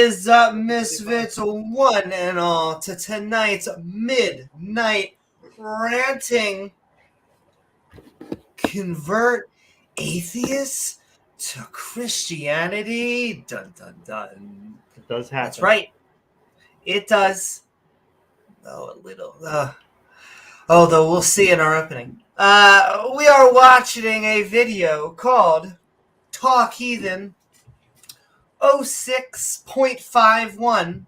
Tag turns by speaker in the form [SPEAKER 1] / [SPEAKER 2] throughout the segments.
[SPEAKER 1] is up, misfits, one and all, to tonight's midnight ranting. Convert atheists to Christianity. Dun dun dun.
[SPEAKER 2] It does happen.
[SPEAKER 1] That's right. It does. Oh, a little. Although we'll see in our opening. We are watching a video called Talk Heathen 06.51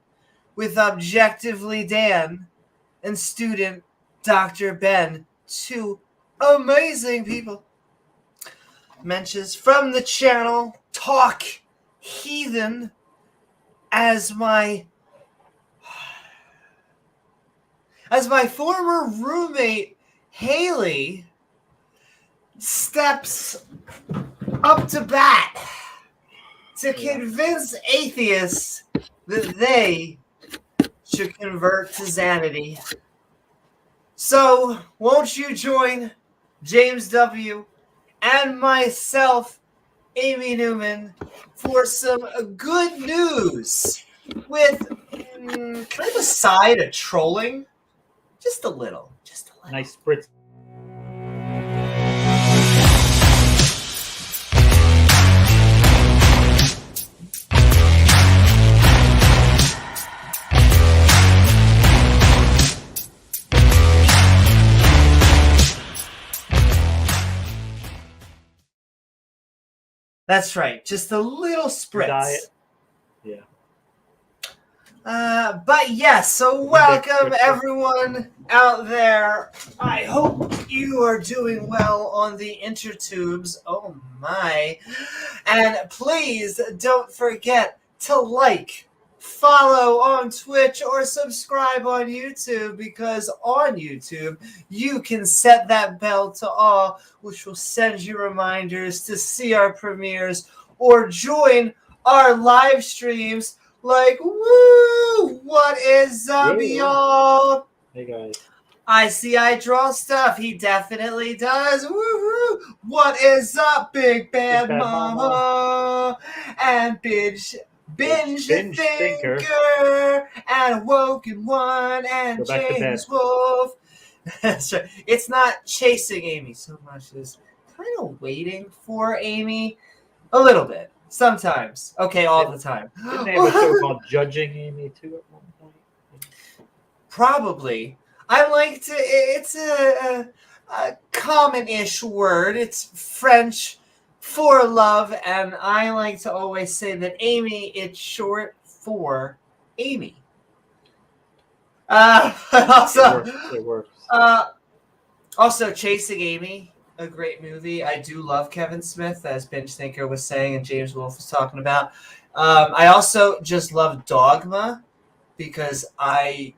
[SPEAKER 1] with ObjectivelyDan and student Dr. Ben, two amazing people. Mentions from the channel Talk Heathen as my former roommate Hayley steps up to bat to convince atheists that they should convert to Xanity. So, won't you join James W. and myself, Amy Newman, for some good news with kind of a side of trolling? Just a little.
[SPEAKER 2] Nice spritz.
[SPEAKER 1] That's right. Just a little spritz.
[SPEAKER 2] Diet. Yeah.
[SPEAKER 1] But yes, so welcome everyone out there. I hope you are doing well on the intertubes. Oh my. And please don't forget to like, follow on Twitch, or subscribe on YouTube, because on YouTube you can set that bell to all, which will send you reminders to see our premieres or join our live streams. Like, woo! What is up, y'all?
[SPEAKER 2] Hey, guys.
[SPEAKER 1] I see I draw stuff. He definitely does. Woo-hoo! What is up, Big Bad Mama? And Binge Thinker. And Woken One. And James Wolfe. That's right. It's not chasing Amy so much as kind of waiting for Amy a little bit. Sometimes. Okay, all the time.
[SPEAKER 2] Didn't they have a show called Judging Amy, too, at one point?
[SPEAKER 1] Probably. I like to... It's a common-ish word. It's French for love, and I like to always say that Amy, it's short for Amy. Also,
[SPEAKER 2] it works.
[SPEAKER 1] Also, Chasing Amy, a great movie. I do love Kevin Smith, as Binge Thinker was saying and James Wolfe was talking about. I also just love Dogma, because I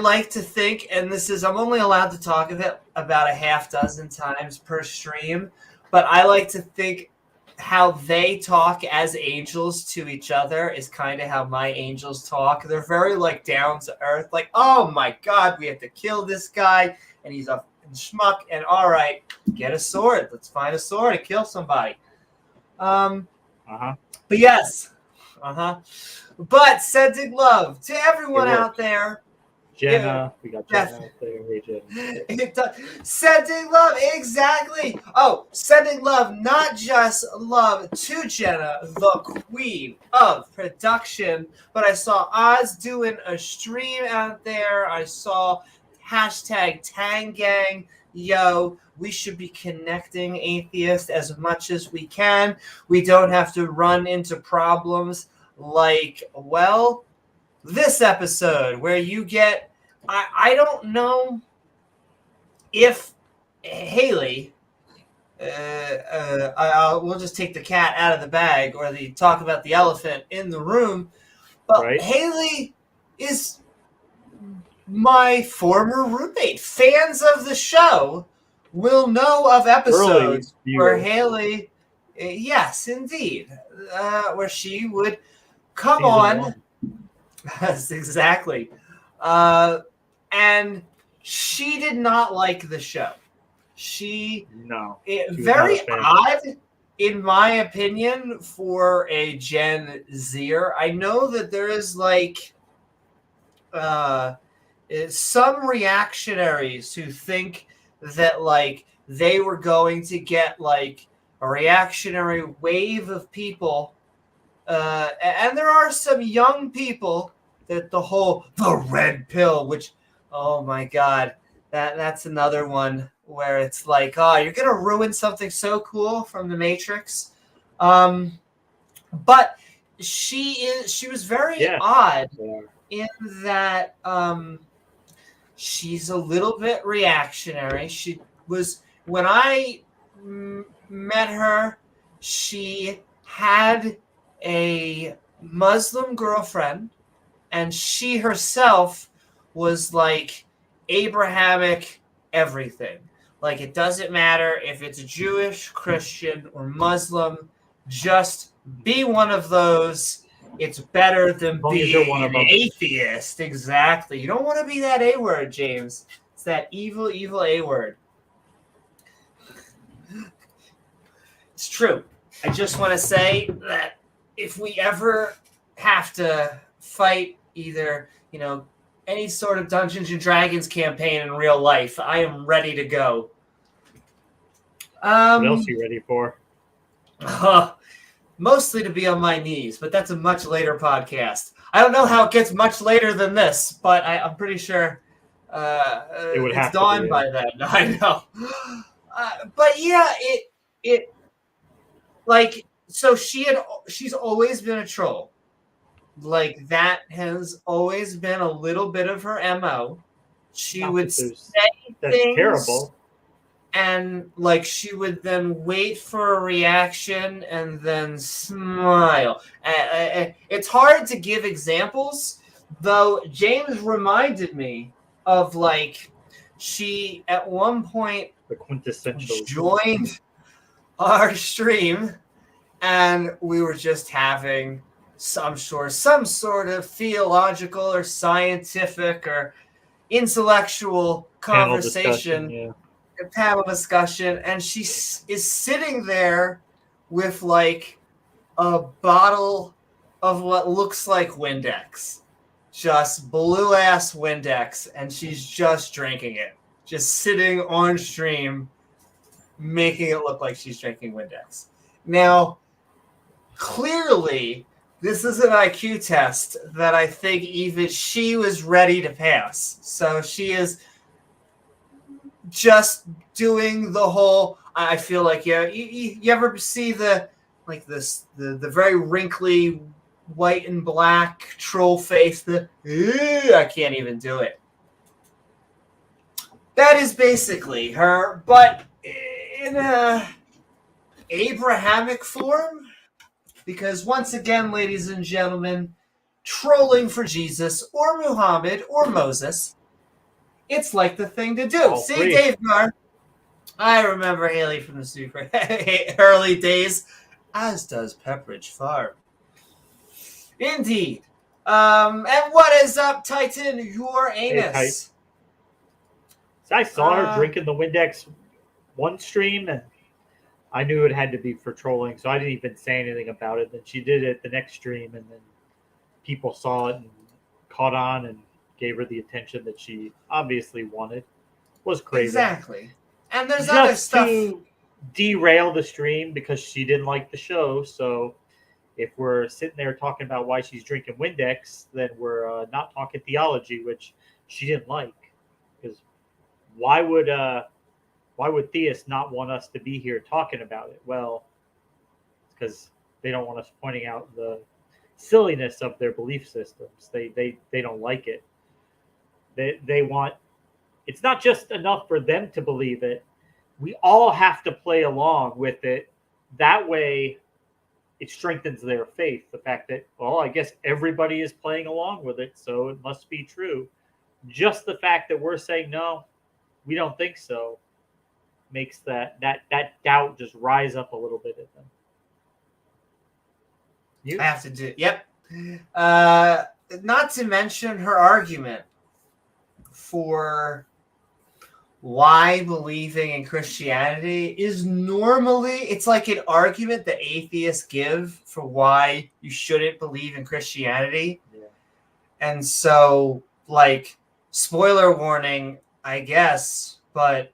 [SPEAKER 1] like to think, and I'm only allowed to talk of it about a half dozen times per stream, but I like to think how they talk as angels to each other is kind of how my angels talk. They're very like down to earth, like, oh my God, we have to kill this guy, and he's a schmuck, and all right, get a sword. Let's find a sword and kill somebody. But yes. But sending love to everyone out there.
[SPEAKER 2] Jena, we got Jena out there. Hey, Jena.
[SPEAKER 1] Sending love, exactly. Oh, sending love, not just love to Jena, the queen of production, but I saw Oz doing a stream out there. I saw #Tangang. Yo, we should be connecting atheists as much as we can. We don't have to run into problems like, well, this episode where you get, I don't know if Hayley, we'll just take the cat out of the bag, or talk about the elephant in the room, but right. Hayley is my former roommate. Fans of the show will know of episodes where Hayley, yes, indeed, where she would come on. Yes, exactly. And she did not like the show. Very odd in my opinion, for a Gen Zer, I know that there is like some reactionaries who think that like they were going to get like a reactionary wave of people, and there are some young people that the red pill, which, oh my god, that's another one where it's like, oh, you're gonna ruin something so cool from the Matrix. But she was very odd in that she's a little bit reactionary. She was, when I met her, she had a Muslim girlfriend, and she herself was like Abrahamic everything. Like, it doesn't matter if it's Jewish, Christian, or Muslim, just be one of those. It's better than being an atheist. Exactly. You don't want to be that A word, James. It's that evil, evil A word. It's true. I just want to say that if we ever have to fight either, any sort of Dungeons and Dragons campaign in real life, I am ready to go.
[SPEAKER 2] What else are you ready for?
[SPEAKER 1] Mostly to be on my knees, but that's a much later podcast. I don't know how it gets much later than this, but I'm pretty sure
[SPEAKER 2] it would
[SPEAKER 1] it's dawned by then. I know. But yeah, it like, so she's always been a troll. Like, that has always been a little bit of her MO. She would say things,
[SPEAKER 2] terrible.
[SPEAKER 1] And like, she would then wait for a reaction and then smile. It's hard to give examples, though. James reminded me of, like, she at one point
[SPEAKER 2] the quintessential
[SPEAKER 1] joined our stream, and we were just having some sort of theological or scientific or intellectual conversation, panel discussion, and she is sitting there with like a bottle of what looks like Windex, just blue ass Windex, and she's just drinking it, just sitting on stream, making it look like she's drinking Windex. Now, clearly, this is an IQ test that I think even she was ready to pass. So she is just doing the whole, I feel like, you ever see the very wrinkly white and black troll face, I can't even do it. That is basically her, but in a Abrahamic form. Because once again, ladies and gentlemen, trolling for Jesus or Muhammad or Moses, it's like the thing to do. See, Dave Gar, I remember Hayley from the super early days, as does Pepperidge Farm. Indeed. And what is up, Titan? Your anus.
[SPEAKER 2] So I saw her drinking the Windex one stream, and I knew it had to be for trolling, so I didn't even say anything about it. Then she did it the next stream, and then people saw it and caught on and gave her the attention that she obviously wanted. It was crazy.
[SPEAKER 1] Exactly. And there's other stuff
[SPEAKER 2] to derail the stream because she didn't like the show. So if we're sitting there talking about why she's drinking Windex, then we're not talking theology, which she didn't like. Because why would theists not want us to be here talking about it? Well, it's because they don't want us pointing out the silliness of their belief systems. They don't like it. They want, it's not just enough for them to believe it. We all have to play along with it. That way it strengthens their faith. The fact that, well, I guess everybody is playing along with it, so it must be true. Just the fact that we're saying, no, we don't think so, makes that doubt just rise up a little bit in them.
[SPEAKER 1] I have to do, yep. Not to mention her argument for why believing in Christianity is normally, it's like an argument that atheists give for why you shouldn't believe in Christianity.
[SPEAKER 2] Yeah.
[SPEAKER 1] And so, like, spoiler warning, I guess, but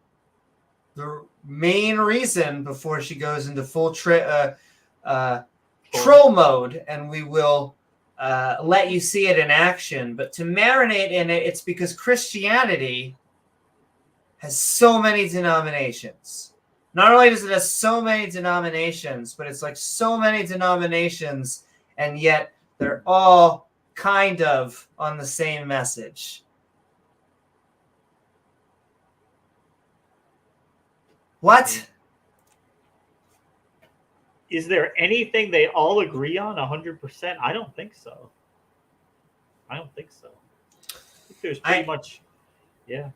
[SPEAKER 1] the main reason before she goes into full troll mode, and we will let you see it in action, but to marinate in it, it's because Christianity has so many denominations. Not only does it have so many denominations, but it's like so many denominations, and yet they're all kind of on the same message. What?
[SPEAKER 2] Is there anything they all agree on 100%? I don't think so. I think there's pretty much, yeah.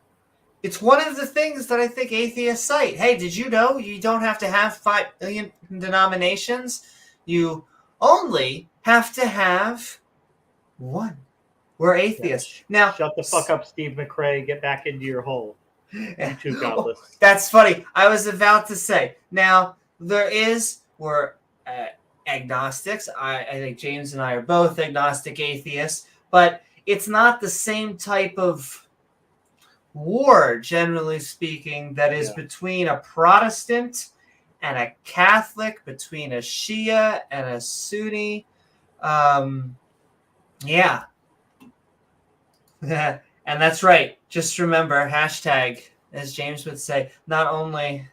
[SPEAKER 1] It's one of the things that I think atheists cite. Hey, did you know you don't have to have 5 million denominations? You only have to have one. We're atheists.
[SPEAKER 2] Yeah.
[SPEAKER 1] Now,
[SPEAKER 2] shut the fuck up, Steve McRae. Get back into your hole. You too godless.
[SPEAKER 1] Oh, that's funny. I was about to say. Now, we're agnostics. I think James and I are both agnostic atheists, but it's not the same type of war, generally speaking, that is between a Protestant and a Catholic, between a Shia and a Sunni. Yeah. And that's right. Just remember, hashtag, as James would say, not only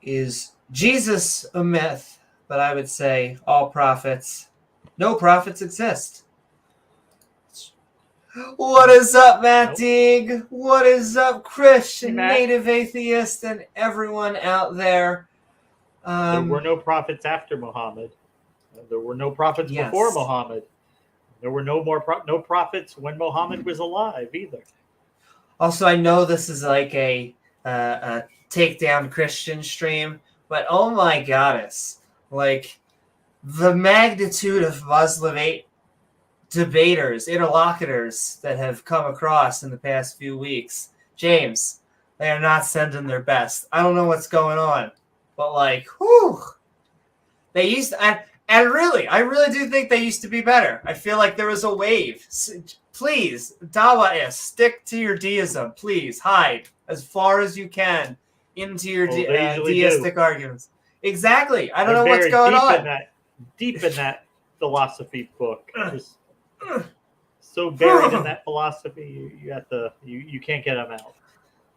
[SPEAKER 1] is Jesus a myth, but I would say no prophets exist. What is up, Abcdeig? What is up, Christian, native atheist, and everyone out there?
[SPEAKER 2] There were no prophets after Muhammad. There were no prophets before Muhammad. There were no prophets when Muhammad was alive either.
[SPEAKER 1] Also, I know this is like a takedown Christian stream, but oh my goddess, like the magnitude of Muslim debaters, interlocutors that have come across in the past few weeks. James, they are not sending their best. I don't know what's going on, but like, whew, they used to, and I really do think they used to be better. I feel like there was a wave. Please, Dawaist, stick to your deism. Please hide as far as you can into your deistic arguments. Exactly. I don't know what's going on.
[SPEAKER 2] Deep in that philosophy book. Just so buried in that philosophy, you can't get them out.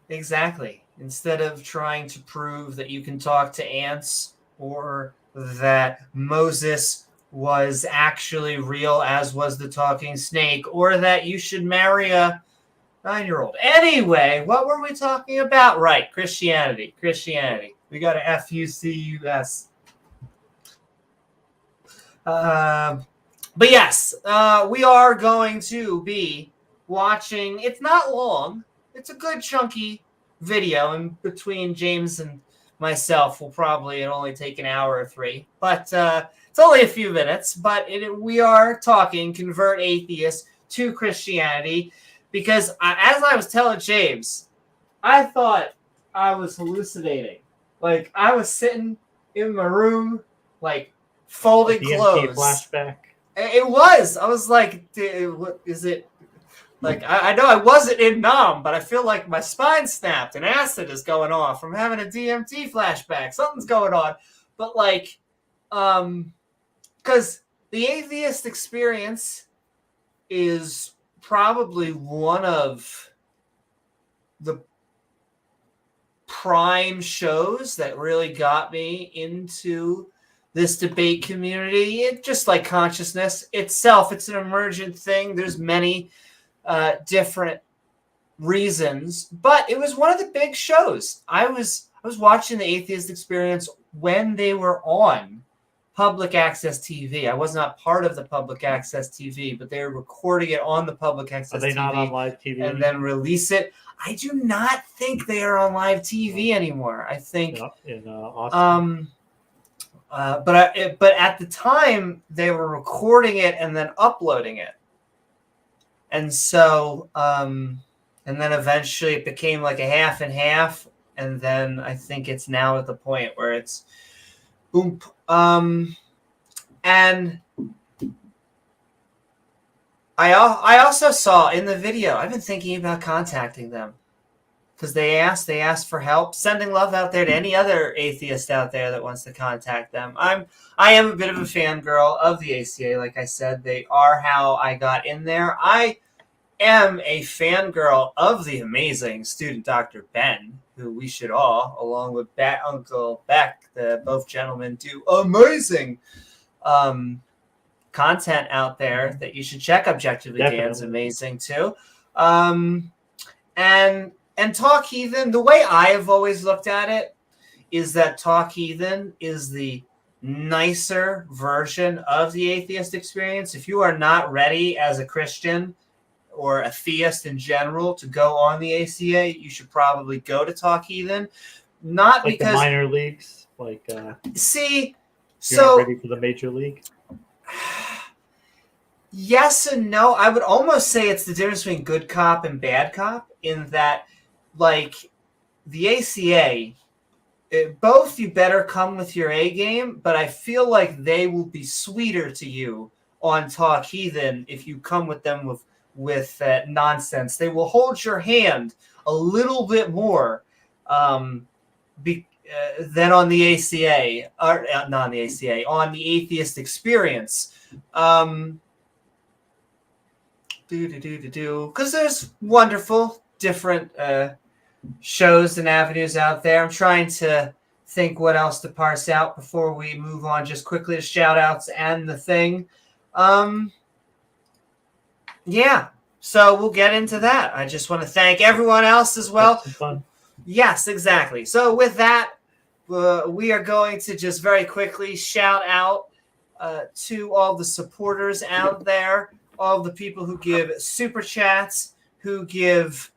[SPEAKER 1] Exactly. Instead of trying to prove that you can talk to ants or that Moses was actually real, as was the talking snake, or that you should marry a 9-year-old. Anyway, what were we talking about? Right, Christianity. We got to F-U-C-U-S. But yes, we are going to be watching. It's not long. It's a good chunky video, and between James and myself, it'll only take an hour or 3. But it's only a few minutes. But we are talking convert atheists to Christianity because, as I was telling James, I thought I was hallucinating. Like, I was sitting in my room, like, folding clothes.
[SPEAKER 2] Flashback.
[SPEAKER 1] It was. I was like, what is it? Like, I know I wasn't in Nam, but I feel like my spine snapped and acid is going off from having a DMT flashback. Something's going on. But, like, because the atheist experience is probably one of the prime shows that really got me into this debate community. It just like consciousness itself, it's an emergent thing. There's many different reasons, but it was one of the big shows. I was watching the Atheist Experience when they were on public access TV. I was not part of the public access TV, but they were recording it on the public access TV.
[SPEAKER 2] Are they not on live TV?
[SPEAKER 1] And then release it. I do not think they are on live TV anymore. I think
[SPEAKER 2] in Austin.
[SPEAKER 1] But at the time they were recording it and then uploading it, and so and then eventually it became like a half and half, and then I think it's now at the point where it's boom. And I also saw in the video, I've been thinking about contacting them because they asked for help, sending love out there to any other atheist out there that wants to contact them. I am a bit of a fangirl of the ACA. Like I said, they are how I got in there. I am a fangirl of the amazing student Dr. Ben, who we should all, along with Uncle Beck, both gentlemen do amazing content out there that you should check. Objectively Dan's amazing too. And Talk Heathen, the way I have always looked at it is that Talk Heathen is the nicer version of the atheist experience. If you are not ready as a Christian or a theist in general to go on the ACA, you should probably go to Talk Heathen. Not
[SPEAKER 2] like
[SPEAKER 1] because
[SPEAKER 2] the minor leagues, like
[SPEAKER 1] see,
[SPEAKER 2] you're not ready for the major league.
[SPEAKER 1] Yes and no. I would almost say it's the difference between good cop and bad cop, in that, like, the ACA, both you better come with your A game, but I feel like they will be sweeter to you on Talk Heathen if you come with them with nonsense. They will hold your hand a little bit more than on the ACA, or not on the ACA, on the atheist experience. Because there's wonderful different shows and avenues out there. I'm trying to think what else to parse out before we move on just quickly to shout outs and the thing. Yeah, so we'll get into that. I just want to thank everyone else as well. Yes, exactly. So with that, we are going to just very quickly shout out to all the supporters out there, all the people who give super chats, who give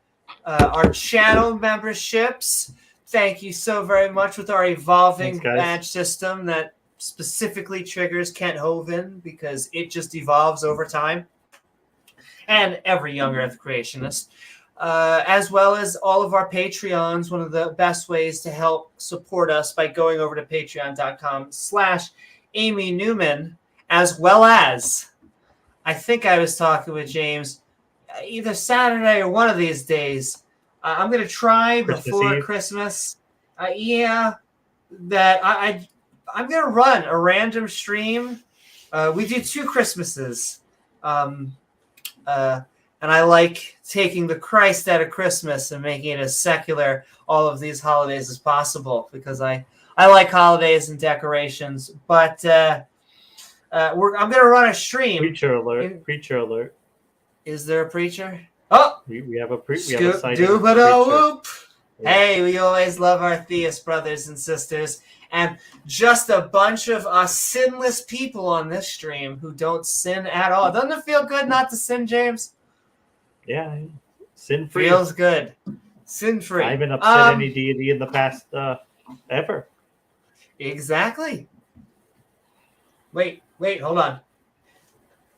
[SPEAKER 1] our channel memberships. Thank you so very much with our evolving badge system that specifically triggers Kent Hovind because it just evolves over time. And every young Earth creationist. As well as all of our Patreons. One of the best ways to help support us by going over to patreon.com/Amy Newman, as well as, I think I was talking with James, either Saturday or one of these days, I'm going to try before Christmas. That I'm going to run a random stream. We do 2 Christmases. And I like taking the Christ out of Christmas and making it as secular all of these holidays as possible because I like holidays and decorations. But I'm going to run a stream.
[SPEAKER 2] Preacher alert. Preacher alert.
[SPEAKER 1] Is there a preacher? Oh!
[SPEAKER 2] We have a preacher.
[SPEAKER 1] Hey, we always love our theist brothers and sisters. And just a bunch of us sinless people on this stream who don't sin at all. Doesn't it feel good not to sin, James?
[SPEAKER 2] Yeah, sin-free.
[SPEAKER 1] Feels good. Sin-free.
[SPEAKER 2] I haven't upset any deity in the past ever.
[SPEAKER 1] Exactly. Wait, hold on.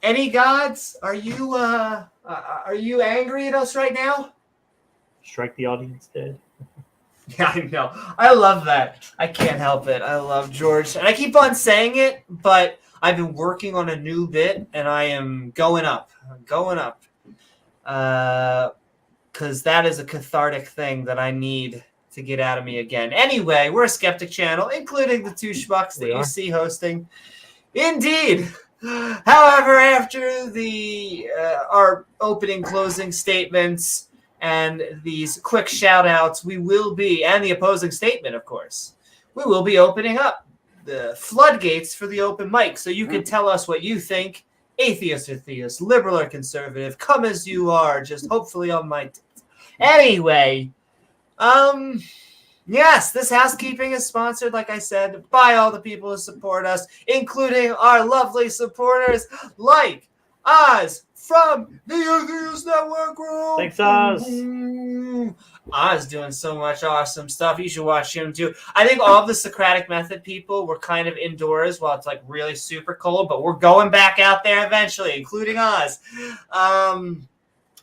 [SPEAKER 1] Any gods? Are you angry at us right now?
[SPEAKER 2] Strike the audience dead.
[SPEAKER 1] Yeah, I know. I love that. I can't help it. I love George. And I keep on saying it, but I've been working on a new bit, and I am going up. Because that is a cathartic thing that I need to get out of me again. Anyway, we're a skeptic channel, including the 2 schmucks that you see hosting. Indeed. However, after our opening, closing statements and these quick shout-outs, we will be, and the opposing statement, of course, we will be opening up the floodgates for the open mic, so you can tell us what you think, atheist or theist, liberal or conservative, come as you are, just hopefully on my... Anyway, yes, this housekeeping is sponsored, like I said, by all the people who support us, including our lovely supporters like Oz from the Atheist Network Group.
[SPEAKER 2] Thanks, Oz.
[SPEAKER 1] Oz doing so much awesome stuff. You should watch him too. I think all of the Socratic Method people were kind of indoors while it's like really super cold, but we're going back out there eventually, including Oz.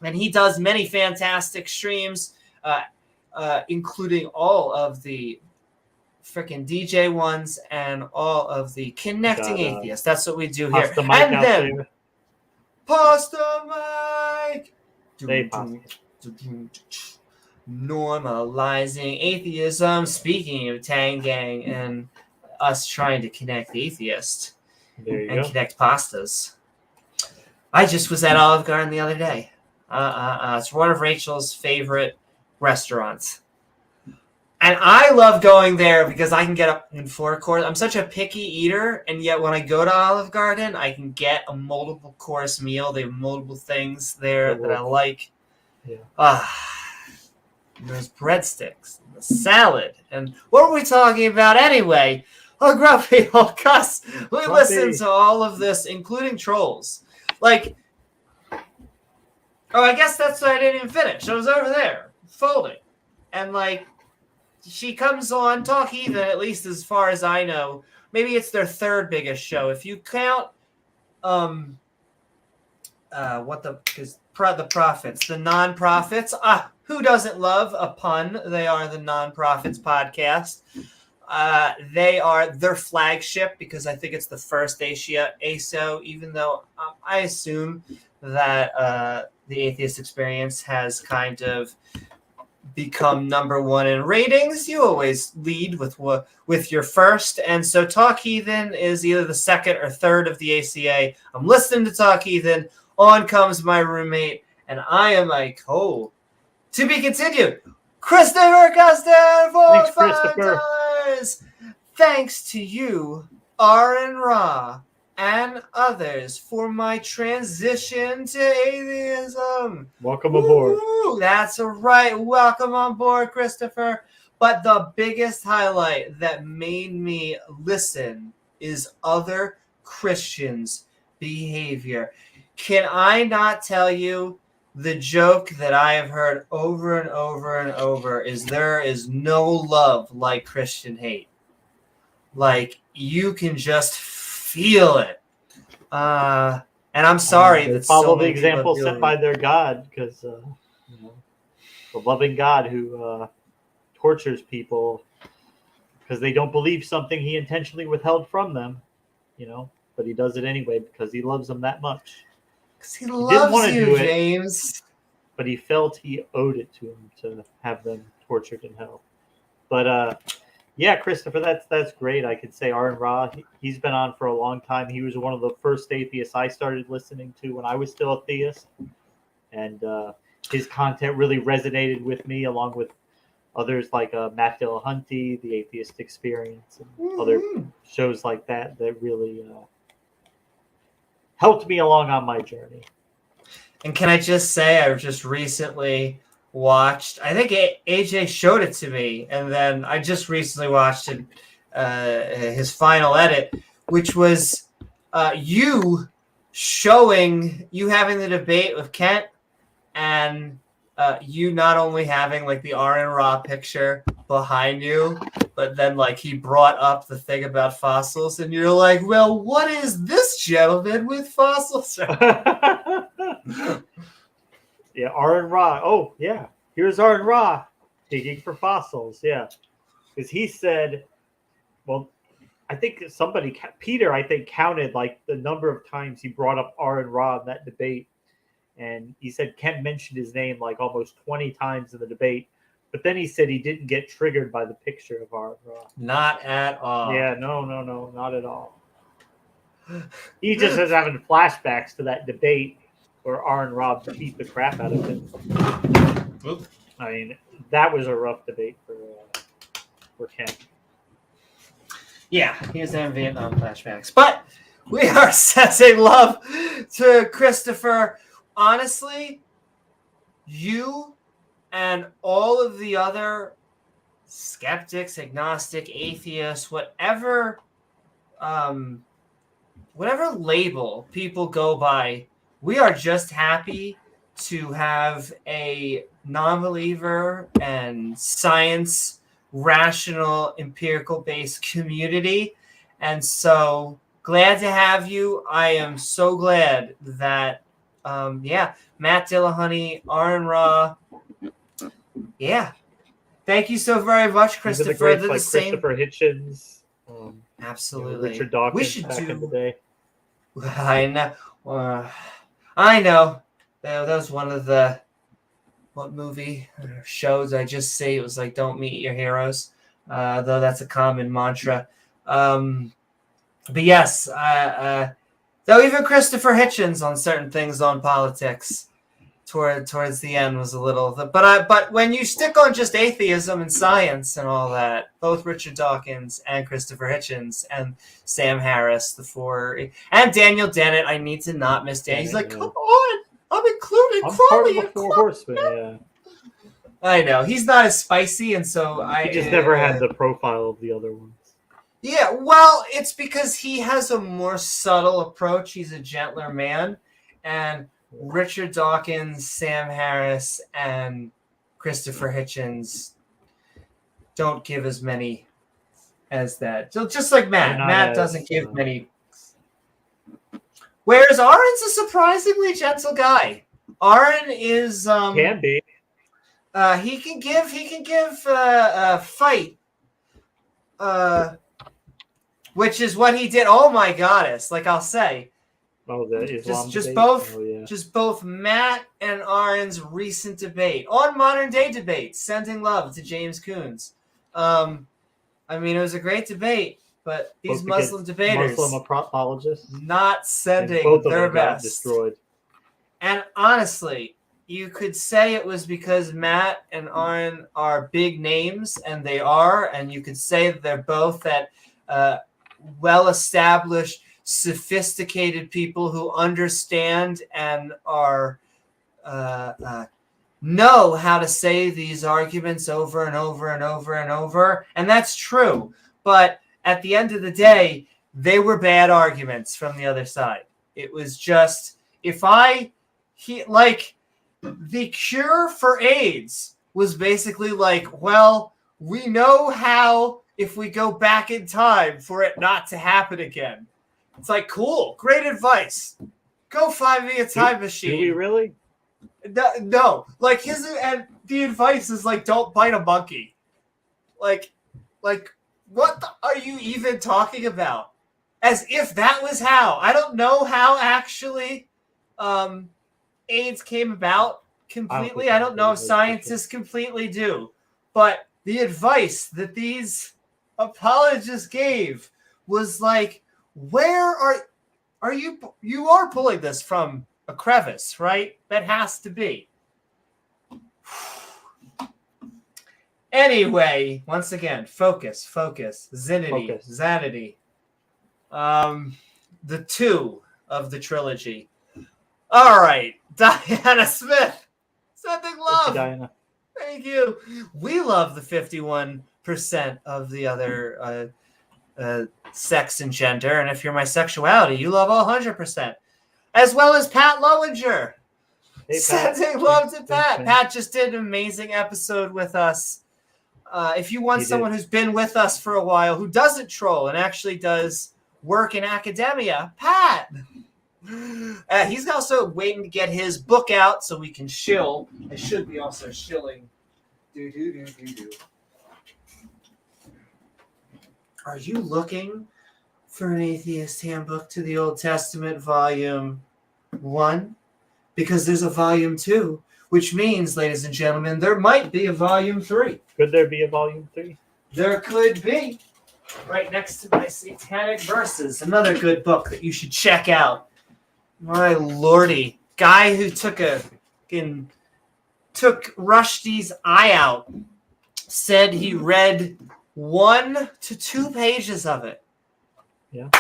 [SPEAKER 1] And he does many fantastic streams, including all of the freaking DJ ones and all of the connecting atheists. That's what we do here.
[SPEAKER 2] Pasta Mike
[SPEAKER 1] and
[SPEAKER 2] out
[SPEAKER 1] then,
[SPEAKER 2] there.
[SPEAKER 1] Pasta Mike!
[SPEAKER 2] Hey, Pasta.
[SPEAKER 1] Normalizing atheism. Speaking of Tang Gang and us trying to connect atheists and connect pastas. I just was at Olive Garden the other day. It's one of Rachel's favorite restaurants. And I love going there because I can get up in 4 course. I'm such a picky eater, and yet when I go to Olive Garden, I can get a multiple course meal. They have multiple things there that I like. Yeah. There's breadsticks, the salad, and what were we talking about anyway? Oh, grumpy old Cuss. We listen to all of this, including trolls. Like, I guess that's what I didn't even finish. I was over there folding, and like, she comes on Talk Heathen, at least as far as I know. Maybe it's their 3rd biggest show. If you count, the prophets, the non-profits. Who doesn't love a pun? They are the non-profits podcast. They are their flagship because I think it's the first ASO, even though I assume that the Atheist Experience has kind of become number 1 in ratings. You always lead with your first, and so Talk Heathen is either the 2nd or 3rd of the ACA. I'm listening to Talk Heathen. On comes my roommate, and I am like, to be continued. Christopher Custon for $5. Thanks to you, R and Ra, and others for my transition to atheism.
[SPEAKER 2] Welcome aboard.
[SPEAKER 1] That's right. Welcome on board, Christopher. But the biggest highlight that made me listen is other Christians' behavior. Can I not tell you the joke that I have heard over and over and over is there is no love like Christian hate. Like, you can just feel it. And I'm sorry that
[SPEAKER 2] follow the example set by their God, because the loving God who tortures people because they don't believe something he intentionally withheld from them, but he does it anyway because he loves them that much.
[SPEAKER 1] Because he loves you, James.
[SPEAKER 2] But he felt he owed it to him to have them tortured in hell. But yeah, Christopher, that's great. I could say R and Ra, he's been on for a long time. He was one of the first atheists I started listening to when I was still a theist. And his content really resonated with me, along with others like Matt Dillahunty, The Atheist Experience, and other shows like that really helped me along on my journey.
[SPEAKER 1] And can I just say, I just recently watched, I think AJ showed it to me, and then I just recently watched it, his final edit, which was you having the debate with Kent, and you not only having like the R and Ra picture behind you, but then like he brought up the thing about fossils, and you're like, well, what is this gentleman with fossils?
[SPEAKER 2] Yeah, R and Ra. Oh, yeah. Here's R and Ra digging for fossils. Yeah. Because he said, well, I think Peter, counted like the number of times he brought up R and Ra in that debate. And he said Ken mentioned his name like almost 20 times in the debate. But then he said he didn't get triggered by the picture of R and Ra.
[SPEAKER 1] Not at all.
[SPEAKER 2] Yeah, no, not at all. He just is having flashbacks to that debate where R and Ra beat the crap out of him.
[SPEAKER 1] Oop.
[SPEAKER 2] I mean, that was a rough debate for Ken.
[SPEAKER 1] Yeah, he was having Vietnam flashbacks. But we are sending love to Christopher. Honestly, you and all of the other skeptics, agnostic, atheists, whatever label people go by, we are just happy to have a non-believer and science, rational, empirical-based community. And so glad to have you. I am so glad that Yeah, Matt Dillahunty, Aaron Ra. Yeah. Thank you so very much, Christopher.
[SPEAKER 2] These are the greats
[SPEAKER 1] They're
[SPEAKER 2] like
[SPEAKER 1] the same.
[SPEAKER 2] Christopher Hitchens.
[SPEAKER 1] Absolutely.
[SPEAKER 2] Richard Dawkins
[SPEAKER 1] We should
[SPEAKER 2] back in the
[SPEAKER 1] do.
[SPEAKER 2] day.
[SPEAKER 1] I know. I know. That was one of the what movie shows I just say it was like don't meet your heroes. Though that's a common mantra. But yes, though even Christopher Hitchens on certain things on politics towards the end was a little. But when you stick on just atheism and science and all that, both Richard Dawkins and Christopher Hitchens and Sam Harris, the four, and Daniel Dennett, I need to not miss Dan. He's like, come on, I'm including Crowley and
[SPEAKER 2] Four Horsemen. Yeah.
[SPEAKER 1] I know he's not as spicy, and so
[SPEAKER 2] He just never had the profile of the other ones.
[SPEAKER 1] Yeah, well, it's because he has a more subtle approach. He's a gentler man, and Richard Dawkins, Sam Harris, and Christopher Hitchens don't give as many as that. So just like Matt. Matt doesn't give many. Whereas Aaron's a surprisingly gentle guy. Aaron is
[SPEAKER 2] can be.
[SPEAKER 1] He can give a fight. Which is what he did. Oh my goddess! Like I'll say.
[SPEAKER 2] Oh, the Islam
[SPEAKER 1] just
[SPEAKER 2] debate?
[SPEAKER 1] both,
[SPEAKER 2] oh, yeah.
[SPEAKER 1] just both Matt and Aaron's recent debate on modern day debates, sending love to James Coons. I mean, it was a great debate, but these
[SPEAKER 2] Both
[SPEAKER 1] Muslim debaters,
[SPEAKER 2] Muslim apologists,
[SPEAKER 1] not sending
[SPEAKER 2] both of
[SPEAKER 1] their
[SPEAKER 2] them got
[SPEAKER 1] best.
[SPEAKER 2] destroyed.
[SPEAKER 1] And honestly, you could say it was because Matt and Aaron are big names, and they are, and you could say that they're both at well-established, sophisticated people who understand and are know how to say these arguments over and over and over and over, and that's true. But at the end of the day, they were bad arguments from the other side. It was just the cure for AIDS was basically like, well, we know how if we go back in time for it not to happen again. It's like, cool, great advice. Go find me a time machine.
[SPEAKER 2] Do we really?
[SPEAKER 1] No. Like and the advice is like, don't bite a monkey. Like, what are you even talking about? As if that was how. I don't know how actually AIDS came about completely. I don't know if scientists completely do. But the advice that these apologists gave was like, where are you are pulling this from a crevice, right? That has to be. Anyway, once again, focus, zanity. The two of the trilogy. All right, Diana Smith, sending love.
[SPEAKER 2] Diana.
[SPEAKER 1] Thank you. We love the 51% of the other sex and gender, and if you're my sexuality, you love 100%, as well as Pat Lowinger. Hey, sending love to Pat. Pat just did an amazing episode with us. If you want someone who's been with us for a while, who doesn't troll and actually does work in academia, Pat. He's also waiting to get his book out so we can shill. I should be also shilling. Do. Are you looking for an atheist handbook to the Old Testament, volume 1? Because there's a volume 2, which means, ladies and gentlemen, there might be a volume 3.
[SPEAKER 2] Could there be a volume 3?
[SPEAKER 1] There could be. Right next to my Satanic Verses, another good book that you should check out. My lordy. Guy who took Rushdie's eye out said he read 1 to 2 pages of it.
[SPEAKER 2] Yeah.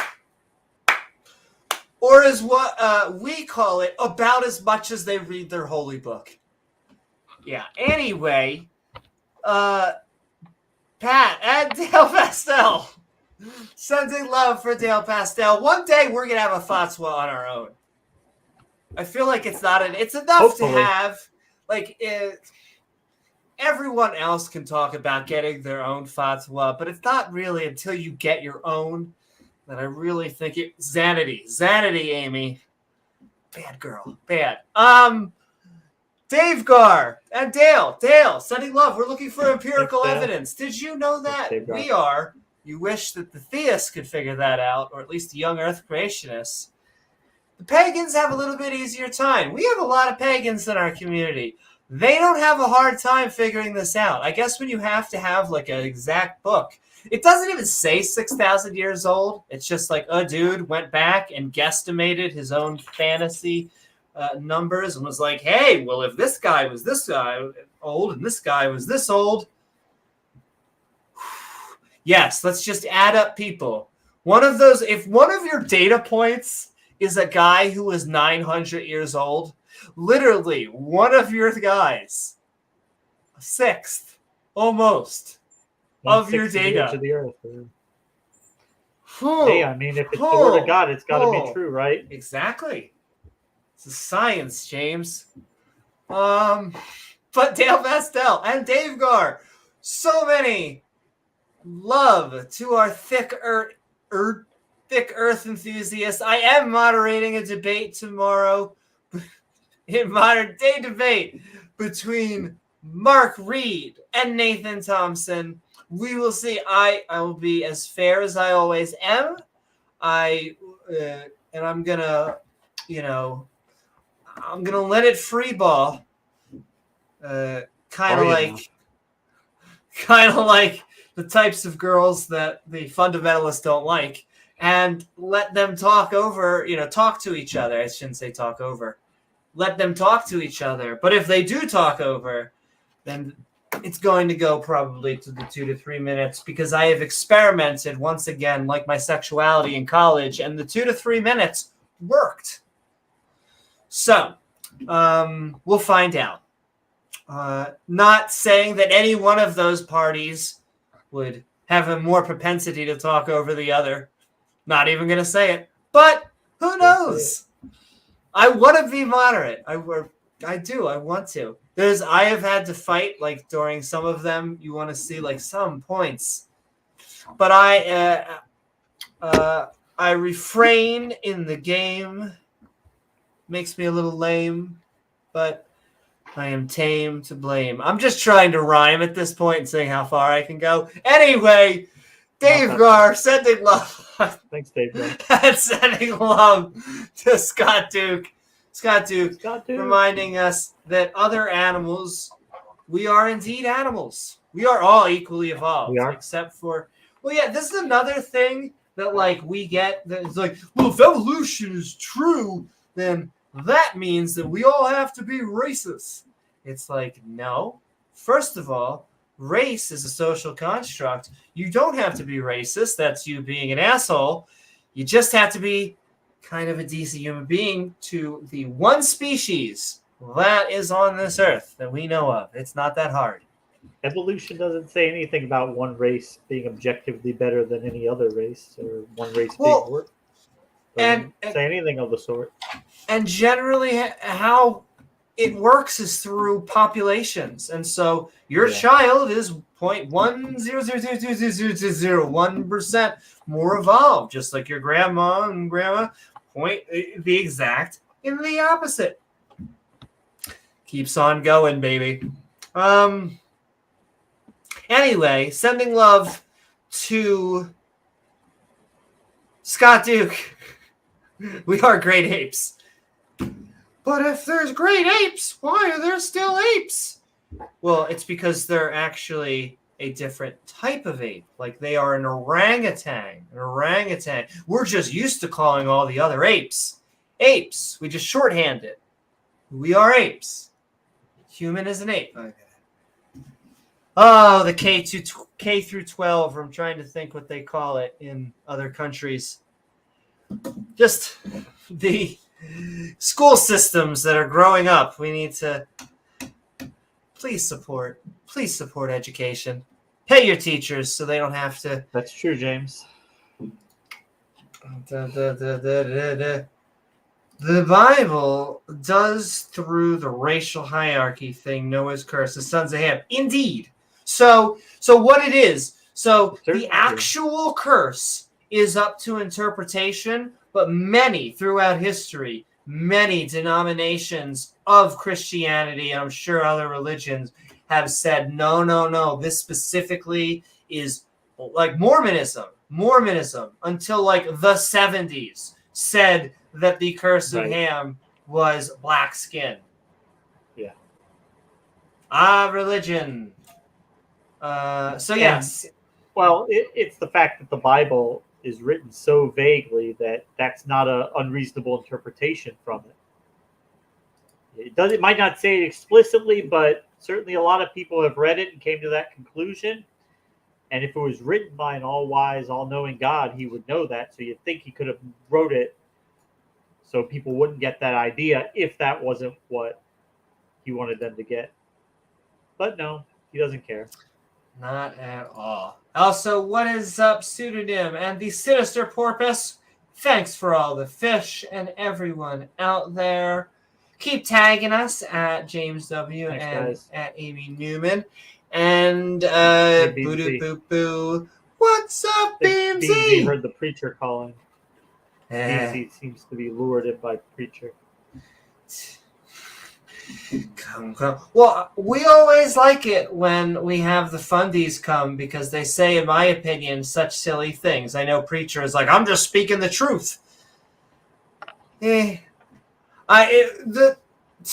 [SPEAKER 1] Or as what we call it, about as much as they read their holy book. Yeah. Anyway, Pat and Dale Pastel. Sending love for Dale Pastel. One day we're gonna have a fatwa on our own. I feel like it's enough Hopefully. To have everyone else can talk about getting their own fatwa, but it's not really until you get your own that I really think Zanity, Amy. Bad girl. Bad. Dave Gar and Dale, sending love. We're looking for empirical evidence. Did you know that? We are. You wish that the theists could figure that out, or at least the young earth creationists. The pagans have a little bit easier time. We have a lot of pagans in our community. They don't have a hard time figuring this out. I guess when you have to have like an exact book, it doesn't even say 6,000 years old. It's just like a dude went back and guesstimated his own fantasy numbers and was like, hey, well, if this guy was this guy old and this guy was this old, yes, let's just add up people. One of those, if one of your data points is a guy who was 900 years old, literally one of your guys, a sixth, almost, of your data.
[SPEAKER 2] Of the earth. Hey, I mean, if it's the word of God, it's got to be true, right?
[SPEAKER 1] Exactly. It's a science, James. But Dale Pastel and Dave Gar, so many love to our thick earth enthusiasts. I am moderating a debate tomorrow, in modern day debate between Mark Reid and Nathan Thompson. We will see. I will be as fair as I always am. And I'm gonna, I'm gonna let it free ball. Kind of like the types of girls that the fundamentalists don't like, and let them talk to each other. I shouldn't say talk over. Let them talk to each other. But if they do talk over, then it's going to go probably to the 2 to 3 minutes, because I have experimented once again, like my sexuality in college, and the 2 to 3 minutes worked. So, we'll find out. Not saying that any one of those parties would have a more propensity to talk over the other. Not even going to say it. But who knows? I want to be moderate. I do. I want to. I have had to fight, like, during some of them. You want to see, like, some points. But I refrain in the game. Makes me a little lame. But I am tame to blame. I'm just trying to rhyme at this point and seeing how far I can go. Anyway, Dave Gar, sending love.
[SPEAKER 2] Thanks, Dave Gar.
[SPEAKER 1] And sending love to Scott Duke. Scott Duke, reminding us that other animals, we are indeed animals. We are all equally evolved.
[SPEAKER 2] We are.
[SPEAKER 1] Except for, this is another thing that, like, we get. That it's like, well, if evolution is true, then that means that we all have to be racist. It's like, no. First of all, race is a social construct. You don't have to be racist. That's you being an asshole. You just have to be kind of a decent human being to the one species that is on this earth that we know of. It's not that hard.
[SPEAKER 2] Evolution doesn't say anything about one race being objectively better than any other race, or one race being worse. Doesn't say anything of the sort.
[SPEAKER 1] And generally, how it works is through populations. And so your child is 0.1000001% more evolved, just like your grandma and grandma. The exact in the opposite. Keeps on going, baby. Anyway, sending love to Scott Duke. We are great apes. But if there's great apes, why are there still apes? Well, it's because they're actually a different type of ape. Like, they are an orangutan. We're just used to calling all the other apes apes. We just shorthand it. We are apes. Human is an ape. Oh, the K through 12. I'm trying to think what they call it in other countries. Just the school systems that are growing up. We need to please support education. Pay your teachers so they don't have to.
[SPEAKER 2] That's true, James.
[SPEAKER 1] The Bible does, through the racial hierarchy thing, Noah's curse, the sons of Ham. Indeed. So what it is, the actual curse is up to interpretation, but many throughout history many denominations of Christianity, and I'm sure other religions, have said, no, this specifically is like Mormonism, until like the 70s said that the curse of
[SPEAKER 2] Right.
[SPEAKER 1] Ham was black skin.
[SPEAKER 2] Yeah.
[SPEAKER 1] Religion. So yes.
[SPEAKER 2] Well, it's the fact that the Bible is written so vaguely that that's not an unreasonable interpretation from it. It might not say it explicitly, but certainly a lot of people have read it and came to that conclusion. And if it was written by an all-wise, all-knowing God, he would know that. So you'd think he could have wrote it so people wouldn't get that idea if that wasn't what he wanted them to get. But no, he doesn't care.
[SPEAKER 1] Not at all. Also, what is up, Pseudonym and the Sinister Porpoise? Thanks for all the fish and everyone out there. Keep tagging us at James W.
[SPEAKER 2] Thanks,
[SPEAKER 1] and
[SPEAKER 2] guys.
[SPEAKER 1] at Amy Newman. And boo boo boo. What's up,
[SPEAKER 2] Beamsy
[SPEAKER 1] Beamsy?
[SPEAKER 2] heard the preacher calling. Beamsy seems to be lured in by preacher.
[SPEAKER 1] Come. Well, we always like it when we have the fundies come because they say, in my opinion, such silly things. I know preacher is like, I'm just speaking the truth. To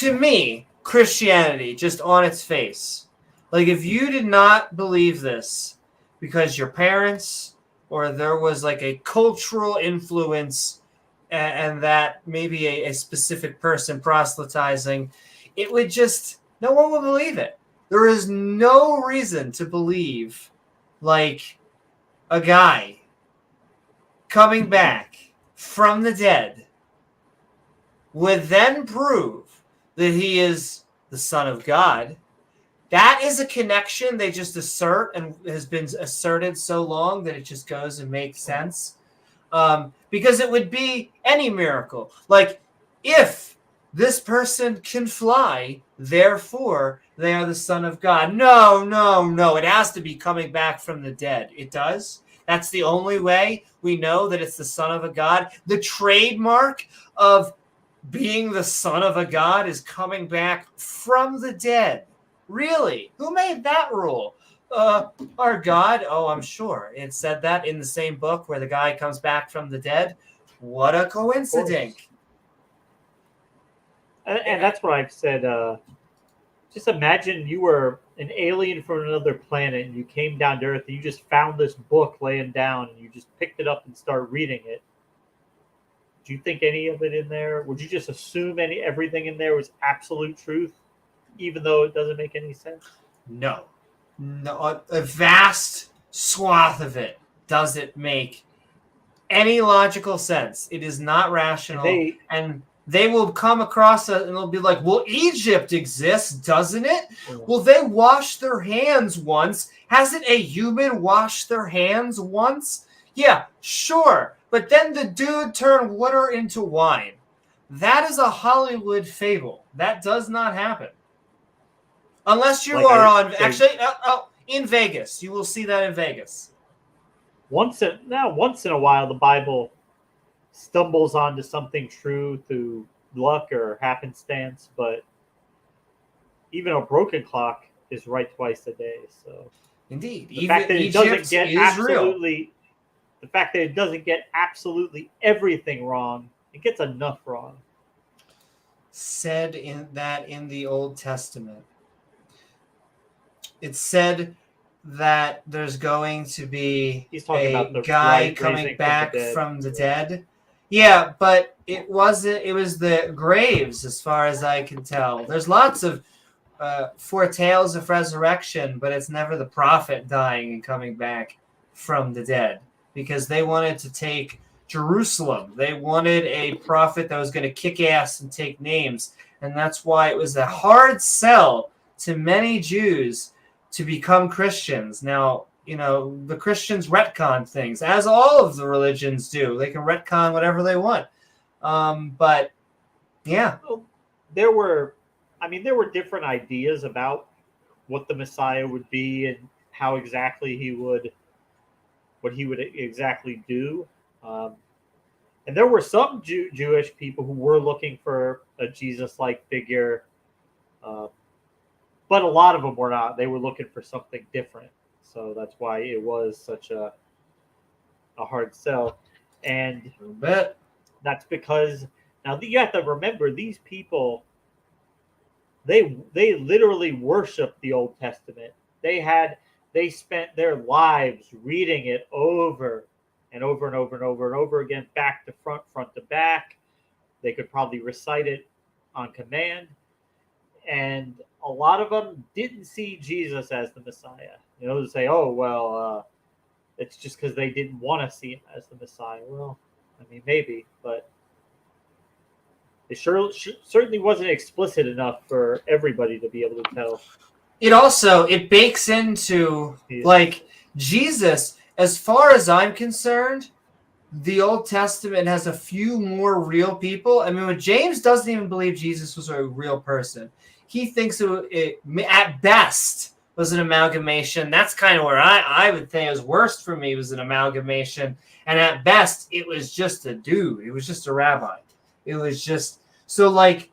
[SPEAKER 1] me, Christianity, just on its face, like if you did not believe this because your parents or there was like a cultural influence and that maybe a specific person proselytizing, it would just, no one would believe it. There is no reason to believe like a guy coming back from the dead would then prove that he is the Son of God. That is a connection they just assert and has been asserted so long that it just goes and makes sense. Because it would be any miracle. Like, if this person can fly, therefore they are the Son of God. No. It has to be coming back from the dead. It does. That's the only way we know that it's the Son of a God. The trademark of being the Son of a God is coming back from the dead. Really? Who made that rule? Our God? Oh, I'm sure. It said that in the same book where the guy comes back from the dead. What a coincidence.
[SPEAKER 2] And that's what I've said. Just imagine you were an alien from another planet and you came down to Earth and you just found this book laying down and you just picked it up and started reading it. Do you think any of it in there? Would you just assume everything in there was absolute truth, even though it doesn't make any sense?
[SPEAKER 1] No, a vast swath of it doesn't make any logical sense. It is not rational, and they will come across it and they'll be like, well, Egypt exists, doesn't it? Yeah. Well, they washed their hands once. Hasn't a human washed their hands once? Yeah, sure. But then the dude turned water into wine. That is a Hollywood fable. That does not happen. Unless you in Vegas. You will see that in Vegas.
[SPEAKER 2] Once in a while, the Bible stumbles onto something true through luck or happenstance, but even a broken clock is right twice a day. So,
[SPEAKER 1] indeed,
[SPEAKER 2] the fact that it doesn't get absolutely everything wrong, it gets enough wrong.
[SPEAKER 1] Said in the Old Testament, it said that there's going to be a guy coming back from the dead. Yeah, but it was the graves, as far as I can tell. There's lots of foretales of resurrection, but it's never the prophet dying and coming back from the dead, because they wanted to take Jerusalem. They wanted a prophet that was going to kick ass and take names, and that's why it was a hard sell to many Jews to become Christians. Now, the Christians retcon things, as all of the religions do. They can retcon whatever they want. But, yeah.
[SPEAKER 2] There were different ideas about what the Messiah would be and how exactly what he would exactly do. And there were some Jewish people who were looking for a Jesus-like figure, but a lot of them were not. They were looking for something different. So that's why it was such a hard sell. And that's because now you have to remember these people, they literally worshiped the Old Testament. They spent their lives reading it over and over and over and over and over again, back to front, front to back. They could probably recite it on command. And a lot of them didn't see Jesus as the Messiah. You know, to say, oh, well, it's just because they didn't want to see him as the Messiah. Well, I mean, maybe, but it certainly wasn't explicit enough for everybody to be able to tell.
[SPEAKER 1] It bakes into, like, Jesus, as far as I'm concerned, the Old Testament has a few more real people. I mean, when James doesn't even believe Jesus was a real person. He thinks it at best was an amalgamation. That's kind of where I would think it was worst for me, was an amalgamation. And at best, it was just a dude. It was just a rabbi. It was just... So, like,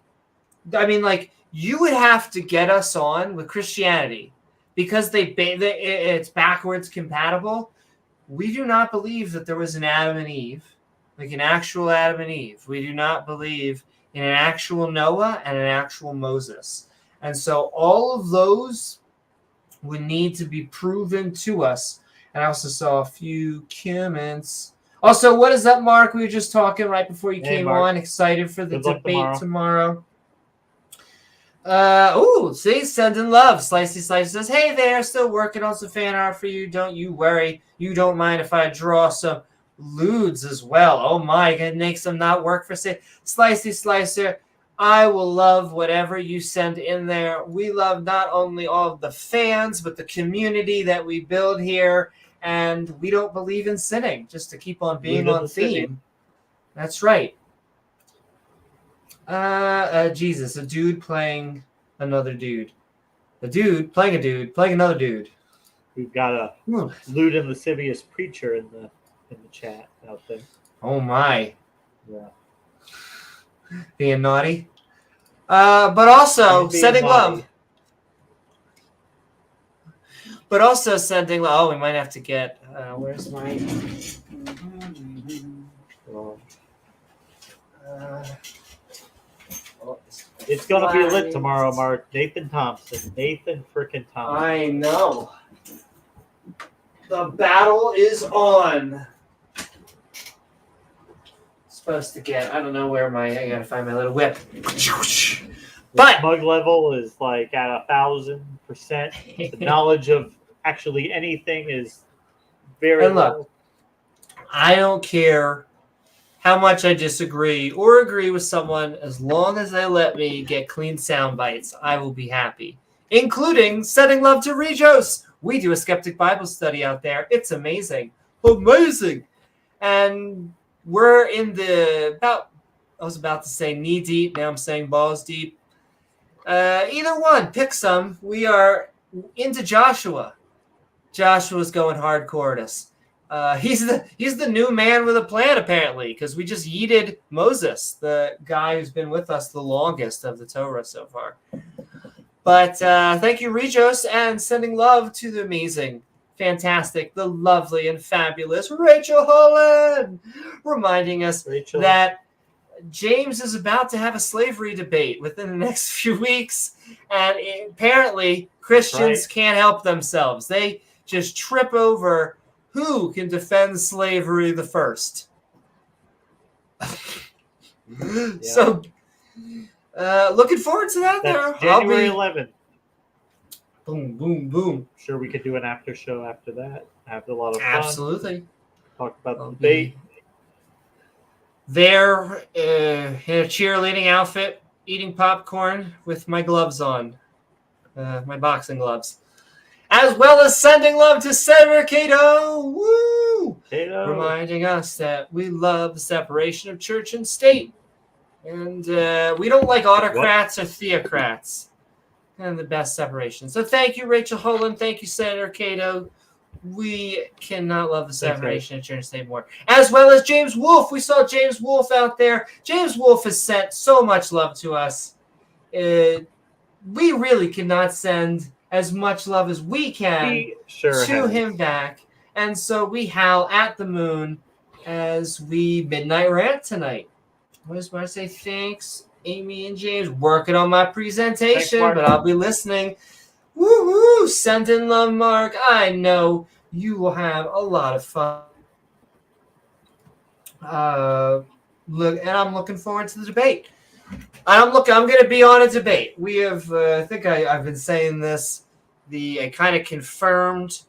[SPEAKER 1] I mean, like, you would have to get us on with Christianity because it's backwards compatible. We do not believe that there was an Adam and Eve, like an actual Adam and Eve. We do not believe in an actual Noah and an actual Moses. And so all of those would need to be proven to us. And I also saw a few comments. Also, what is up, Mark? We were just talking right before you came on. Excited for the debate tomorrow. See, sending love. Slicey Slice says, hey there, still working on some fan art for you. Don't you worry. You don't mind if I draw some lewds as well. Oh my, it makes them not work for say. Slicey Slicer, I will love whatever you send in there. We love not only all of the fans, but the community that we build here. And we don't believe in sinning, just to keep on being on theme. That's right. Jesus, a dude playing another dude. A dude playing a dude playing another dude.
[SPEAKER 2] We've got a lewd and lascivious preacher in the chat out there.
[SPEAKER 1] Oh my.
[SPEAKER 2] Yeah.
[SPEAKER 1] Being naughty. But also sending love. But also sending love. Oh, we might have to get where's my
[SPEAKER 2] it's going to be lit tomorrow, Mark. Nathan frickin' Thompson.
[SPEAKER 1] I know. The battle is on. Supposed to get, I don't know where I gotta find my little whip.
[SPEAKER 2] But smug level is like at 1,000%. The knowledge of actually anything is very low.
[SPEAKER 1] I don't care how much I disagree or agree with someone, as long as they let me get clean sound bites, I will be happy. Including sending love to Regos. We do a skeptic Bible study out there. It's amazing. Amazing. And we're in I was about to say knee deep. Now I'm saying balls deep. Either one, pick some. We are into Joshua. Joshua's going hardcore at us. He's the new man with a plan, apparently, because we just yeeted Moses, the guy who's been with us the longest of the Torah so far. But thank you, Regos, and sending love to the amazing, fantastic, the lovely, and fabulous Rachel Holland, reminding us that James is about to have a slavery debate within the next few weeks, and apparently Christians can't help themselves. They just trip over who can defend slavery the first. So, looking forward to that.
[SPEAKER 2] That's January 11th.
[SPEAKER 1] Boom, boom, boom.
[SPEAKER 2] Sure, we could do an after show after that. Have a lot of fun.
[SPEAKER 1] Absolutely.
[SPEAKER 2] Talk about the debate.
[SPEAKER 1] There, in a cheerleading outfit, eating popcorn with my gloves on, my boxing gloves. As well as sending love to Senator Cato. Woo! Cato. Reminding us that we love the separation of church and state. And we don't like autocrats or theocrats. And the best separation. So thank you, Rachel Holland. Thank you, Senator Cato. we cannot love the
[SPEAKER 2] Thanks,
[SPEAKER 1] separation of church and state more. As well as James Wolfe. We saw James Wolfe out there. James Wolfe has sent so much love to us. We really cannot send as much love as we can to him back. And so we howl at the moon as we midnight rant tonight. I just want to say thanks, Amy and James. Working on my presentation, but I'll be listening. Woohoo! Send in love, Mark. I know you will have a lot of fun. And I'm looking forward to the debate. I'm going to be on a debate. We have, I think I've been saying this. I kind of confirmed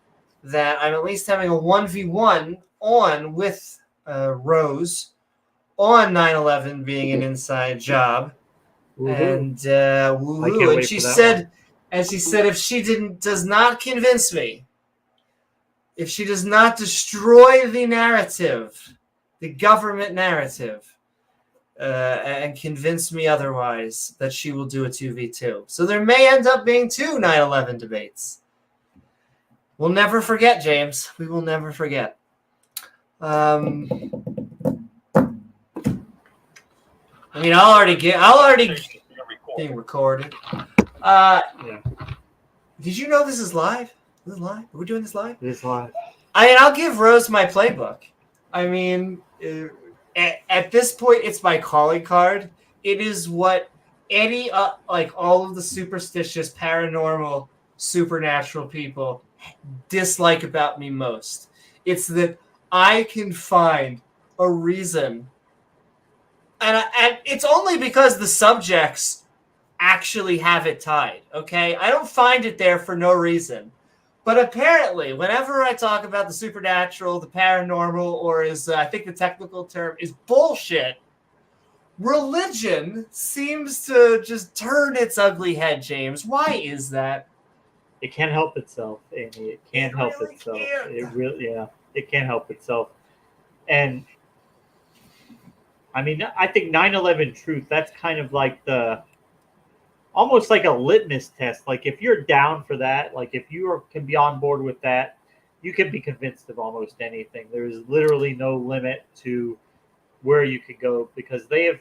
[SPEAKER 1] that I'm at least having a 1v1 on with Rose on 9/11 being an inside job. And she said, if she does not convince me, if she does not destroy the narrative, the government narrative, and convince me otherwise, that she will do a 2v2. So there may end up being 2 9/11 debates. We'll never forget, James. We will never forget. I mean, I'll already being recorded. Did you know this is live? This is live? Are we doing this live?
[SPEAKER 2] This is live.
[SPEAKER 1] I mean, I'll give Rose my playbook. I mean, at this point, it's my calling card. It is what any, like all of the superstitious, paranormal, supernatural people dislike about me most. It's that I can find a reason. And it's only because the subjects actually have it tied, okay? I don't find it there for no reason. But apparently, whenever I talk about the supernatural, the paranormal, or as I think the technical term is bullshit, religion seems to just turn its ugly head, James. Why is that?
[SPEAKER 2] It can't help itself, Amy. It can't help itself. It can't help itself. And I mean, I think 9/11 truth, that's kind of like almost like a litmus test. Like if you're down for that, like if you can be on board with that, you can be convinced of almost anything. There's literally no limit to where you could go, because they have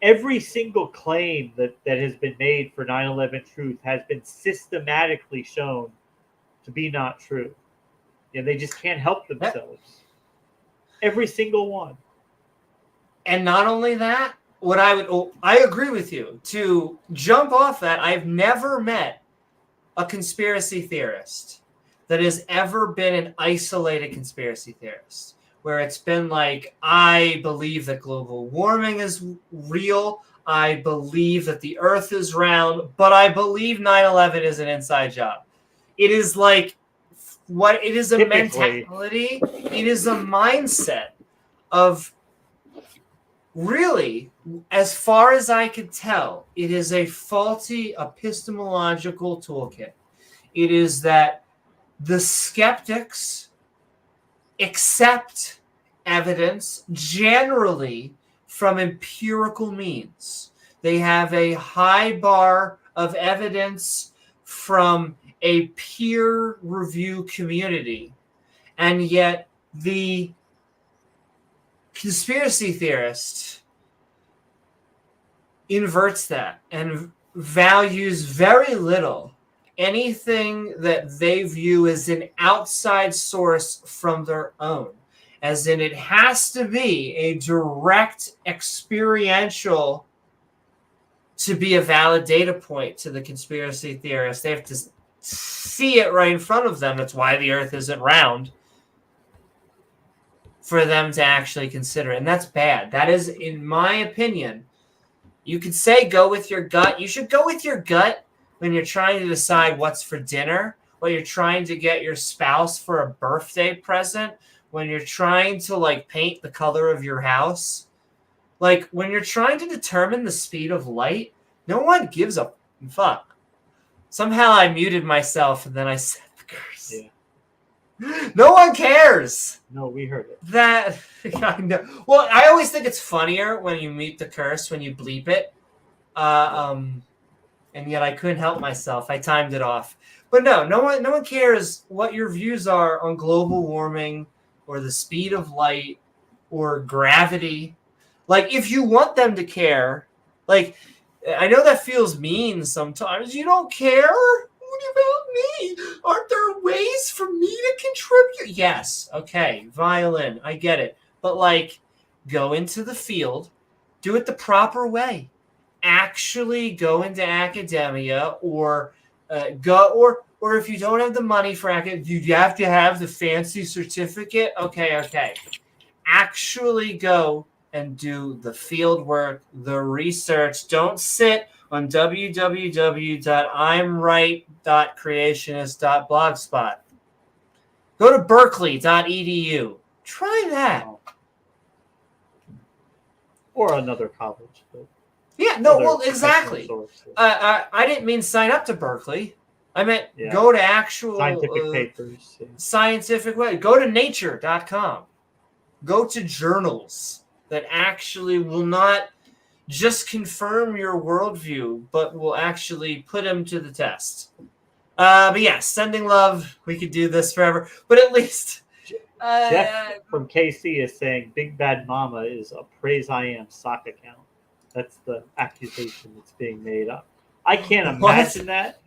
[SPEAKER 2] every single claim that has been made for 9/11 truth has been systematically shown to be not true. And they just can't help themselves. Every single one.
[SPEAKER 1] And not only that, I agree with you. To jump off that, I've never met a conspiracy theorist that has ever been an isolated conspiracy theorist, where it's been like, I believe that global warming is real, I believe that the earth is round, but I believe 9/11 is an inside job. It is like, it is a mentality, it is a mindset of, really, as far as I could tell, it is a faulty epistemological toolkit. It is that the skeptics accept evidence generally from empirical means. They have a high bar of evidence from a peer review community, and yet the conspiracy theorist inverts that and values very little anything that they view as an outside source from their own, as in it has to be a direct experiential to be a valid data point to the conspiracy theorist. They have to see it right in front of them. That's why the earth isn't round, for them to actually consider it. And that's bad. That is, in my opinion, you could say go with your gut. You should go with your gut when you're trying to decide what's for dinner, when you're trying to get your spouse for a birthday present, when you're trying to like paint the color of your house. Like when you're trying to determine the speed of light, no one gives a fuck. Somehow I muted myself and then I said the curse. Yeah. No one cares.
[SPEAKER 2] No, we heard it.
[SPEAKER 1] That I know. Well, I always think it's funnier when you mute the curse, when you bleep it. And and yet I couldn't help myself. I timed it off. But no one cares what your views are on global warming or the speed of light or gravity. Like, if you want them to care, like, I know that feels mean sometimes. You don't care? What about me? Aren't there ways for me to contribute? Yes. Okay. Violin. I get it. But, like, go into the field. Do it the proper way. Actually go into academia or or if you don't have the money for academia, you have to have the fancy certificate. Okay. Actually go and do the field work, the research. Don't sit on www.imright.creationist.blogspot. Go to berkeley.edu. Try that.
[SPEAKER 2] Or another college.
[SPEAKER 1] Yeah, no, well, exactly. I didn't mean sign up to Berkeley. I meant go to actual
[SPEAKER 2] scientific papers.
[SPEAKER 1] Scientific way. Go to nature.com. Go to journals that actually will not just confirm your worldview, but will actually put them to the test. But yeah, sending love. We could do this forever. But at least...
[SPEAKER 2] Jeff from KC is saying Big Bad Mama is a Praise I Am sock account. That's the accusation that's being made up. I can't imagine that.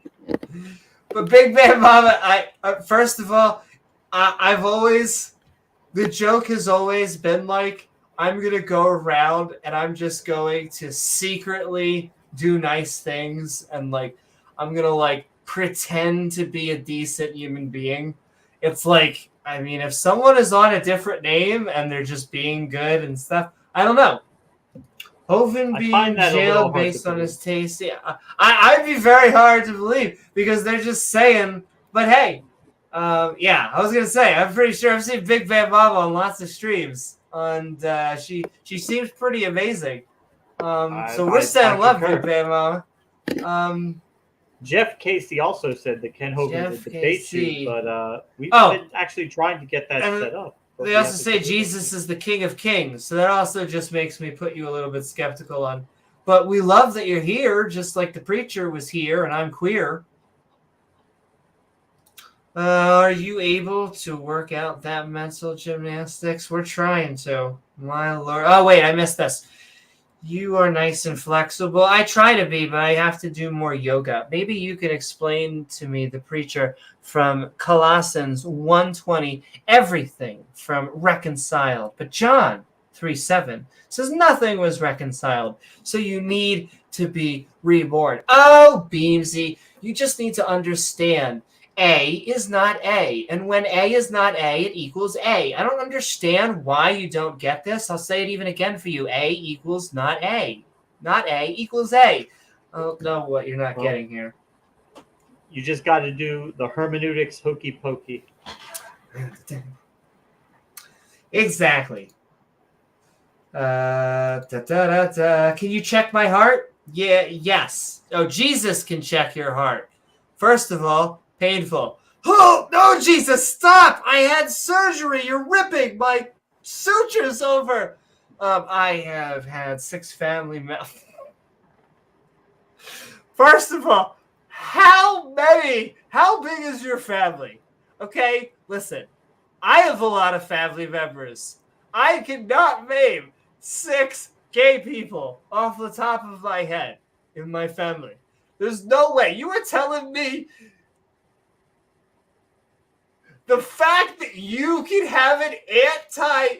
[SPEAKER 1] But Big Bad Mama, first of all, I've always... The joke has always been like, I'm going to go around and I'm just going to secretly do nice things. And like, I'm going to like pretend to be a decent human being. It's like, I mean, if someone is on a different name and they're just being good and stuff, I don't know. Hovind being jailed based on his taste. Yeah, I'd be very hard to believe because they're just saying, but hey, yeah, I was going to say, I'm pretty sure I've seen Big Bad Mama on lots of streams. And she seems pretty amazing. So we're sending love, Big Bad Mama.
[SPEAKER 2] Jeff Casey also said that Ken Hovind would debate you, but we've been actually trying to get that set up.
[SPEAKER 1] They also say Jesus is the King of Kings, so that also just makes me put you a little bit skeptical on. But we love that you're here, just like the preacher was here, and I'm queer. Are you able to work out that mental gymnastics? We're trying to. My Lord. Oh, wait, I missed this. You are nice and flexible. I try to be, but I have to do more yoga. Maybe you could explain to me, the preacher, from Colossians 1:20, everything from reconciled. But John 3:7 says nothing was reconciled, so you need to be reborn. Oh, Beamsy, you just need to understand A is not A. And when A is not A, it equals A. I don't understand why you don't get this. I'll say it even again for you. A equals not A. Not A equals A. I don't know what you're not getting here.
[SPEAKER 2] You just got to do the hermeneutics hokey pokey.
[SPEAKER 1] Exactly. Can you check my heart? Yeah, yes. Oh, Jesus can check your heart. First of all, painful. Oh, no, Jesus, stop! I had surgery. You're ripping my sutures over. I have had 6 family members. First of all, how big is your family? Okay, listen, I have a lot of family members. I cannot name 6 gay people off the top of my head in my family. There's no way. You are telling me the fact that you can have an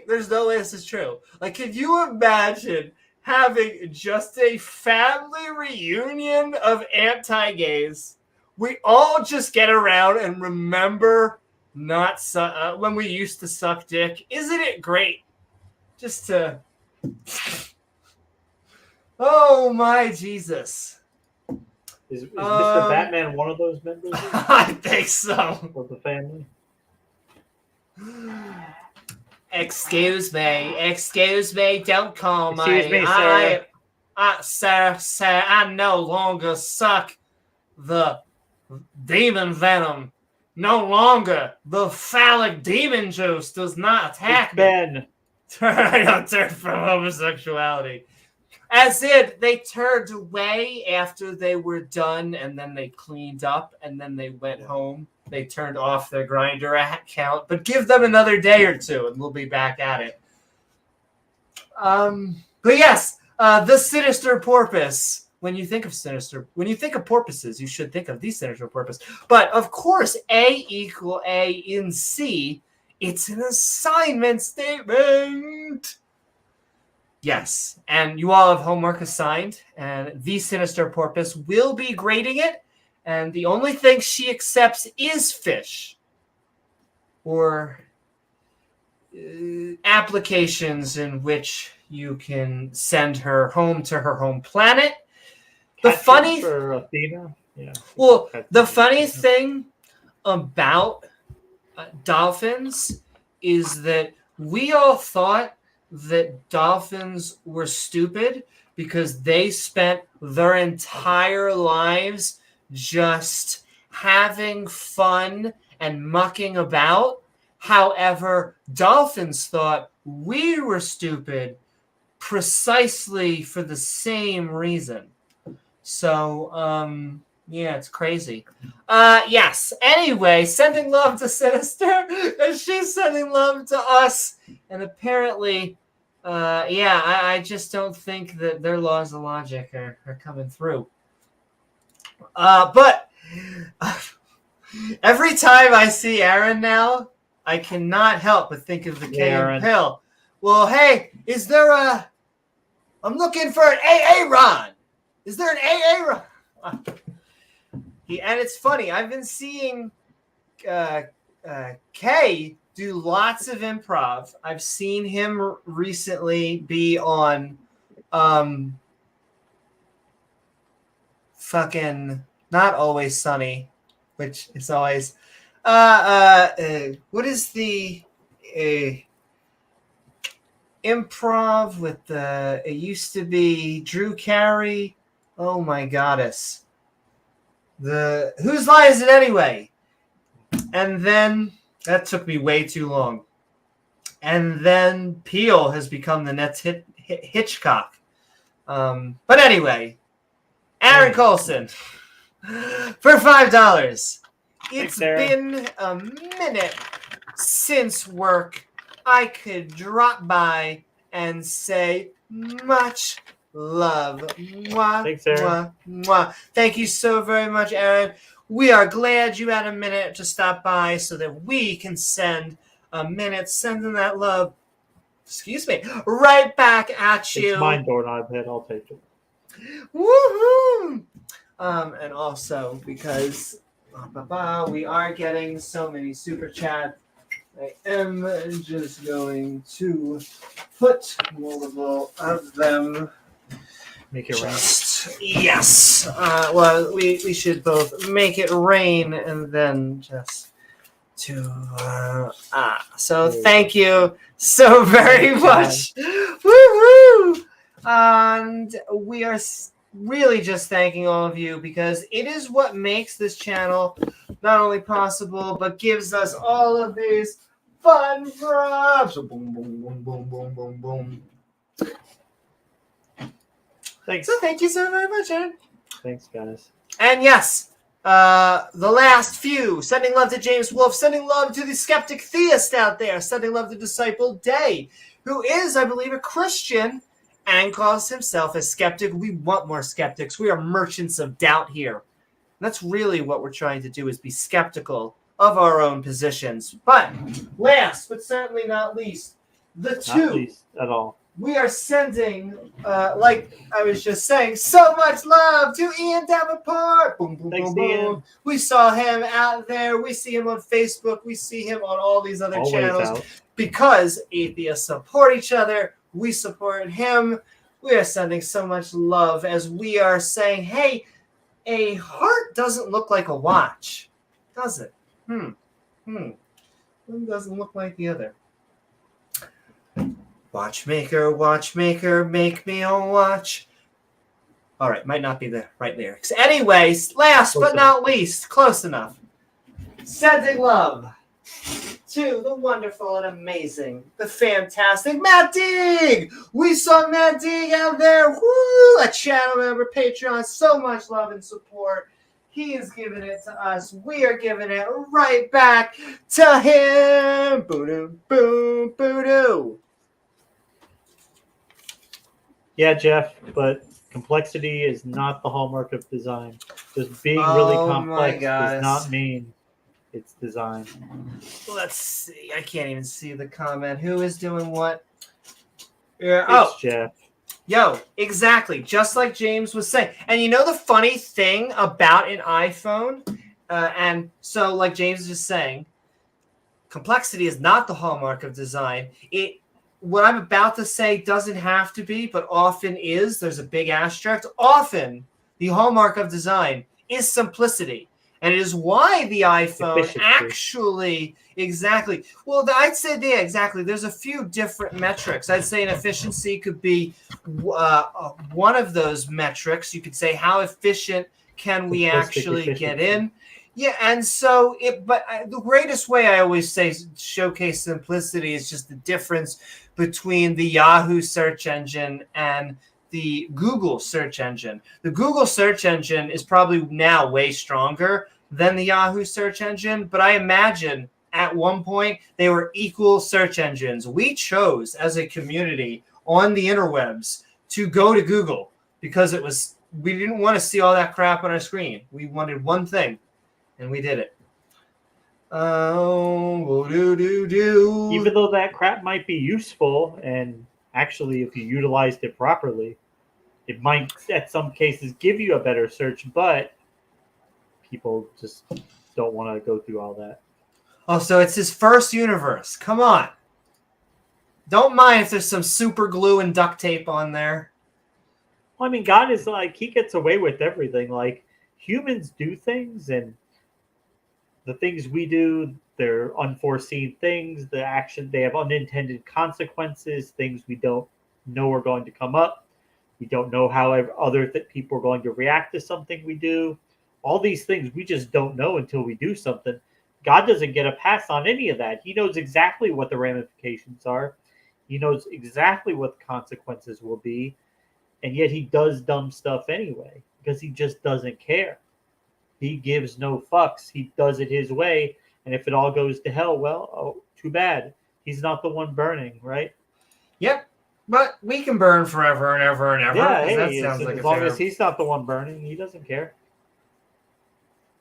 [SPEAKER 1] there's no way this is true. Like, can you imagine having just a family reunion of anti-gays? We all just get around and remember when we used to suck dick. Isn't it great? Just to... Oh, my Jesus.
[SPEAKER 2] Is Mr. Batman one of those members?
[SPEAKER 1] I think so.
[SPEAKER 2] Of the family?
[SPEAKER 1] Excuse me, don't call me.
[SPEAKER 2] Excuse me, sir.
[SPEAKER 1] Sir, I no longer suck the demon venom. No longer. The phallic demon juice does not attack me.
[SPEAKER 2] Ben.
[SPEAKER 1] I don't turn from homosexuality. As if they turned away after they were done, and then they cleaned up, and then they went home. They turned off their Grindr account, but give them another day or two, and we'll be back at it. But yes, the sinister porpoise. When you think of porpoises, you should think of the sinister porpoise. But of course, A equal A in C. It's an assignment statement. Yes, and you all have homework assigned, and the sinister porpoise will be grading it, and the only thing she accepts is fish or applications in which you can send her home to her home planet. The funny
[SPEAKER 2] for Athena? Yeah.
[SPEAKER 1] Well, the funny thing about dolphins is that we all thought that dolphins were stupid because they spent their entire lives just having fun and mucking about. However, dolphins thought we were stupid precisely for the same reason. So, yeah, it's crazy. Yes. Anyway, sending love to Sinister, and she's sending love to us. And apparently, I just don't think that their laws of logic are coming through. But every time I see Aaron now, I cannot help but think of the K and Pill. Well, hey, is there I'm looking for an AA Ron. Is there an AA Ron? And it's funny. I've been seeing Kay do lots of improv. I've seen him recently be on fucking Not Always Sunny, which is always what is the improv with the it used to be Drew Carey. Oh my goddess. The Whose Line Is It Anyway? And then that took me way too long. And then Peel has become the next Hitchcock. But anyway, Aaron Coalson for $5. It's been a minute since work. I could drop by and say much love. Mwah,
[SPEAKER 2] Thanks, Aaron.
[SPEAKER 1] mwah, mwah. Thank you so very much, Aaron. We are glad you had a minute to stop by so that we can send a minute sending that love, right back at you.
[SPEAKER 2] It's mine, doorknob head. I'll take it.
[SPEAKER 1] Woohoo! And also because we are getting so many super chats, I am just going to put multiple of them.
[SPEAKER 2] Make it rain.
[SPEAKER 1] Yes. Well, we should both make it rain and then just to So thank you so very much. Woo-hoo! And we are really just thanking all of you because it is what makes this channel not only possible but gives us all of these fun props. So boom, boom, boom, boom, boom, boom, boom.
[SPEAKER 2] Thanks.
[SPEAKER 1] So thank you so very much, Aaron.
[SPEAKER 2] Thanks, guys.
[SPEAKER 1] And yes, the last few, sending love to James Wolfe, sending love to the Skeptic Theist out there, sending love to Disciple Day, who is, I believe, a Christian and calls himself a skeptic. We want more skeptics. We are merchants of doubt here. And that's really what we're trying to do, is be skeptical of our own positions. But last, but certainly not least, the two.
[SPEAKER 2] Not least at all.
[SPEAKER 1] We are sending, like I was just saying, so much love to Ian Davenport. Boom, boom,
[SPEAKER 2] Thanks,
[SPEAKER 1] boom, boom.
[SPEAKER 2] Ian.
[SPEAKER 1] We saw him out there. We see him on Facebook. We see him on all these other
[SPEAKER 2] Always
[SPEAKER 1] channels.
[SPEAKER 2] out.
[SPEAKER 1] Because atheists support each other, we support him. We are sending so much love as we are saying, hey, a heart doesn't look like a watch, does it? One doesn't look like the other. Watchmaker, watchmaker, make me a watch. All right, might not be the right lyrics. Anyways, last but not least, close enough. Sending love to the wonderful and amazing, the fantastic Abcdeig. We saw Abcdeig out there. Woo! A channel member, Patreon. So much love and support. He is giving it to us. We are giving it right back to him. Boom, boom, boom.
[SPEAKER 2] Yeah, Jeff, but complexity is not the hallmark of design. Just being really complex does not mean it's design.
[SPEAKER 1] Let's see. I can't even see the comment. Who is doing what? Yeah.
[SPEAKER 2] It's Jeff.
[SPEAKER 1] Yo, exactly. Just like James was saying. And you know the funny thing about an iPhone? And so, like James was just saying, complexity is not the hallmark of design. What I'm about to say doesn't have to be, but often is. There's a big asterisk. Often, the hallmark of design is simplicity. And it is why the iPhone actually, exactly. Well, I'd say, yeah, exactly. There's a few different metrics. I'd say an efficiency could be one of those metrics. You could say, how efficient can we actually get in? Yeah, and so the greatest way I always say showcase simplicity is just the difference between the Yahoo search engine and the Google search engine. The Google search engine is probably now way stronger than the Yahoo search engine, but I imagine at one point they were equal search engines. We chose as a community on the interwebs to go to Google because we didn't want to see all that crap on our screen. We wanted one thing. And we did it.
[SPEAKER 2] Even though that crap might be useful, and actually, if you utilized it properly, it might, at some cases, give you a better search, but people just don't want to go through all that.
[SPEAKER 1] Oh, so it's his first universe. Come on. Don't mind if there's some super glue and duct tape on there.
[SPEAKER 2] Well, I mean, God is like, he gets away with everything. Like, humans do things, and the things we do, they're unforeseen things. The action, they have unintended consequences, things we don't know are going to come up. We don't know how other people are going to react to something we do. All these things we just don't know until we do something. God doesn't get a pass on any of that. He knows exactly what the ramifications are. He knows exactly what the consequences will be. And yet he does dumb stuff anyway because he just doesn't care. He gives no fucks. He does it his way. And if it all goes to hell, well, oh, too bad. He's not the one burning, right?
[SPEAKER 1] Yep. But we can burn forever and ever and ever.
[SPEAKER 2] Yeah, hey, as long as he's not the one burning, he doesn't care.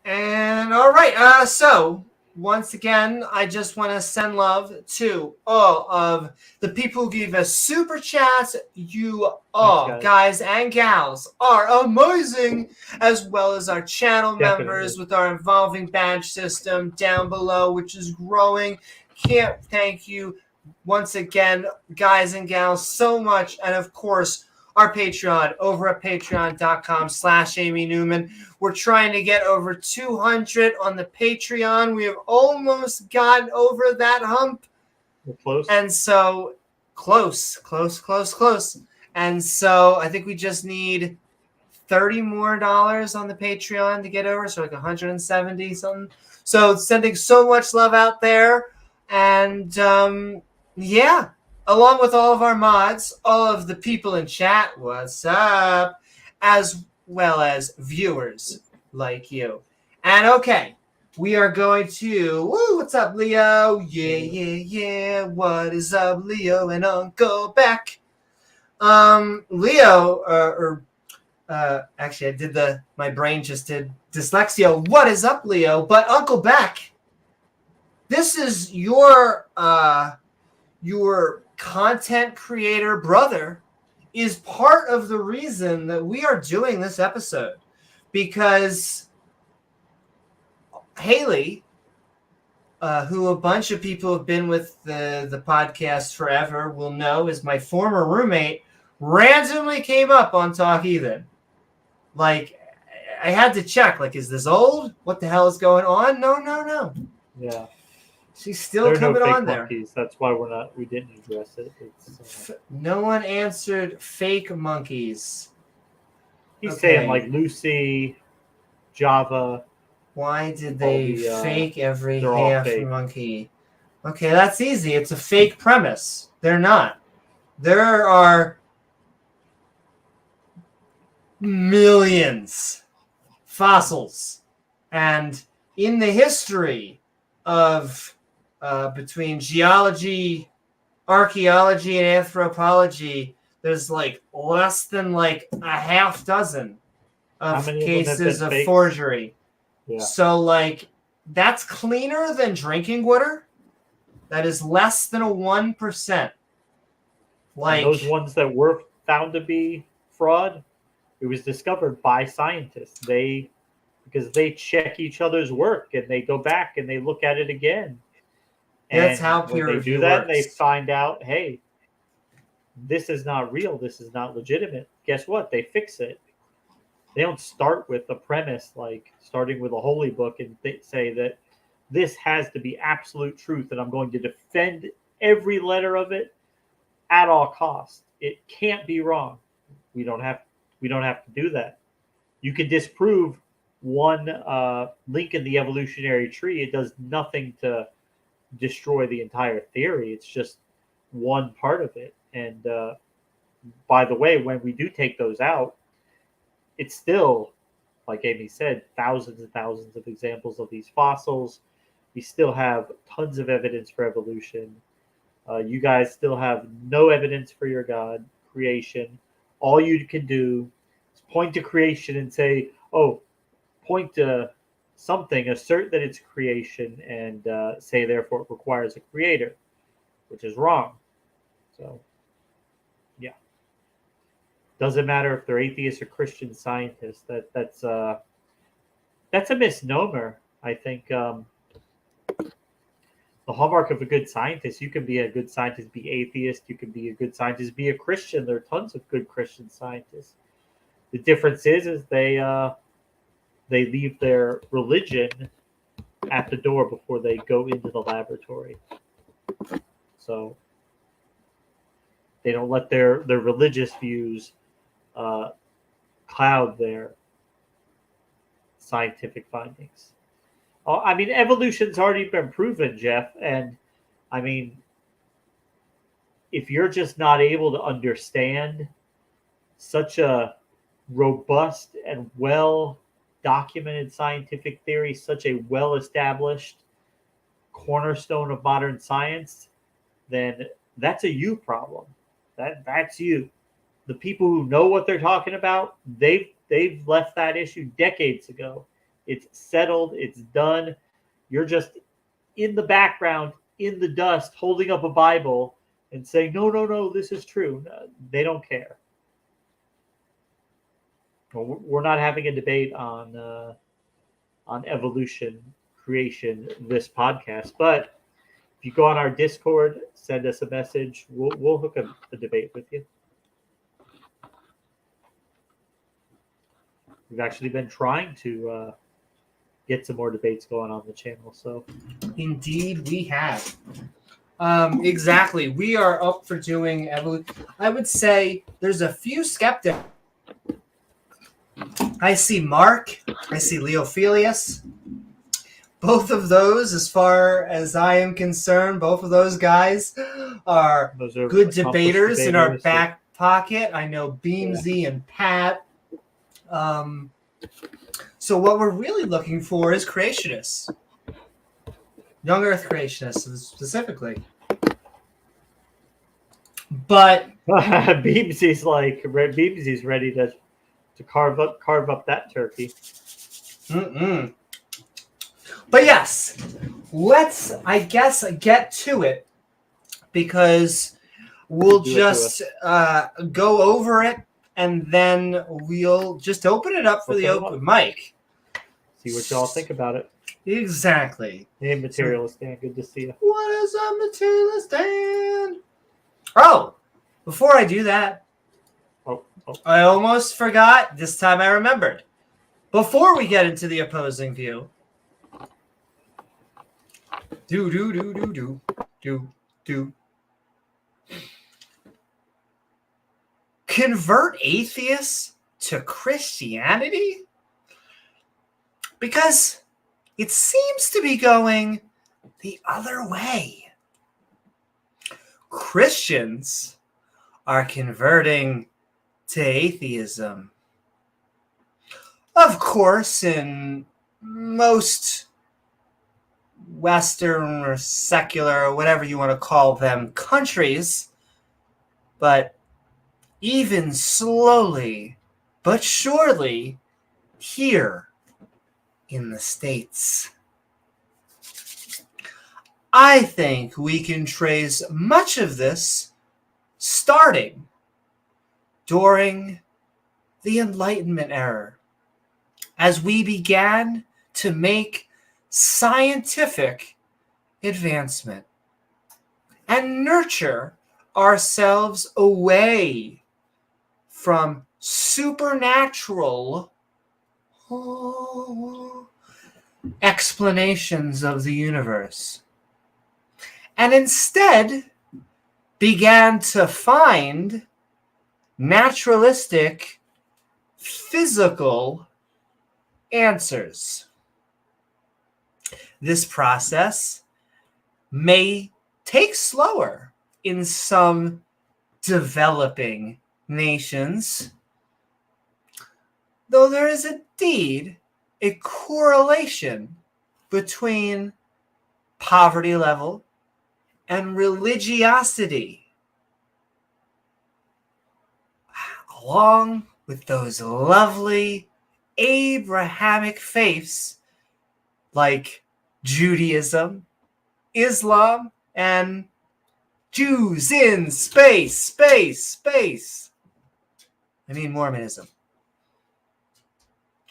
[SPEAKER 1] And all right. So once again, I just want to send love to all of the people who give us super chats. You all, guys and gals, are amazing, as well as our channel members with our evolving badge system down below, which is growing. Can't thank you once again, guys and gals, so much. And of course, our Patreon over at patreon.com/Amy Newman. We're trying to get over 200 on the Patreon. We have almost gotten over that hump.
[SPEAKER 2] We're close.
[SPEAKER 1] And so close. And so I think we just need $30 more on the Patreon to get over. So like 170 something. So sending so much love out there. And yeah. Along with all of our mods, all of the people in chat, what's up, as well as viewers like you. And okay, we are going to, what's up, Leo? Yeah, what is up, Leo and Uncle Beck? Leo, actually, my brain just did dyslexia. What is up, Leo? But Uncle Beck, this is your content creator brother is part of the reason that we are doing this episode, because Hayley, who a bunch of people have been with the podcast forever will know is my former roommate, randomly came up on Talk Heathen. Like, I had to check, like, is this old? What the hell is going on? No.
[SPEAKER 2] Yeah.
[SPEAKER 1] She's still coming on there.
[SPEAKER 2] Monkeys. That's why we didn't address it.
[SPEAKER 1] No one answered fake monkeys.
[SPEAKER 2] He's saying like Lucy, Java.
[SPEAKER 1] Why did they fake every half monkey? Okay, that's easy. It's a fake premise. They're not. There are millions fossils, and in the history of between geology, archaeology, and anthropology, there's like less than like a half dozen
[SPEAKER 2] How
[SPEAKER 1] of
[SPEAKER 2] many of them have
[SPEAKER 1] cases
[SPEAKER 2] been
[SPEAKER 1] of
[SPEAKER 2] fakes?
[SPEAKER 1] forgery.
[SPEAKER 2] Yeah.
[SPEAKER 1] So like that's cleaner than drinking water. That is less than a 1%. Like
[SPEAKER 2] And those ones that were found to be fraud, it was discovered by scientists. Because they check each other's work and they go back and they look at it again.
[SPEAKER 1] that's
[SPEAKER 2] And
[SPEAKER 1] how
[SPEAKER 2] when
[SPEAKER 1] peer
[SPEAKER 2] they
[SPEAKER 1] review
[SPEAKER 2] do that,
[SPEAKER 1] works.
[SPEAKER 2] they find out, hey, this is not real. This is not legitimate. Guess what? They fix it. They don't start with a premise like starting with a holy book and say that this has to be absolute truth and I'm going to defend every letter of it at all costs. It can't be wrong. We don't have to do that. You can disprove one link in the evolutionary tree. It does nothing to destroy the entire theory. It's just one part of it. And by the way, when we do take those out, it's still, like Amy said, thousands and thousands of examples of these fossils. We still have tons of evidence for evolution. You guys still have no evidence for your God, creation. All you can do is point to creation and say, oh, point to something, assert that it's creation, and say, therefore, it requires a creator, which is wrong. So, yeah. Doesn't matter if they're atheists or Christian scientists. That's a misnomer. I think the hallmark of a good scientist, you can be a good scientist, be atheist. You can be a good scientist, be a Christian. There are tons of good Christian scientists. The difference is they leave their religion at the door before they go into the laboratory. So they don't let their religious views cloud their scientific findings. I mean, evolution's already been proven, Jeff. And I mean, if you're just not able to understand such a robust and well documented scientific theory, such a well established cornerstone of modern science, then that's a you problem. That's you. The people who know what they're talking about, they've left that issue decades ago. It's settled. It's done. You're just in the background, in the dust, holding up a Bible and saying, no, this is true. No, they don't care. Well, we're not having a debate on evolution, creation, this podcast. But if you go on our Discord, send us a message. We'll hook up a debate with you. We've actually been trying to get some more debates going on the channel. So,
[SPEAKER 1] indeed, we have. Exactly. We are up for doing evolution. I would say there's a few skeptics. I see Mark. I see Leophilius. Both of those, as far as I am concerned, both of those guys are good debaters in our back pocket. I know Beamsy and Pat. So what we're really looking for is creationists. Young Earth creationists, specifically. But
[SPEAKER 2] Beamsy's ready to carve up that turkey.
[SPEAKER 1] But yes, let's, I guess, get to it, because we'll just go over it, and then we'll just open it up for the open mic.
[SPEAKER 2] See what y'all think about it.
[SPEAKER 1] Exactly.
[SPEAKER 2] Hey, Materialist Dan, good to see you.
[SPEAKER 1] What is up, Materialist Dan? Oh, before I do that, I almost forgot. This time I remembered. Before we get into the opposing view, do. Convert atheists to Christianity? Because it seems to be going the other way. Christians are converting to atheism. Of course, in most Western or secular or whatever you want to call them countries, but even slowly but surely here in the States. I think we can trace much of this starting during the Enlightenment era, as we began to make scientific advancement and nurture ourselves away from supernatural explanations of the universe, and instead began to find naturalistic, physical answers. This process may take slower in some developing nations, though there is indeed a correlation between poverty level and religiosity, along with those lovely Abrahamic faiths like Judaism, Islam, and Jews in space. I mean Mormonism.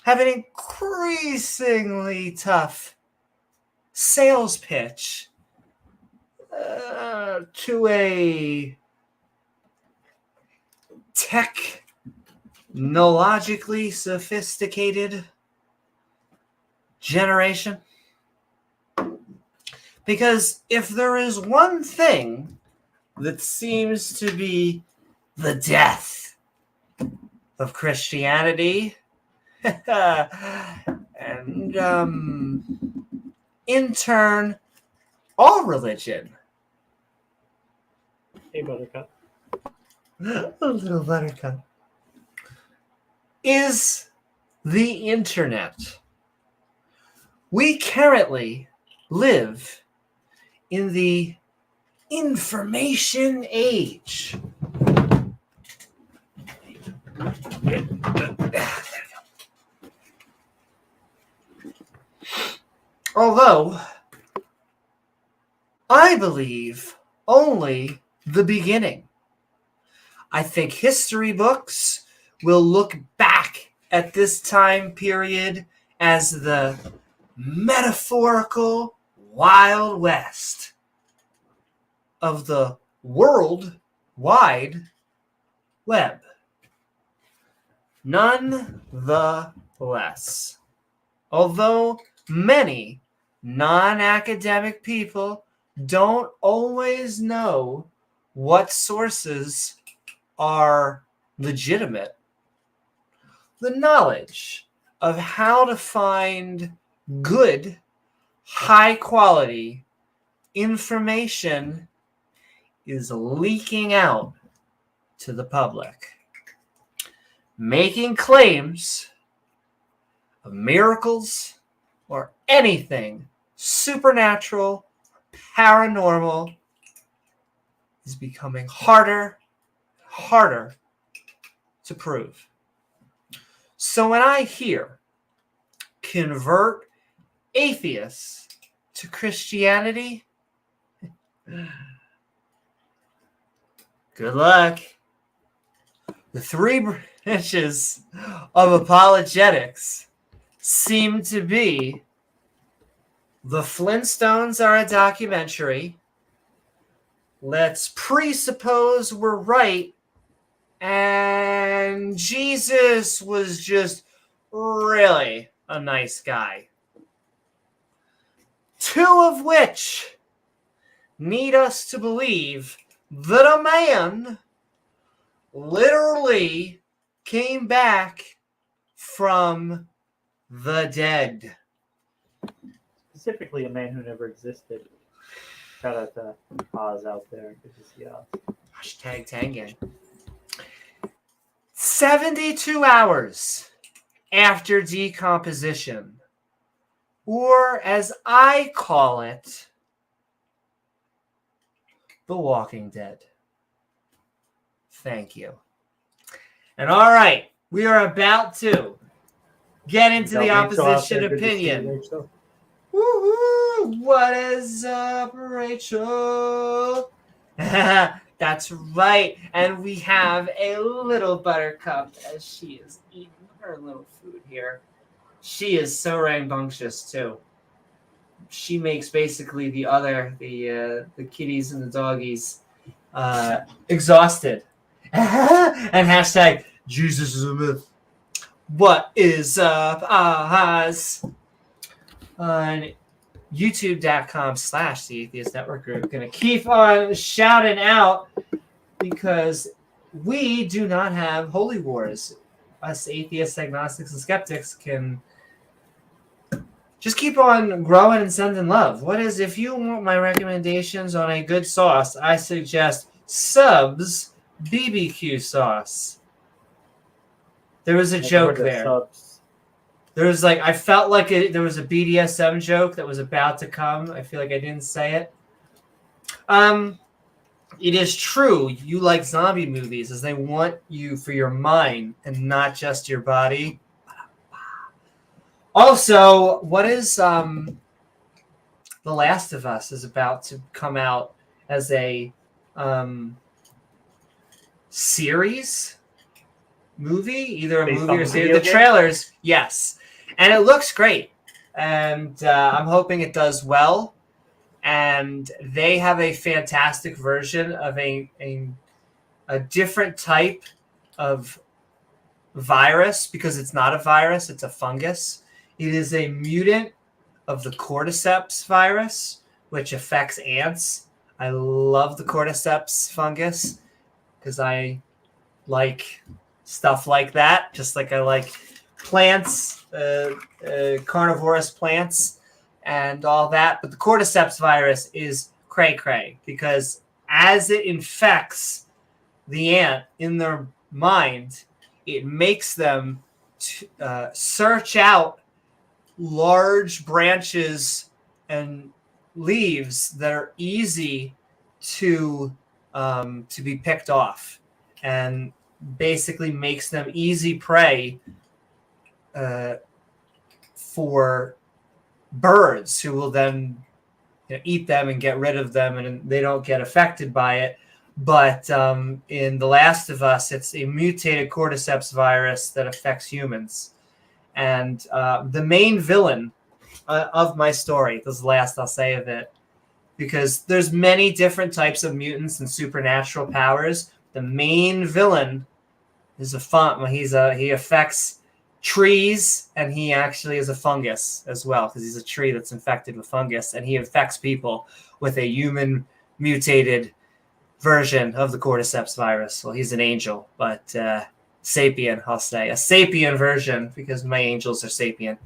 [SPEAKER 1] Have an increasingly tough sales pitch to a technologically sophisticated generation. Because if there is one thing that seems to be the death of Christianity, and in turn, all religion.
[SPEAKER 2] Hey, Buttercup.
[SPEAKER 1] A little buttercup. Is the internet. We currently live in the information age. Although, I believe only the beginning. I think history books will look back at this time period as the metaphorical Wild West of the World Wide Web. Nonetheless, although many non-academic people don't always know what sources are legitimate, the knowledge of how to find good, high-quality information is leaking out to the public. Making claims of miracles or anything supernatural, paranormal is becoming harder to prove. So when I hear convert atheists to Christianity, good luck. The three branches of apologetics seem to be: the Flintstones are a documentary. Let's presuppose we're right, and Jesus was just really a nice guy. Two of which need us to believe that a man literally came back from the dead.
[SPEAKER 2] Specifically, a man who never existed. Shout out to Oz out there. Good to see Oz.
[SPEAKER 1] Hashtag Tangan. 72 hours after decomposition, or as I call it, The Walking Dead. Thank you. And all right, we are about to get into the opposition opinion. Woohoo! What is up, Rachel? That's right. And we have a little Buttercup as she is eating her little food here. She is so rambunctious too. She makes basically the kitties and the doggies exhausted. And hashtag Jesus is a myth. What is up, Oz? On youtube.com/the Atheist Network Group. Gonna keep on shouting out because we do not have holy wars. Us atheists, agnostics, and skeptics can just keep on growing and sending love. What is, if you want my recommendations on a good sauce, I suggest Subs BBQ sauce. There was a joke there.
[SPEAKER 2] Subs.
[SPEAKER 1] There was I felt like there was a BDSM joke that was about to come. I feel like I didn't say it. It is true. You like zombie movies as they want you for your mind and not just your body. Also, what is The Last of Us is about to come out as a series movie, either a movie or series. The trailers, yes. And it looks great. And I'm hoping it does well. And they have a fantastic version of a different type of virus, because it's not a virus, it's a fungus. It is a mutant of the cordyceps virus, which affects ants. I love the cordyceps fungus because I like stuff like that, just like I like plants, carnivorous plants and all that. But the cordyceps virus is cray-cray because as it infects the ant in their mind, it makes them search out large branches and leaves that are easy to be picked off, and basically makes them easy prey for birds who will then eat them and get rid of them, and they don't get affected by it. But in The Last of Us, it's a mutated cordyceps virus that affects humans. And the main villain of my story, this is the last I'll say of it, because there's many different types of mutants and supernatural powers. The main villain is he affects trees, and he actually is a fungus as well, because he's a tree that's infected with fungus, and he infects people with a human mutated version of the cordyceps virus. Well, he's an angel, but sapien, I'll say. A sapien version, because my angels are sapien.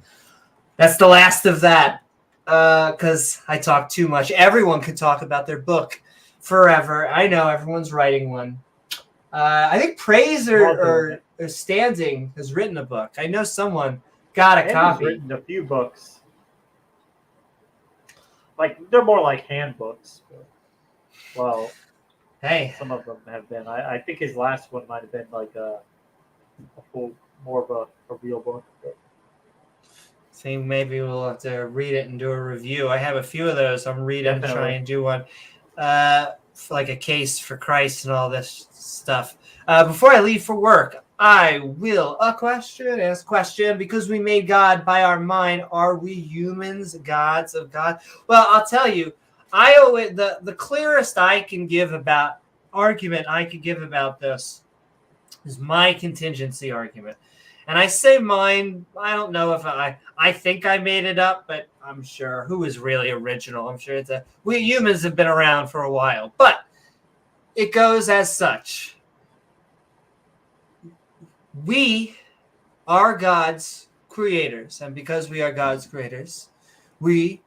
[SPEAKER 1] That's the last of that, because I talk too much. Everyone could talk about their book forever. I know, everyone's writing one. I think Praise or Standing has written a book. I know someone got a copy.
[SPEAKER 2] He's written a few books. They're more like handbooks. But, well,
[SPEAKER 1] hey,
[SPEAKER 2] some of them have been. I think his last one might have been like a full, more of a real book. But.
[SPEAKER 1] See, maybe we'll have to read it and do a review. I have a few of those. I'm reading to try and do one. Like a case for Christ and all this stuff. Before I leave for work, I will ask question, because we made God by our mind. Are we humans gods of God? Well, I'll tell you, the clearest argument I could give about this is my contingency argument. And I say mine, I don't know if I think I made it up, but I'm sure. Who is really original? I'm sure we humans have been around for a while. But it goes as such. We are God's creators. And because we are God's creators, we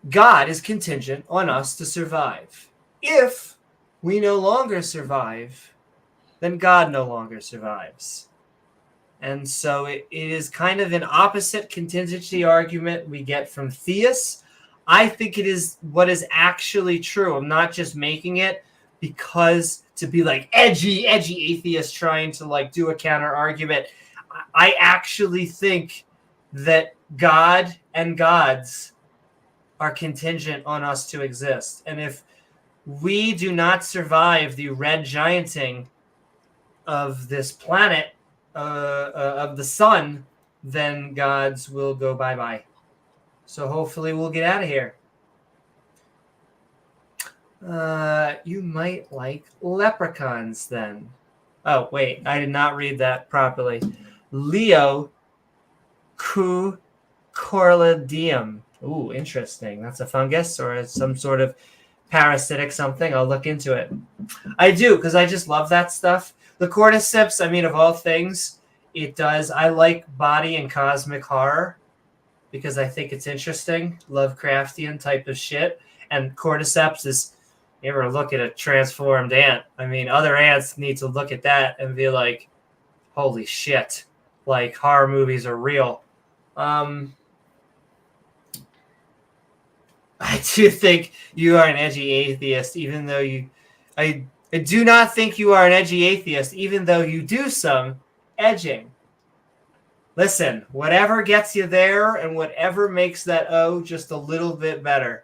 [SPEAKER 1] God is contingent on us to survive. If we no longer survive, then God no longer survives. And so it is kind of an opposite contingency argument we get from theists. I think it is what is actually true. I'm not just making it because to be like edgy atheist trying to like do a counter argument. I actually think that God and gods are contingent on us to exist. And if we do not survive the red gianting of this planet, of the sun, then gods will go bye-bye. So hopefully we'll get out of here. You might like leprechauns then. Oh, wait, I did not read that properly. Leo Cucorlidium. Ooh, interesting. That's a fungus or some sort of parasitic something. I'll look into it. I do, because I just love that stuff. The cordyceps, I mean, of all things, it does. I like body and cosmic horror because I think it's interesting. Lovecraftian type of shit. And cordyceps is, you ever look at a transformed ant? I mean, other ants need to look at that and be like, holy shit. Like, horror movies are real. I do think you are an edgy atheist, even though I do not think you are an edgy atheist, even though you do some edging. Listen, whatever gets you there and whatever makes that O just a little bit better.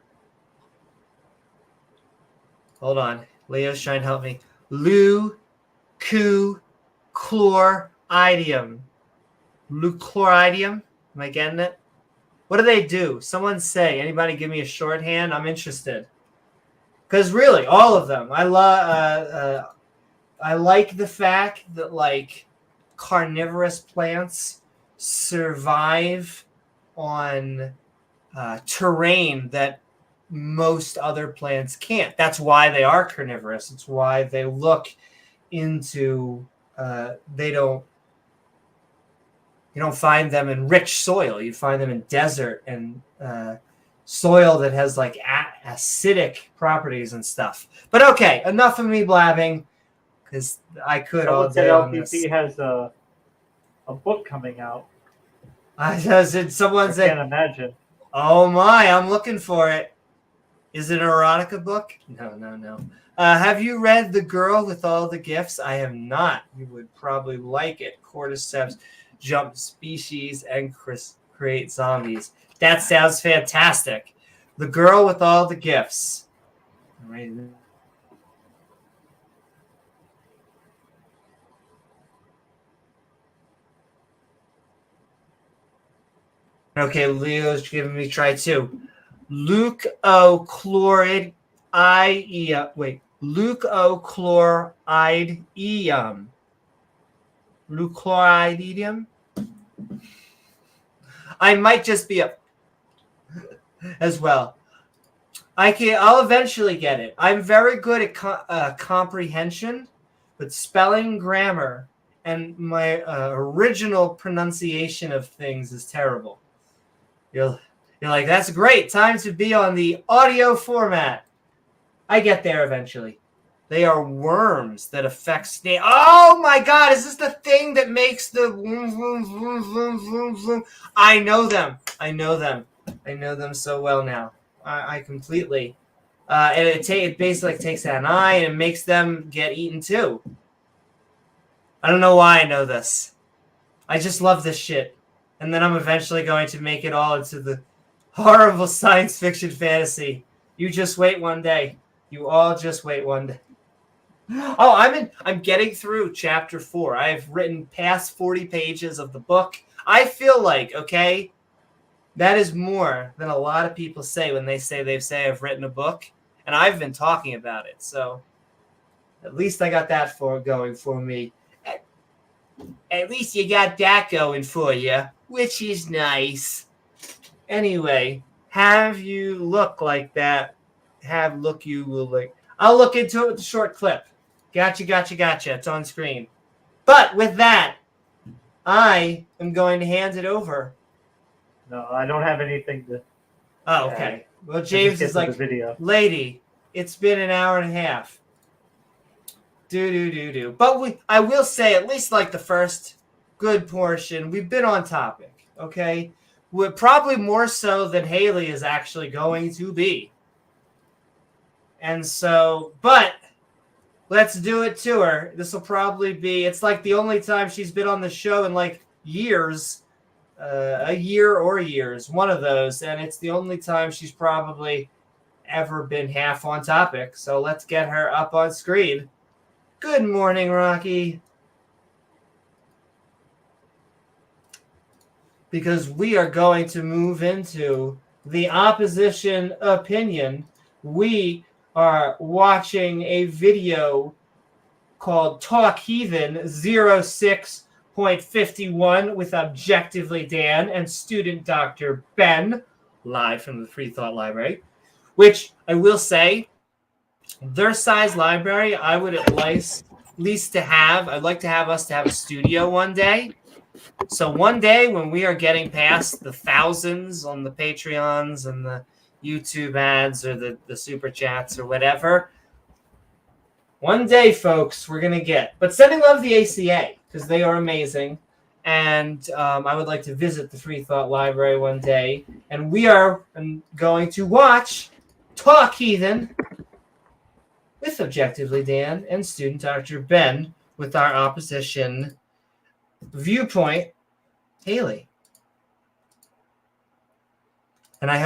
[SPEAKER 1] Hold on. Leo's trying to help me. Leucochloridium. Leucochloridium? Am I getting it? What do they do? Someone say. Anybody give me a shorthand? I'm interested. Because really, all of them. I like the fact that like carnivorous plants survive on terrain that most other plants can't. That's why they are carnivorous. It's why they look into. You don't find them in rich soil. You find them in desert and soil that has like acidic properties and stuff. But okay, enough of me blabbing because I could all day on this.
[SPEAKER 2] LPP has a book coming out.
[SPEAKER 1] Someone
[SPEAKER 2] I
[SPEAKER 1] say?
[SPEAKER 2] can't imagine.
[SPEAKER 1] Oh my, I'm looking for it. Is it an erotica book? No. Have you read The Girl with All the Gifts? I have not. You would probably like it. Cordyceps jump species and create zombies. That sounds fantastic. The Girl with All the Gifts. All right. Okay, Leo's giving me try two. Leucochloridium. Leucochloridium. I might just be up as well. I'll eventually get it. I'm very good at comprehension, but spelling, grammar, and my original pronunciation of things is terrible. You're like, that's great. Time to be on the audio format. I get there eventually. They are worms that affect snake. Oh my God! Is this the thing that makes the vroom, vroom, vroom, vroom, vroom, vroom? I know them. I know them so well now. I completely. And it basically takes an eye and it makes them get eaten too. I don't know why I know this. I just love this shit. And then I'm eventually going to make it all into the horrible science fiction fantasy. You just wait one day. You all just wait one day. Oh, I'm getting through chapter 4. I've written past 40 pages of the book. I feel like, okay, that is more than a lot of people say when they say I've written a book, and I've been talking about it. So at least I got that going for me. At least you got that going for you, which is nice. Anyway, have you look like that? You will like. I'll look into it with a short clip. Gotcha. It's on screen. But with that, I am going to hand it over.
[SPEAKER 2] No, I don't have anything to.
[SPEAKER 1] Oh, okay. Well,
[SPEAKER 2] Let's
[SPEAKER 1] James
[SPEAKER 2] just get
[SPEAKER 1] is
[SPEAKER 2] to
[SPEAKER 1] like,
[SPEAKER 2] the video.
[SPEAKER 1] lady, it's been an hour and a half. But I will say, at least like the first good portion, we've been on topic, okay? We're probably more so than Hayley is actually going to be. And so, but let's do it to her. This will probably be, it's like the only time she's been on the show in like years, a year or years, one of those. And it's the only time she's probably ever been half on topic. So let's get her up on screen. Good morning, Rocky. Because we are going to move into the opposition opinion. We are watching a video called Talk Heathen 06.51 with ObjectivelyDan and student Dr. Ben, live from the Free Thought Library, which I will say, their size library, I would at least to have, I'd like to have us to have a studio one day. So one day when we are getting past the thousands on the Patreons and the YouTube ads or the Super Chats or whatever, one day, folks, we're going to get. But sending love to the ACA because they are amazing. And I would like to visit the Free Thought Library one day. And we are going to watch Talk Heathen with ObjectivelyDan and student Dr. Ben with our opposition viewpoint, Hayley. And I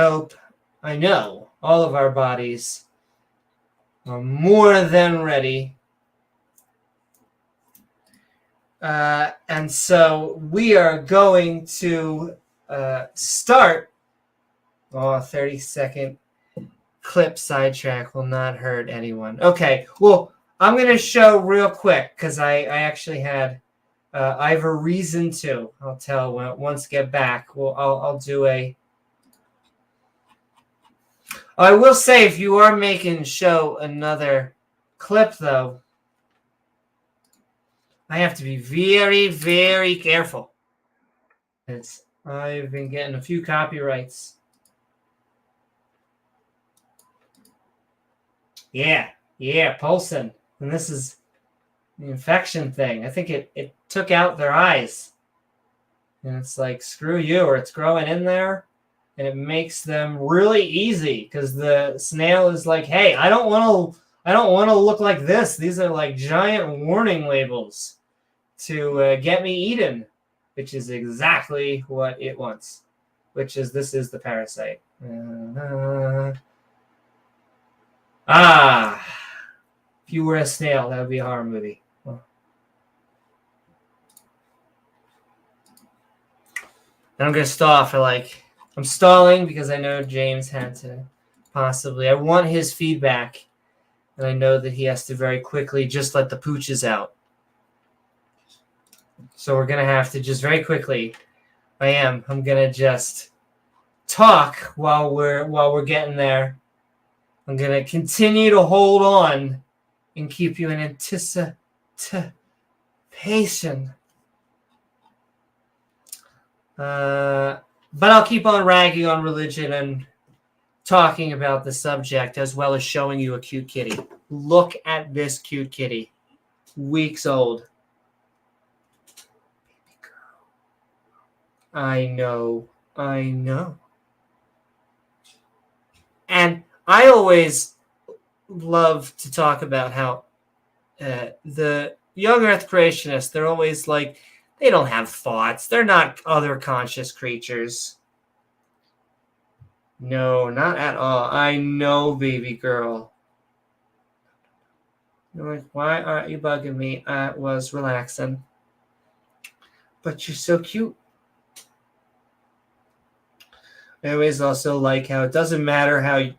[SPEAKER 1] know all of our bodies are more than ready. And so we are going to start. 30-second clip sidetrack will not hurt anyone. Okay, well, I'm going to show real quick because I actually had, I have a reason to. I'll tell once get back. Well, I'll do a. I will say if you are making show another clip though, I have to be very, very careful. I've been getting a few copyrights. Yeah, Coalson. And this is the infection thing. I think it took out their eyes. And it's like, screw you, or it's growing in there. And it makes them really easy because the snail is like, hey, I don't want to look like this. These are like giant warning labels to get me eaten, which is exactly what it wants, which is this is the parasite. If you were a snail, that would be a horror movie. And I'm going to stall for I'm stalling because I know James had to possibly. I want his feedback, and I know that he has to very quickly just let the pooches out. So we're going to have to just very quickly. I'm going to just talk while we're getting there. I'm going to continue to hold on and keep you in anticipation. But I'll keep on ragging on religion and talking about the subject as well as showing you a cute kitty. Look at this cute kitty. Weeks old. Baby girl. I know. And I always love to talk about how the young Earth creationists, they're always like, they don't have thoughts. They're not other conscious creatures. No, not at all. I know, baby girl. You're like, why aren't you bugging me? I was relaxing. But you're so cute. I always also like how it doesn't matter how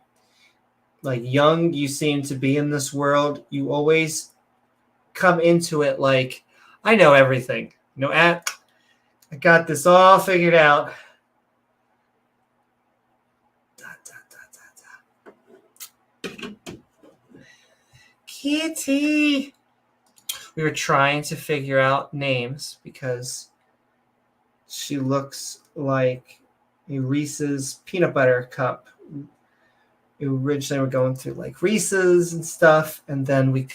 [SPEAKER 1] young you seem to be in this world. You always come into it like, I know everything. I got this all figured out. Kitty. We were trying to figure out names because she looks like a Reese's peanut butter cup originally were going through like Reese's and stuff, and then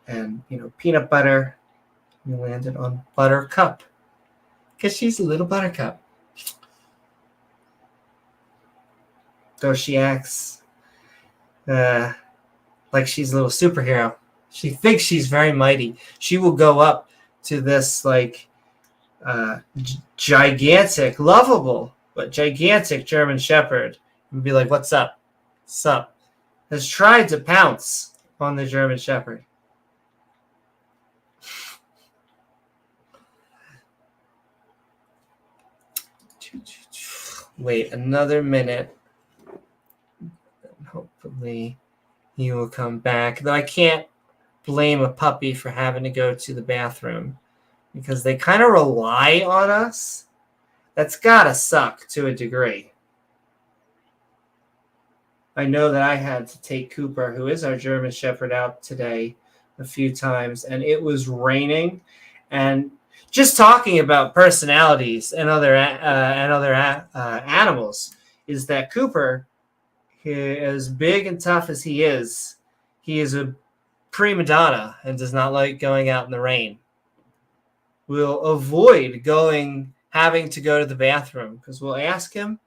[SPEAKER 1] and peanut butter. We landed on Buttercup because she's a little buttercup. Though she acts like she's a little superhero. She thinks she's very mighty. She will go up to this like gigantic, lovable, but gigantic German Shepherd and be like, "What's up? What's up?" Has tried to pounce on the German Shepherd. Wait another minute. Hopefully he will come back. Though I can't blame a puppy for having to go to the bathroom because they kind of rely on us. That's gotta suck to a degree. I know that I had to take Cooper, who is our German Shepherd, out today a few times, and it was raining. And just talking about personalities and other animals is that Cooper, as big and tough as he is a prima donna and does not like going out in the rain. We'll avoid having to go to the bathroom because we'll ask him,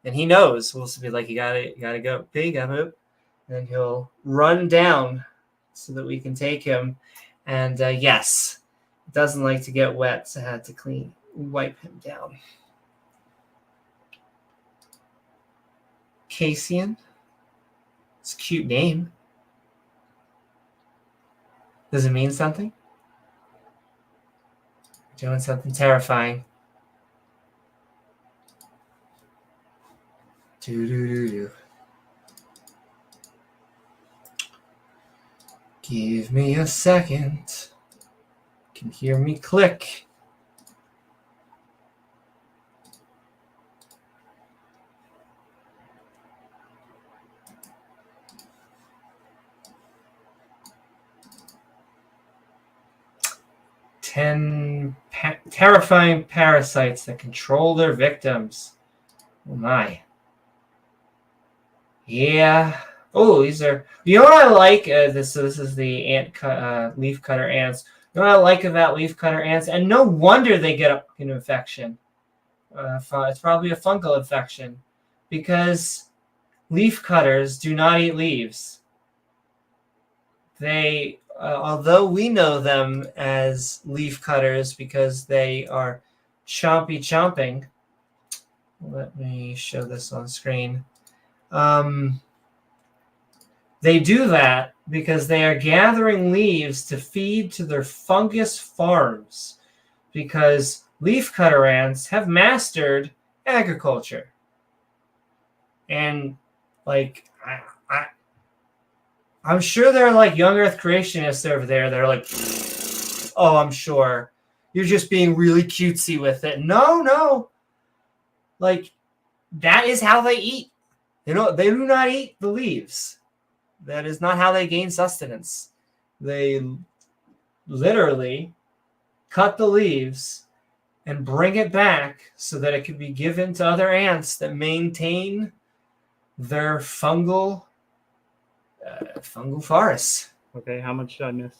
[SPEAKER 1] and he knows. We'll be like, "You gotta go pee, gotta poop," and he'll run down so that we can take him. And yes, doesn't like to get wet, so I had to wipe him down. Cassian. It's a cute name. Does it mean something? Doing something terrifying. Do. Give me a second. Can hear me click. Terrifying parasites that control their victims. Oh my. Yeah. Oh, these are. You know what I like? This is the leaf cutter ants. You know what I like about leaf cutter ants? And no wonder they get an infection. It's probably a fungal infection because leaf cutters do not eat leaves. They, although we know them as leaf cutters because they are chomping. Let me show this on screen. They do that because they are gathering leaves to feed to their fungus farms because leafcutter ants have mastered agriculture. And like I'm sure they're like young earth creationists over there. They're like, "Oh, I'm sure you're just being really cutesy with it." No. Like that is how they eat. They do not eat the leaves. That is not how they gain sustenance. They literally cut the leaves and bring it back so that it can be given to other ants that maintain their fungal forests.
[SPEAKER 2] Okay, how much did I miss?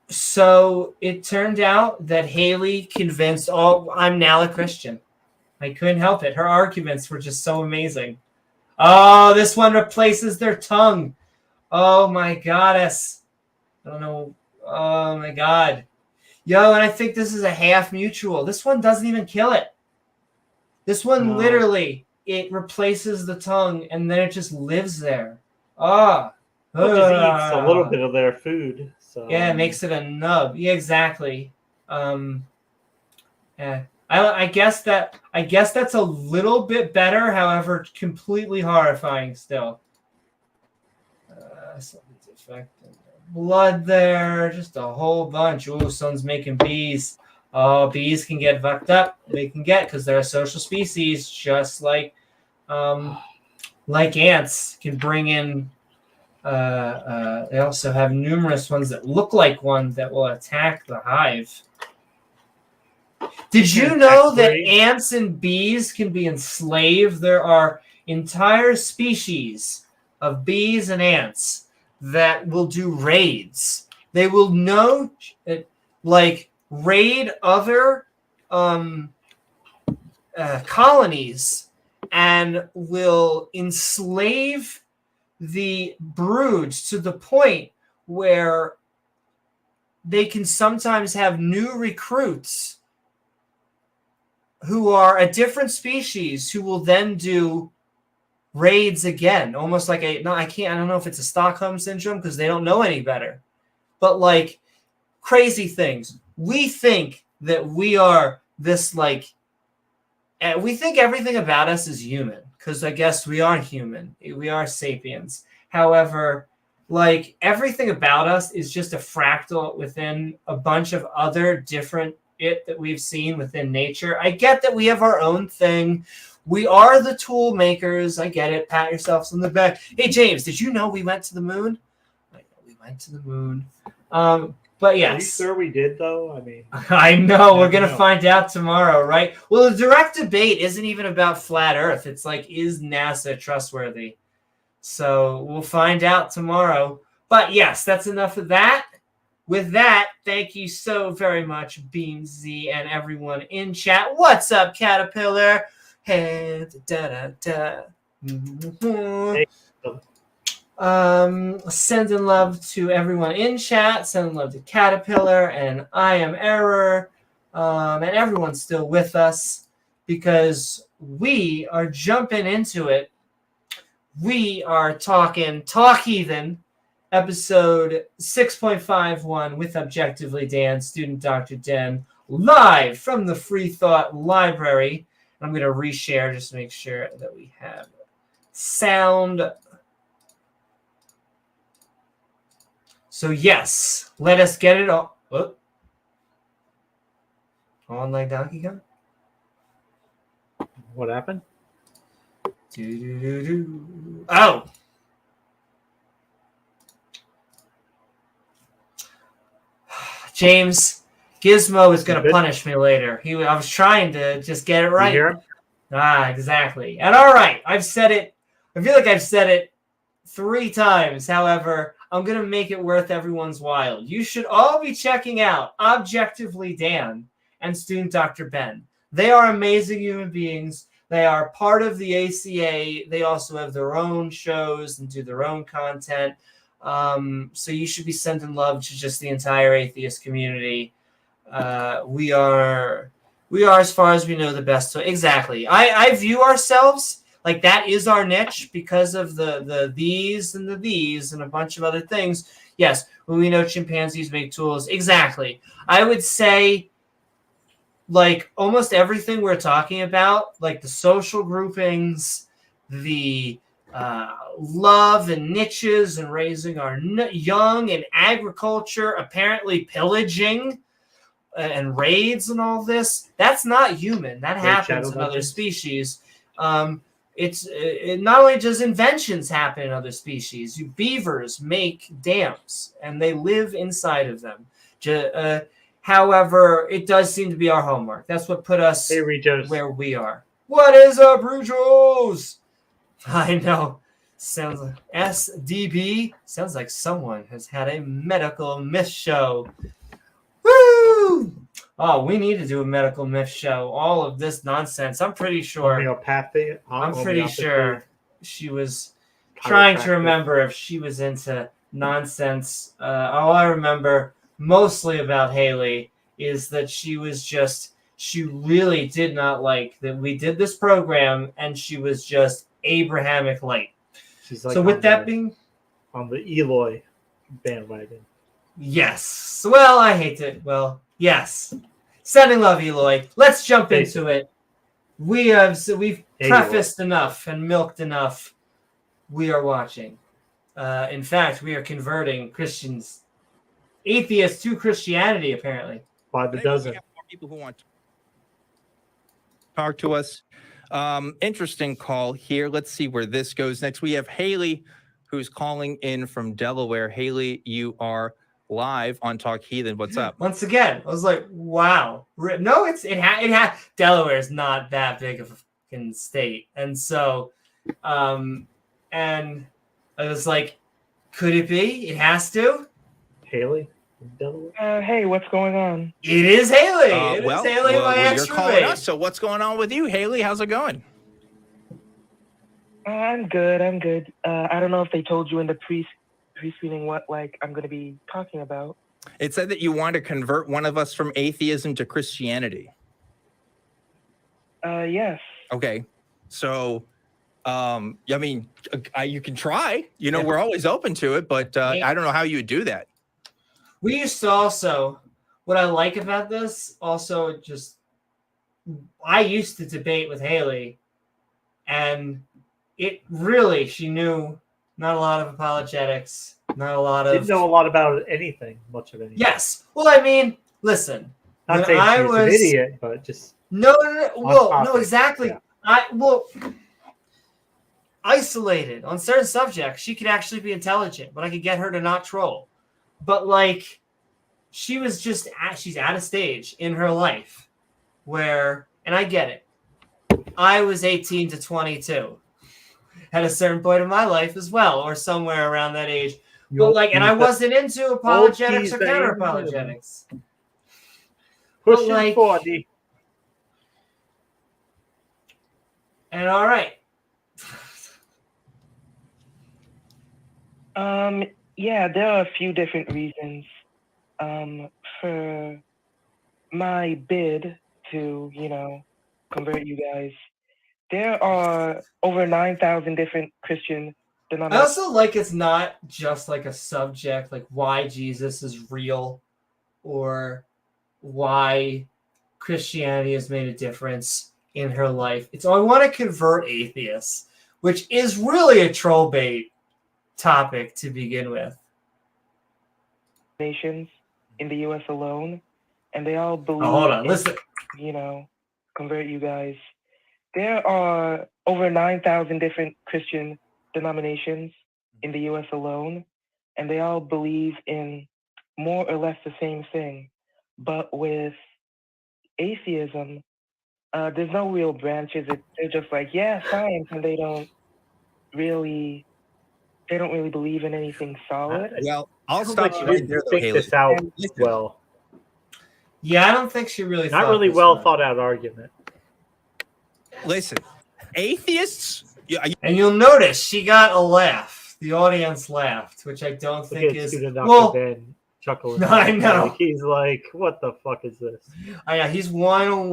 [SPEAKER 1] So it turned out that Hayley convinced I'm now a Christian. I couldn't help it. Her arguments were just so amazing. Oh, this one replaces their tongue. Oh my goddess. I don't know. Oh my god. Yo, and I think this is a half mutual. This one doesn't even kill it. This one literally, it replaces the tongue and then it just lives there. It
[SPEAKER 2] just eats a little bit of their food. So
[SPEAKER 1] yeah, it makes it a nub. Yeah, exactly. Yeah. I guess that's a little bit better, however, completely horrifying still. Something's affecting blood there, just a whole bunch. Ooh, someone's making bees. Oh, bees can get fucked up. They can get because they're a social species, just like ants can bring in. They also have numerous ones that look like one that will attack the hive. Did you know that ants and bees can be enslaved? There are entire species of bees and ants that will do raids. They will raid other colonies and will enslave the broods to the point where they can sometimes have new recruits who are a different species who will then do raids again, almost like I don't know if it's a Stockholm syndrome because they don't know any better, but like crazy things. We think that we are this we think everything about us is human because I guess we are human. We are sapiens. However, like everything about us is just a fractal within a bunch of other different that we've seen within nature. I get that we have our own thing. We are the tool makers. I get it. Pat yourselves on the back. Hey, James, did you know we went to the moon? I know we went to the moon. But yes.
[SPEAKER 2] Are you sure we did, though? I mean,
[SPEAKER 1] I know. We're going to find out tomorrow, right? Well, the direct debate isn't even about flat Earth. It's like, is NASA trustworthy? So we'll find out tomorrow. But yes, that's enough of that. With that, thank you so very much, Beamsy, and everyone in chat. What's up, Caterpillar? Hey, da-da-da. Sending love to everyone in chat. Sending love to Caterpillar and I Am Error. And everyone's still with us because we are jumping into it. We are talking Talk Heathen, episode 6.51 with Objectively Dan, Student Dr. Den, live from the Free Thought Library. I'm going to reshare just to make sure that we have sound. So yes, let us get it all. Oh. On like Donkey Kong?
[SPEAKER 2] What happened?
[SPEAKER 1] Oh! James, Gizmo is going to punish me later. I was trying to just get it right.
[SPEAKER 2] You hear him?
[SPEAKER 1] Exactly. And all right, I've said it. I feel like I've said it 3 times. However, I'm going to make it worth everyone's while. You should all be checking out Objectively Dan and Student Dr. Ben. They are amazing human beings. They are part of the ACA. They also have their own shows and do their own content. So you should be sending love to just the entire atheist community. We are, as far as we know, the best. So exactly. I view ourselves like that is our niche because of the these and the these and a bunch of other things. Yes, when we know chimpanzees make tools. Exactly. I would say like almost everything we're talking about, like the social groupings, the love and niches and raising our young and agriculture, apparently pillaging and raids and all this, that's not human. That happens in other species. It not only does inventions happen in other species. Beavers make dams and they live inside of them. However, it does seem to be our homework. That's what put us where we are. What is up, Rujos? I know. Sounds like SDB. Sounds like someone has had a medical myth show. Woo! Oh, we need to do a medical myth show. All of this nonsense. I'm pretty sure.
[SPEAKER 2] Homeopathy.
[SPEAKER 1] I'm pretty sure she was trying to remember if she was into nonsense. All I remember mostly about Hayley is that she really did not like that we did this program, and she was just Abrahamic light.
[SPEAKER 2] She's like
[SPEAKER 1] so with that being
[SPEAKER 2] on the Eloy bandwagon.
[SPEAKER 1] Yes. Well, I hate it. Well, yes. Sending love, Eloy. Let's jump into it. We've prefaced enough and milked enough. We are watching. In fact, we are converting Christians, atheists to Christianity, apparently.
[SPEAKER 2] By the dozen.
[SPEAKER 3] We have more people who want to talk to us. Interesting call here. Let's see where this goes next. We have Hayley, who's calling in from Delaware. Hayley, you are live on Talk Heathen. What's up?
[SPEAKER 1] Once again, I was like, wow. No, it had Delaware is not that big of a fucking state. And so, and I was like, could it be? It has to.
[SPEAKER 2] Hayley, Delaware.
[SPEAKER 4] Hey, what's going on?
[SPEAKER 1] It is Hayley. It
[SPEAKER 3] Well,
[SPEAKER 1] is Hayley, my
[SPEAKER 3] you're
[SPEAKER 1] ex
[SPEAKER 3] calling
[SPEAKER 1] roommate.
[SPEAKER 3] us. So what's going on with you, Hayley? How's it going?
[SPEAKER 4] I'm good. I don't know if they told you in the pre-screening what I'm going to be talking about.
[SPEAKER 3] It said that you want to convert one of us from atheism to Christianity.
[SPEAKER 4] Yes.
[SPEAKER 3] Okay. So, I mean, you can try. We're always open to it, but I don't know how you would do that.
[SPEAKER 1] We used to also, what I like about this, also I used to debate with Hayley, and it really, she knew not a lot of apologetics, not a lot of...
[SPEAKER 2] Didn't know a lot about anything, much of anything.
[SPEAKER 1] Yes. Well, I mean, listen.
[SPEAKER 2] Not saying she was an idiot, but just...
[SPEAKER 1] No. Well, no, exactly.
[SPEAKER 2] Yeah.
[SPEAKER 1] Isolated on certain subjects, she could actually be intelligent, but I could get her to not troll. But she's at a stage in her life where, and I get it, I was 18 to 22 at a certain point in my life as well, or somewhere around that age. But and I wasn't into apologetics or counter apologetics.
[SPEAKER 2] Pushing 40.
[SPEAKER 1] And all right.
[SPEAKER 4] Yeah, there are a few different reasons for my bid to, convert you guys. There are over 9,000 different Christian
[SPEAKER 1] I
[SPEAKER 4] denominations.
[SPEAKER 1] also like it's not just like a subject, like why Jesus is real or why Christianity has made a difference in her life. It's, I want to convert atheists, which is really a troll bait topic to begin with.
[SPEAKER 4] Nations in the U.S. alone, and they all believe.
[SPEAKER 1] Oh, hold on, listen.
[SPEAKER 4] Convert you guys. There are over 9,000 different Christian denominations in the U.S. alone, and they all believe in more or less the same thing. But with atheism, there's no real branches. They're just like, yeah, science, and they don't really believe in anything solid.
[SPEAKER 3] Well, I'll
[SPEAKER 2] Sounds
[SPEAKER 3] stop
[SPEAKER 2] like
[SPEAKER 3] you
[SPEAKER 2] she
[SPEAKER 3] right
[SPEAKER 2] didn't
[SPEAKER 3] there, though,
[SPEAKER 2] think
[SPEAKER 3] Hayley.
[SPEAKER 2] this out well.
[SPEAKER 1] Yeah, I don't think she really
[SPEAKER 2] Not
[SPEAKER 1] thought
[SPEAKER 2] really
[SPEAKER 1] this
[SPEAKER 2] well
[SPEAKER 1] out.
[SPEAKER 2] thought out argument.
[SPEAKER 3] Listen, atheists.
[SPEAKER 1] And you'll notice she got a laugh. The audience laughed, which I don't
[SPEAKER 2] Look
[SPEAKER 1] think
[SPEAKER 2] at
[SPEAKER 1] is
[SPEAKER 2] student Dr.
[SPEAKER 1] well.
[SPEAKER 2] Ben chuckling.
[SPEAKER 1] I know.
[SPEAKER 2] Like, he's like, "What the fuck is this?"
[SPEAKER 1] Yeah, he's one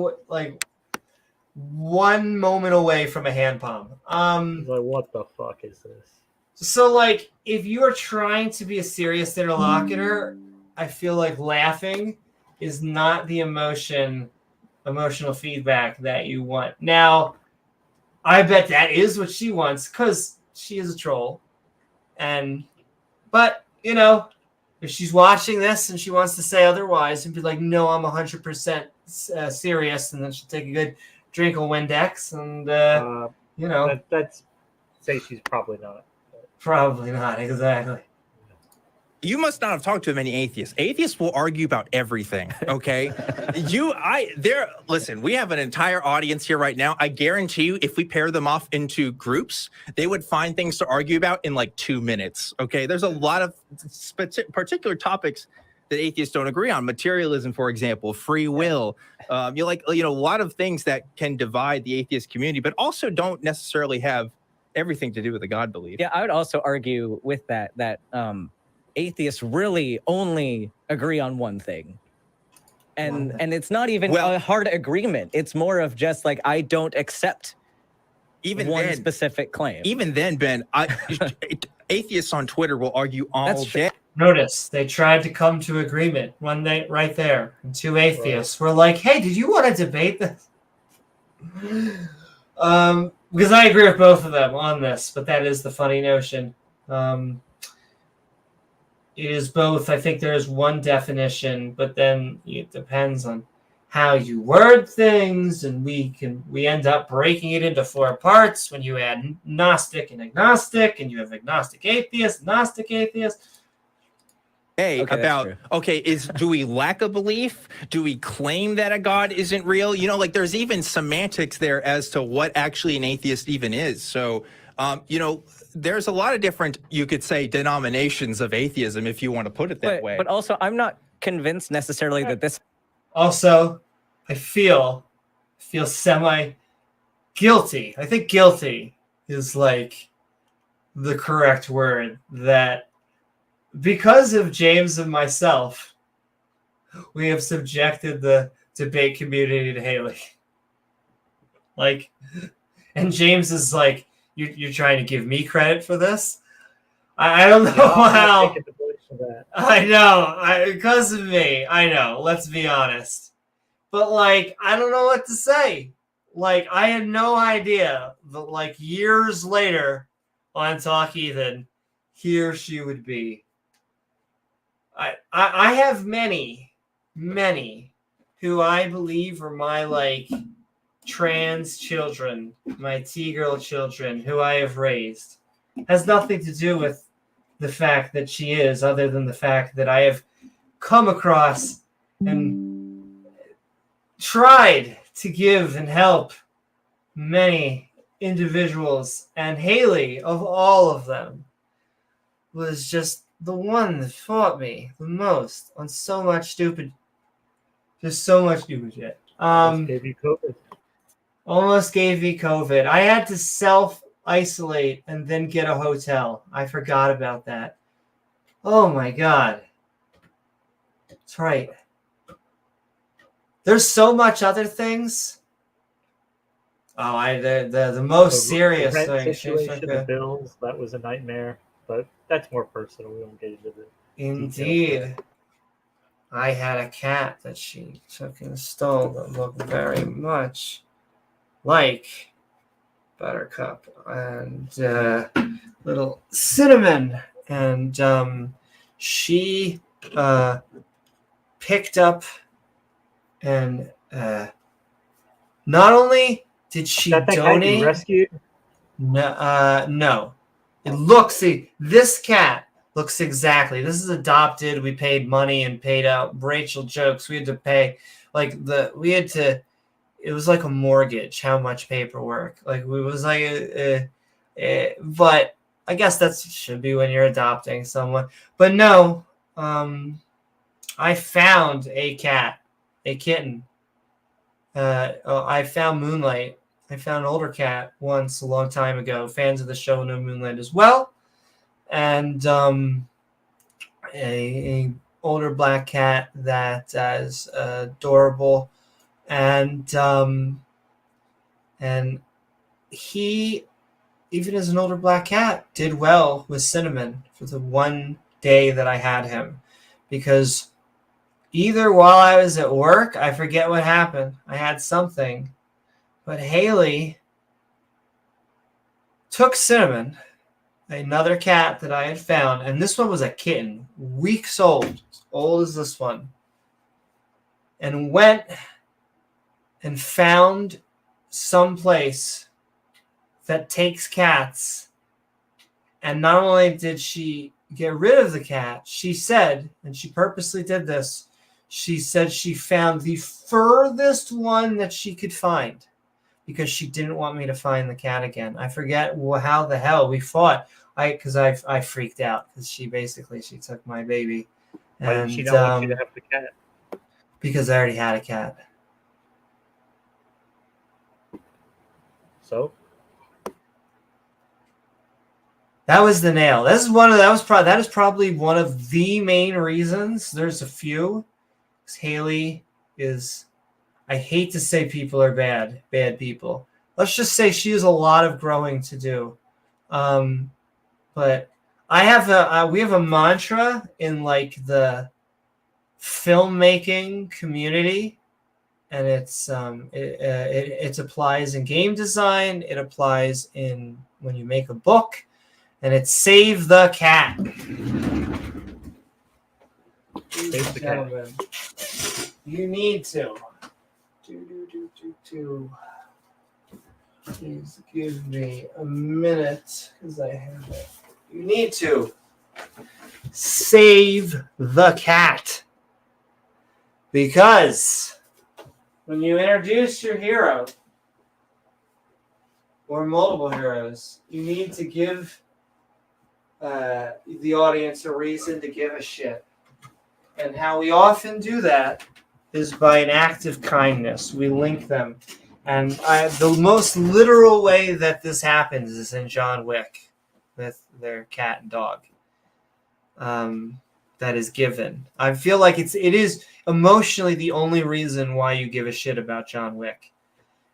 [SPEAKER 1] moment away from a hand pump.
[SPEAKER 2] He's like, "What the fuck is this?"
[SPEAKER 1] So if you are trying to be a serious interlocutor, I feel like laughing is not the emotional feedback that you want. Now, I bet that is what she wants because she is a troll. But if she's watching this and she wants to say otherwise and be like, no, I'm 100% serious, and then she'll take a good drink of Windex and,
[SPEAKER 2] That's say she's probably not.
[SPEAKER 1] probably not exactly.
[SPEAKER 3] You must not have talked to many atheists. Atheists will argue about everything, okay? Listen, we have an entire audience here right now. I guarantee you, if we pair them off into groups, they would find things to argue about in 2 minutes, okay? There's a lot of particular topics that atheists don't agree on. Materialism, for example, free will. A lot of things that can divide the atheist community, but also don't necessarily have everything to do with the God belief.
[SPEAKER 5] Yeah, I would also argue with that atheists really only agree on one thing. And it's not even a hard agreement. It's more of just I don't accept one specific claim.
[SPEAKER 3] Even then, Ben, atheists on Twitter will argue all day.
[SPEAKER 1] Notice they tried to come to agreement one day right there. And two atheists were like, hey, did you want to debate this? Because I agree with both of them on this, but that is the funny notion. It is both. I think there is one definition, but then it depends on how you word things, and we end up breaking it into 4 parts when you add Gnostic and agnostic, and you have agnostic atheist, Gnostic atheist.
[SPEAKER 3] Okay,
[SPEAKER 5] Okay, that's true.
[SPEAKER 3] do we lack a belief? Do we claim that a God isn't real? You know, like there's even semantics there as to what actually an atheist even is. So, you know, there's a lot of different, you could say, denominations of atheism, if you want to put it that way.
[SPEAKER 5] But also, I'm not convinced necessarily that this.
[SPEAKER 1] Also, I feel semi guilty. I think guilty is like the correct word, that because of James and myself, we have subjected the debate community to Hayley. Like, and James is like, you're trying to give me credit for this? I don't know how. I know, because of me. I know. Let's be honest. But like, I don't know what to say. Like, I had no idea that like years later on Talk Heathen, here she would be. I have many who I believe are my like trans children, my T-girl children who I have raised. Has nothing to do with the fact that she is, other than the fact that I have come across and tried to give and help many individuals, and Hayley, of all of them, was just the one that fought me the most on so much stupid shit.
[SPEAKER 2] Almost gave you COVID.
[SPEAKER 1] Almost gave me COVID. I had to self-isolate and then get a hotel. I forgot about that. Oh my God. That's right. There's so much other things. Oh, the most serious
[SPEAKER 2] rent
[SPEAKER 1] thing.
[SPEAKER 2] situation, the bills, that was a nightmare. But that's more personal. We won't get into the
[SPEAKER 1] Indeed. I had a cat that she took and stole that looked very much like Buttercup and little Cinnamon. And she picked up and not only did she donate...
[SPEAKER 2] rescued?
[SPEAKER 1] No. It looks, this cat looks exactly, this is adopted. We paid money and paid out Rachel jokes. We had to pay, it was like a mortgage, how much paperwork. Like, it was like, but I guess that should be when you're adopting someone. But no, I found a kitten. I found Moonlight. I found an older cat once a long time ago. Fans of the show know Moonlight as well. And a older black cat that is adorable. And he, even as an older black cat, did well with Cinnamon for the one day that I had him. Because either while I was at work, I forget what happened. I had something. But Hayley took Cinnamon, another cat that I had found, and this one was a kitten, weeks old, as old as this one, and went and found some place that takes cats. And not only did she get rid of the cat, she said, and she purposely did this, she said she found the furthest one that she could find, because she didn't want me to find the cat again. I forget how the hell we fought. Because I freaked out because she took my baby.
[SPEAKER 2] Why did she not want you to have the cat?
[SPEAKER 1] Because I already had a cat.
[SPEAKER 2] So
[SPEAKER 1] that was the nail. That is probably one of the main reasons. There's a few. Hayley is, I hate to say people are bad people. Let's just say she has a lot of growing to do. But I have we have a mantra in like the filmmaking community, and it applies in game design. It applies in when you make a book, and it's save the cat.
[SPEAKER 2] Save the cat.
[SPEAKER 1] You need to. Please give me a minute because I have it. You need to. save the cat. Because when you introduce your hero, or multiple heroes, you need to give the audience a reason to give a shit. And how we often do that is by an act of kindness. We link them. And the most literal way that this happens is in John Wick with their cat and dog. That is given. I feel like it is emotionally the only reason why you give a shit about John Wick.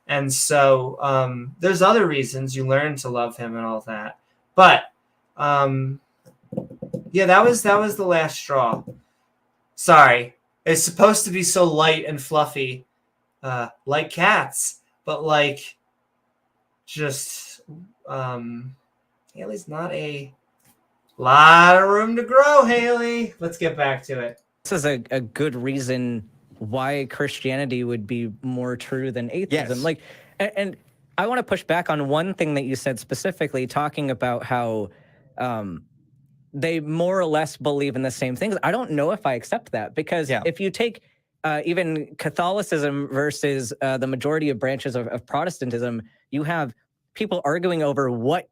[SPEAKER 1] And so there's other reasons you learn to love him and all that. But yeah, that was the last straw. Sorry. It's supposed to be so light and fluffy, like cats, but like just Hayley's not a lot of room to grow, Hayley. Let's get back to it.
[SPEAKER 5] This is a good reason why Christianity would be more true than atheism.
[SPEAKER 3] Yes.
[SPEAKER 5] Like, and I want to push back on one thing that you said specifically, talking about how they more or less believe in the same things. I don't know if I accept that, because if you take even Catholicism versus the majority of branches of Protestantism, you have people arguing over what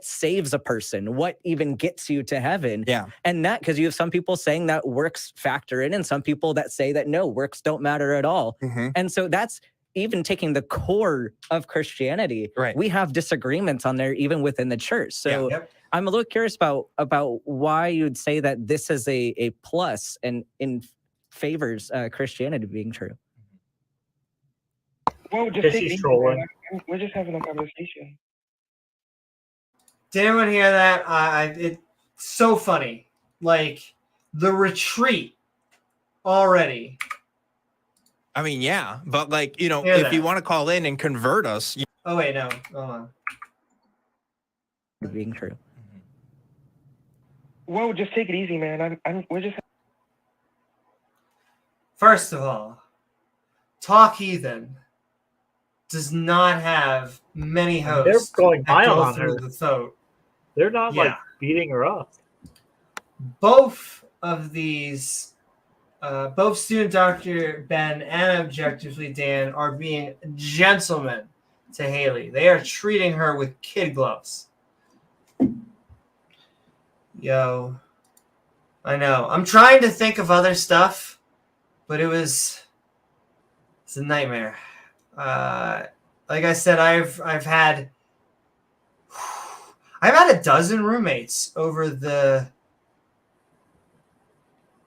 [SPEAKER 5] saves a person, what even gets you to heaven.
[SPEAKER 3] Yeah.
[SPEAKER 5] And that, because you have some people saying that works factor in, and some people that say that no, works don't matter at all.
[SPEAKER 3] Mm-hmm.
[SPEAKER 5] And so that's even taking the core of Christianity.
[SPEAKER 3] Right.
[SPEAKER 5] We have disagreements on there even within the church. So I'm a little curious about why you'd say that this is a plus and in favors Christianity being true.
[SPEAKER 4] Well, just take it easy, man. We're just having a conversation.
[SPEAKER 1] Did anyone hear that? It's so funny. Like, the retreat already.
[SPEAKER 3] I mean, yeah, but like, you know, if you want to call in and convert us.
[SPEAKER 1] Oh, wait, no. Hold on.
[SPEAKER 5] Being true.
[SPEAKER 4] Whoa, just take it easy, man. We're just.
[SPEAKER 1] First of all, Talk Heathen does not have many hosts.
[SPEAKER 2] They're going violent on
[SPEAKER 1] through
[SPEAKER 2] her.
[SPEAKER 1] the throat.
[SPEAKER 2] They're not like beating her up.
[SPEAKER 1] Both of these, both Student Dr. Ben and ObjectivelyDan are being gentlemen to Hayley. They are treating her with kid gloves. Yo, I know. I'm trying to think of other stuff, but it's a nightmare. Like I said, I've had a dozen roommates over the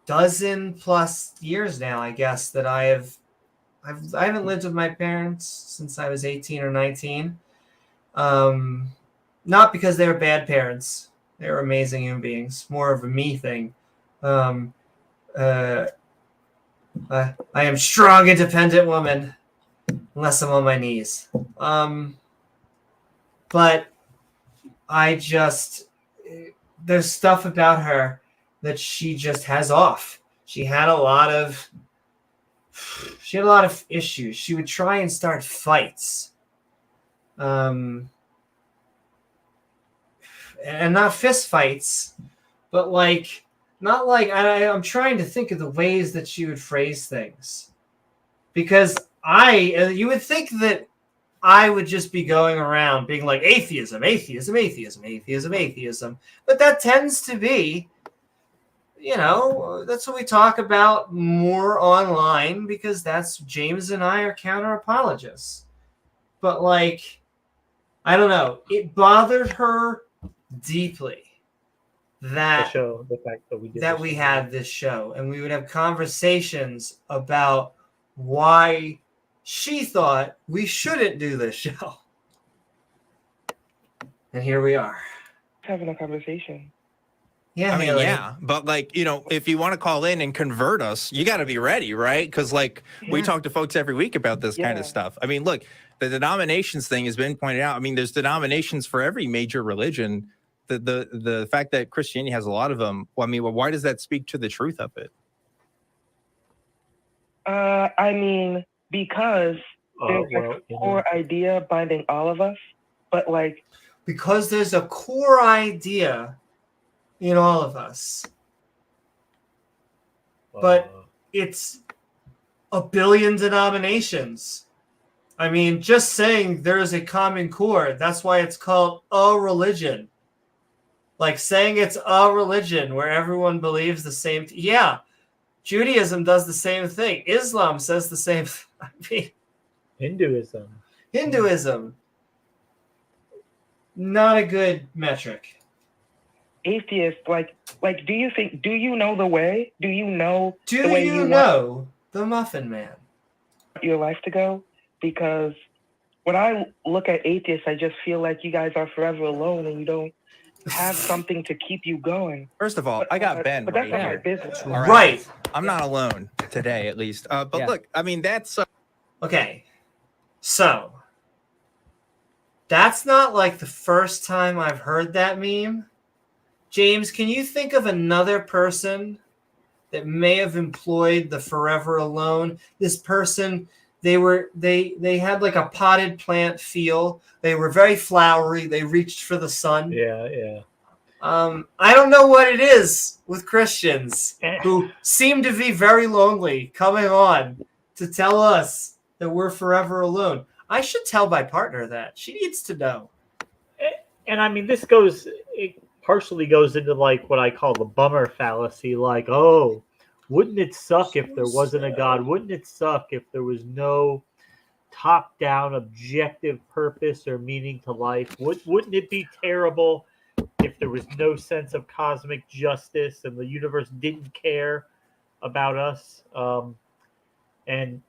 [SPEAKER 1] dozen plus years now, I guess, that I haven't lived with my parents since I was 18 or 19. Not because they were bad parents. They were amazing human beings. More of a me thing. I am strong, independent woman, unless I'm on my knees. But there's stuff about her that she just has off. She had a lot of issues. She would try and start fights. And not fist fights, but I'm trying to think of the ways that she would phrase things. Because you would think that I would just be going around being like atheism, atheism, atheism, atheism, atheism. But that tends to be, that's what we talk about more online, because that's James and I are counter apologists. But I don't know. It bothered her deeply the fact that we had this show, and we would have conversations about why she thought we shouldn't do this show. And here we are.
[SPEAKER 4] Having a conversation.
[SPEAKER 1] Yeah,
[SPEAKER 3] I mean, yeah, but if you want to call in and convert us, you got to be ready, right? Because we talk to folks every week about this kind of stuff. I mean, look, the denominations thing has been pointed out. I mean, there's denominations for every major religion. The fact that Christianity has a lot of them. Well, I mean, why does that speak to the truth of it?
[SPEAKER 4] I mean, because there's a core idea binding all of us, but
[SPEAKER 1] because there's a core idea in all of us. but it's a billion denominations. I mean, just saying there is a common core, that's why it's called a religion. Like saying it's a religion where everyone believes the same. Yeah, Judaism does the same thing. Islam says the same thing. I mean, Hinduism. Not a good metric.
[SPEAKER 4] Atheist, like, do you know the way? Do you know
[SPEAKER 1] Do
[SPEAKER 4] the way
[SPEAKER 1] you
[SPEAKER 4] you
[SPEAKER 1] know
[SPEAKER 4] want
[SPEAKER 1] the Muffin Man?
[SPEAKER 4] your life to go? Because when I look at atheists, I just feel like you guys are forever alone and you don't have something to keep you going.
[SPEAKER 3] First of all, I got Ben
[SPEAKER 4] But that's
[SPEAKER 3] right
[SPEAKER 4] not my
[SPEAKER 3] here.
[SPEAKER 4] business.
[SPEAKER 3] All
[SPEAKER 1] Right.
[SPEAKER 3] I'm not alone today, at least. But
[SPEAKER 5] Yeah.
[SPEAKER 3] look, I mean, that's
[SPEAKER 1] Okay, so that's not like the first time I've heard that meme. James, can you think of another person that may have employed the forever alone? This person, they had like a potted plant feel. They were very flowery. They reached for the sun.
[SPEAKER 2] Yeah.
[SPEAKER 1] I don't know what it is with Christians who seem to be very lonely coming on to tell us that we're forever alone. I should tell my partner that. She needs to know.
[SPEAKER 2] And I mean, it partially goes into like what I call the bummer fallacy. Like, oh, wouldn't it suck if there wasn't a God? Wouldn't it suck if there was no top-down objective purpose or meaning to life? Wouldn't it be terrible if there was no sense of cosmic justice and the universe didn't care about us? And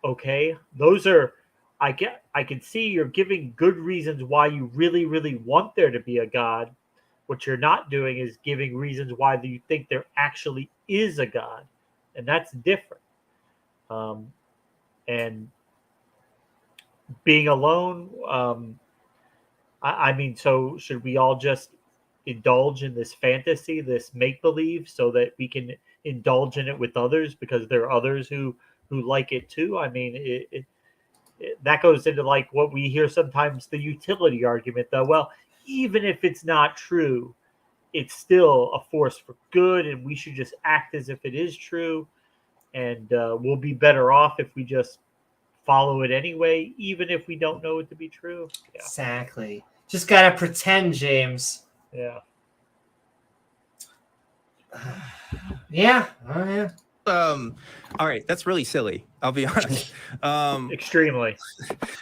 [SPEAKER 2] okay, those are, I can see you're giving good reasons why you really, really want there to be a God. What you're not doing is giving reasons why you think there actually is a God, and that's different. And being alone, I mean, so should we all just indulge in this fantasy, this make-believe, so that we can indulge in it with others because there are others who like it too? I mean, that goes into like what we hear sometimes, the utility argument, though. Well, even if it's not true, it's still a force for good, and we should just act as if it is true, and we'll be better off if we just follow it anyway, even if we don't know it to be true. Yeah.
[SPEAKER 1] Exactly. Just gotta pretend, James.
[SPEAKER 2] Yeah.
[SPEAKER 1] Yeah. Oh, yeah.
[SPEAKER 3] all right. That's really silly. I'll be honest.
[SPEAKER 2] Extremely.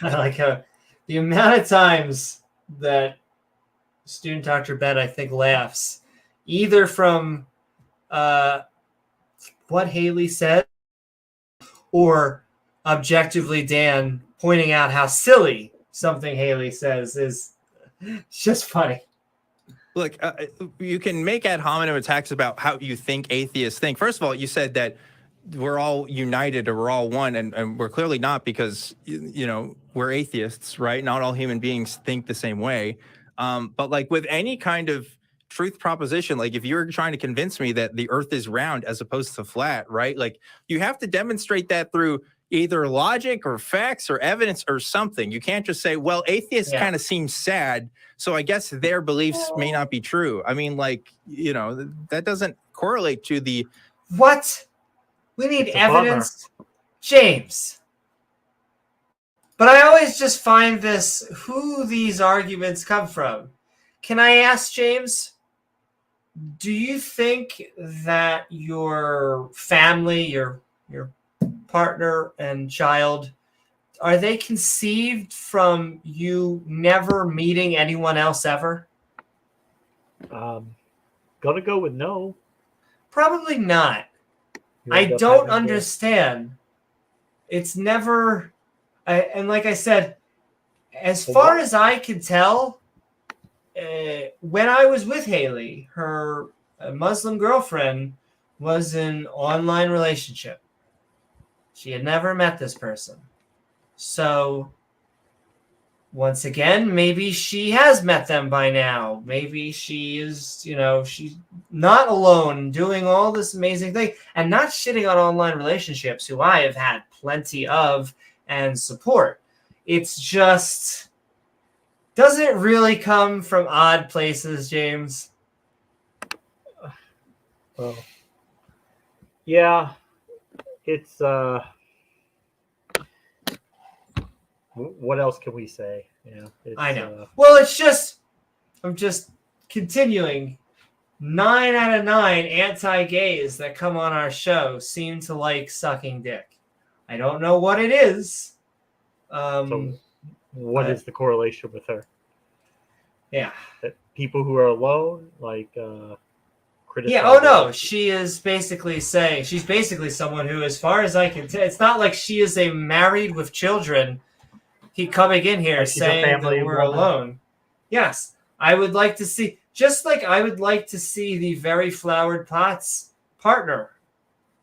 [SPEAKER 1] I like how the amount of times that student Dr. Ben, I think, laughs either from what Hayley said or ObjectivelyDan pointing out how silly something Hayley says is just funny.
[SPEAKER 3] Look, you can make ad hominem attacks about how you think atheists think. First of all, you said that we're all united or we're all one, and we're clearly not because, you know, we're atheists, right? Not all human beings think the same way. But like with any kind of truth proposition, like if you're trying to convince me that the earth is round as opposed to flat, right? Like you have to demonstrate that through either logic or facts or evidence or something. You can't just say, well, atheists kind of seem sad, so I guess their beliefs may not be true. I mean, like, you know, that doesn't correlate to the...
[SPEAKER 1] What? We need evidence. James. But I always just find this, who these arguments come from. Can I ask, James, do you think that your family, your partner and child, are they conceived from you never meeting anyone else ever?
[SPEAKER 2] Gonna go with no.
[SPEAKER 1] Probably not. I don't understand. It's never, and like I said, as far as I can tell, when I was with Hayley, her Muslim girlfriend was an online relationship. She had never met this person. So, once again, maybe she has met them by now. Maybe she is, you know, she's not alone doing all this amazing thing and not shitting on online relationships, who I have had plenty of and support. It's just, does it really come from odd places, James?
[SPEAKER 2] Well, Yeah, it's what else can we say? Yeah,
[SPEAKER 1] I know. Well, I'm just continuing. 9 out of 9 anti-gays that come on our show seem to like sucking dick. I don't know what it is.
[SPEAKER 2] So what is the correlation with her?
[SPEAKER 1] Yeah.
[SPEAKER 2] That people who are alone, like criticize.
[SPEAKER 1] Yeah, oh no, she's basically someone who, as far as I can tell, it's not like she is a married with children. He coming in here saying that we're alone. Yes, I would like to see, just like I would like to see the Very Flowered Pots partner.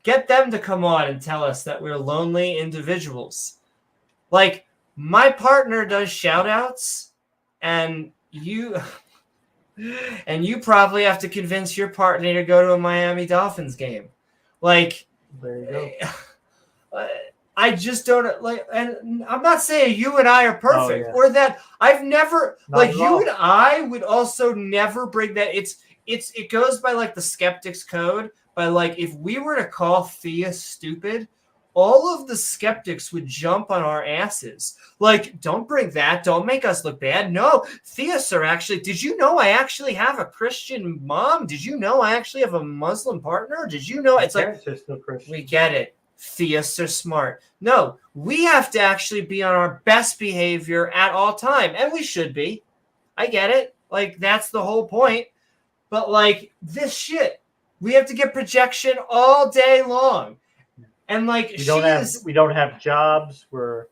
[SPEAKER 1] Get them to come on and tell us that we're lonely individuals. Like, my partner does shout outs, and you probably have to convince your partner to go to a Miami Dolphins game. Like,
[SPEAKER 2] there you go.
[SPEAKER 1] I just don't like, and I'm not saying you and I are perfect, or that I've never you and I would also never bring that. It goes by like the skeptics code. By like, if we were to call theists stupid, all of the skeptics would jump on our asses. Like, don't bring that. Don't make us look bad. No, theists are actually, did you know I actually have a Christian mom? Did you know I actually have a Muslim partner? Did you know? It's like, we get it. Theists are smart. No, we have to actually be on our best behavior at all time. And we should be. I get it. Like, that's the whole point. But like, this shit, we have to get projection all day long. And like,
[SPEAKER 2] we don't have jobs. We're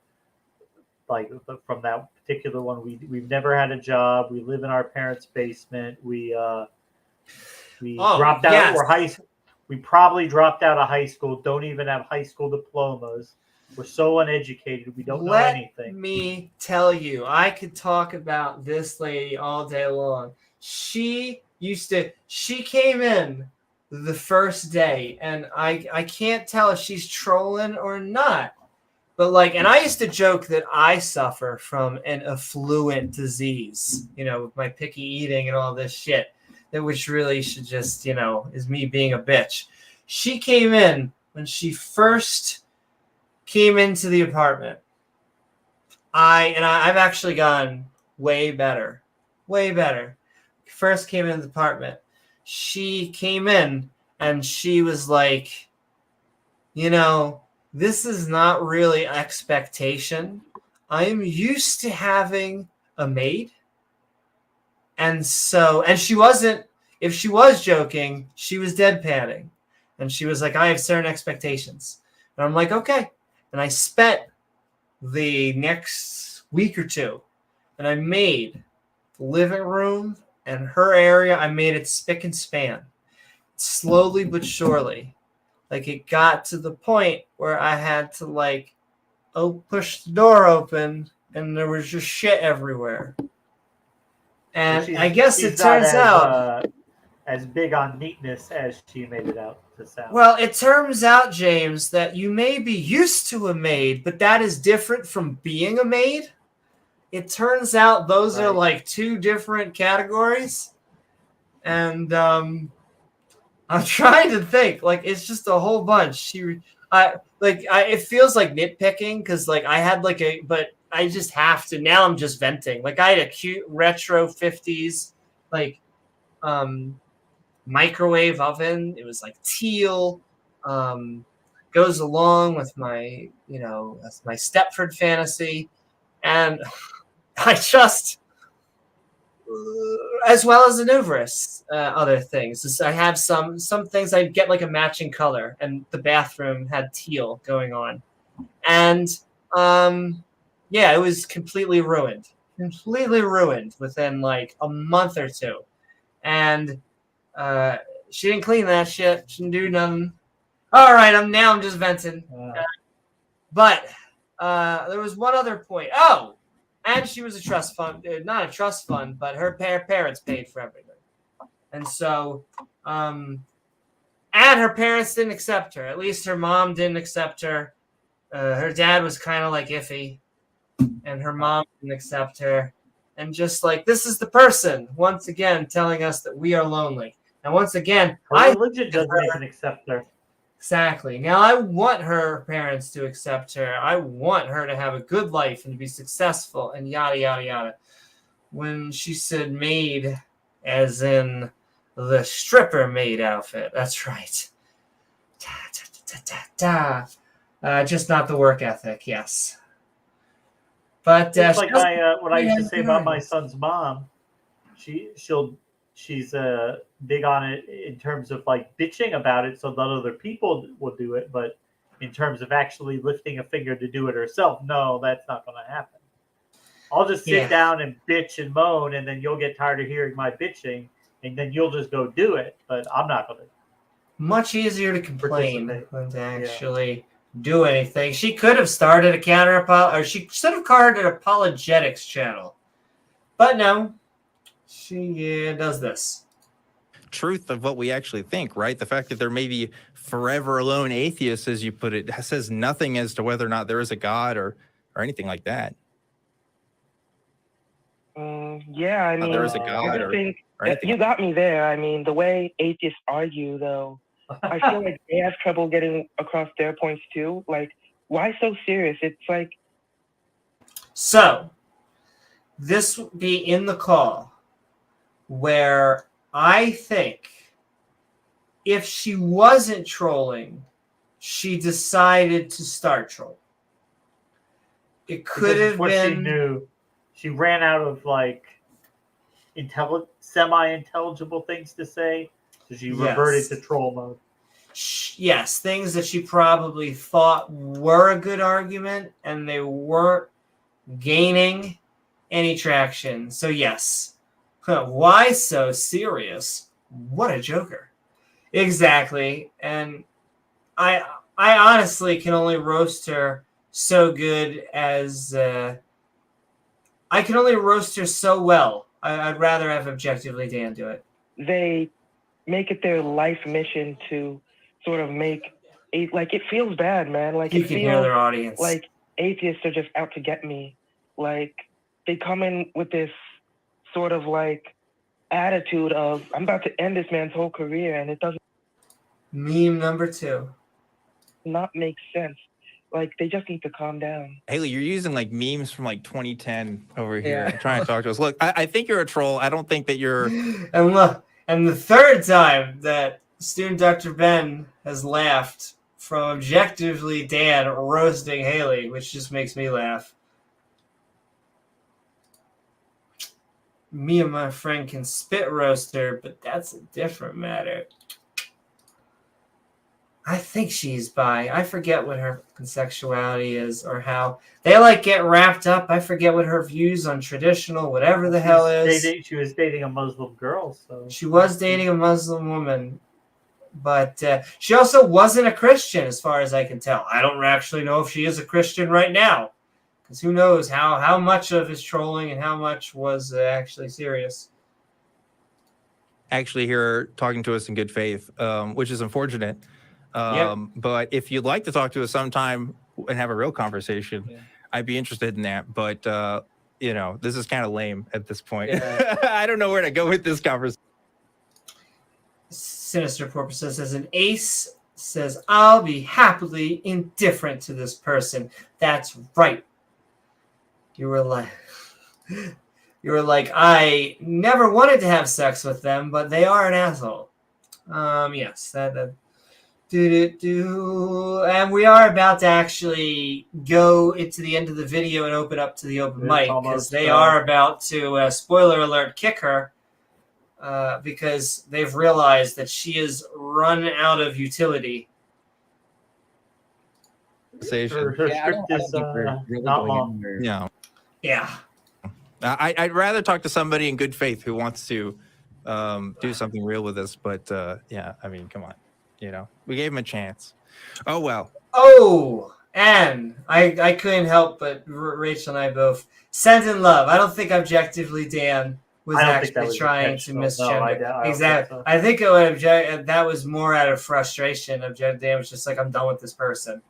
[SPEAKER 2] like, from that particular one, we've never had a job. We live in our parents' basement. We dropped out. Yes. We probably dropped out of high school. Don't even have high school diplomas. We're so uneducated. We don't know anything.
[SPEAKER 1] Let me tell you, I could talk about this lady all day long. She came in the first day, and I can't tell if she's trolling or not. But like, and I used to joke that I suffer from an affluent disease, with my picky eating and all this shit, which really should just, is me being a bitch. She came in when she first came into the apartment. I've actually gone way better. First came into the apartment. She came in and she was like, this is not really expectation. I am used to having a maid. And she wasn't, if she was joking, she was deadpanning. And she was like, I have certain expectations. And I'm like, okay. And I spent the next week or two, and I made the living room and her area, I made it spick and span. Slowly but surely. Like, it got to the point where I had to push the door open, and there was just shit everywhere. And I guess it turns out
[SPEAKER 2] as big on neatness as she made it out to sound.
[SPEAKER 1] Well, it turns out, James, that you may be used to a maid, but that is different from being a maid. It turns out those are like two different categories. And I'm trying to think. Like, it's just a whole bunch. It feels like nitpicking because I had but I just have to. Now I'm just venting. Like, I had a cute retro 50s microwave oven. It was teal. Goes along with my my Stepford fantasy, and I just as well as the numerous other things. I have some things I get a matching color, and the bathroom had teal going on, and it was completely ruined within a month or two, and she didn't clean that shit. She didn't do nothing. All right, I'm just venting. But there was one other point. Oh, and she was a trust fund, not a trust fund, but her parents paid for everything. And so, and her parents didn't accept her. At least her mom didn't accept her. Her dad was kind of iffy, and her mom didn't accept her. And just this is the person, once again, telling us that we are lonely. And once again,
[SPEAKER 2] her religion doesn't even accept her.
[SPEAKER 1] Exactly. Now, I want her parents to accept her. I want her to have a good life and to be successful and yada, yada, yada. When she said maid, as in the stripper maid outfit. That's right. Da, da, da, da, da. Just not the work ethic, yes. But
[SPEAKER 2] it's like what I used to say about my son's mom. She's big on it in terms of like bitching about it so that other people will do it, but in terms of actually lifting a finger to do it herself, no, that's not going to happen. I'll just sit down and bitch and moan, and then you'll get tired of hearing my bitching, and then you'll just go do it. But I'm not going to.
[SPEAKER 1] Much easier to complain than to actually do anything. She could have started a or she should have started an apologetics channel, but no. She does this.
[SPEAKER 3] Truth of what we actually think, right? The fact that there may be forever alone atheists, as you put it, says nothing as to whether or not there is a God or anything like that.
[SPEAKER 4] Yeah, I mean,
[SPEAKER 3] there is a God
[SPEAKER 4] or you got me there. I mean, the way atheists argue, though, I feel like they have trouble getting across their points too. Like, why so serious? It's like...
[SPEAKER 1] So, this would be in the call where I think if she wasn't trolling, she decided to start trolling. It could have been...
[SPEAKER 2] She knew. She ran out of, like, semi-intelligible things to say, so she reverted to troll mode.
[SPEAKER 1] Yes, things that she probably thought were a good argument, and they weren't gaining any traction. So, yes. Why so serious? What a joker. Exactly. And I honestly can only roast her so good as... I can only roast her so well. I'd rather have ObjectivelyDan do it.
[SPEAKER 4] They make it their life mission to sort of make... Like, it feels bad, man. Like,
[SPEAKER 1] you can hear their audience.
[SPEAKER 4] Like, atheists are just out to get me. Like, they come in with this sort of like attitude of, I'm about to end this man's whole career, and it doesn't...
[SPEAKER 1] Meme number 2.
[SPEAKER 4] Not make sense. Like, they just need to calm down.
[SPEAKER 3] Hayley, you're using like memes from like 2010 over here, trying to talk to us. Look, I think you're a troll. I don't think that you're...
[SPEAKER 1] And look, and the third time that student Dr. Ben has laughed from ObjectivelyDan roasting Hayley, which just makes me laugh. Me and my friend can spit roast her, but that's a different matter. I think she's bi. I forget what her sexuality is or how. They like get wrapped up. I forget what her views on traditional, whatever the hell is.
[SPEAKER 2] She was dating a Muslim girl. So
[SPEAKER 1] she was dating a Muslim woman. But she also wasn't a Christian as far as I can tell. I don't actually know if she is a Christian right now. Because who knows how much of his trolling and how much was actually serious.
[SPEAKER 3] Actually here talking to us in good faith, which is unfortunate. But if you'd like to talk to us sometime and have a real conversation, I'd be interested in that. But, you know, this is kind of lame at this point. I don't know where to go with this conversation.
[SPEAKER 1] Sinister Porpoise says, an ace says, I'll be happily indifferent to this person. That's right. You were like, I never wanted to have sex with them, but they are an asshole. Yes, that and we are about to actually go into the end of the video and open up to the open mic because they are about to, spoiler alert, kick her because they've realized that she has run out of utility.
[SPEAKER 3] I'd rather talk to somebody in good faith who wants to do something real with us, but yeah, I mean, come on, you know, we gave him a chance. Oh well.
[SPEAKER 1] Oh, and I couldn't help but Rachel and I both send in love. I don't think ObjectivelyDan was actually trying to misgender.
[SPEAKER 2] No,
[SPEAKER 1] exactly. I think it would that was more out of frustration. ObjectivelyDan was just like, I'm done with this person.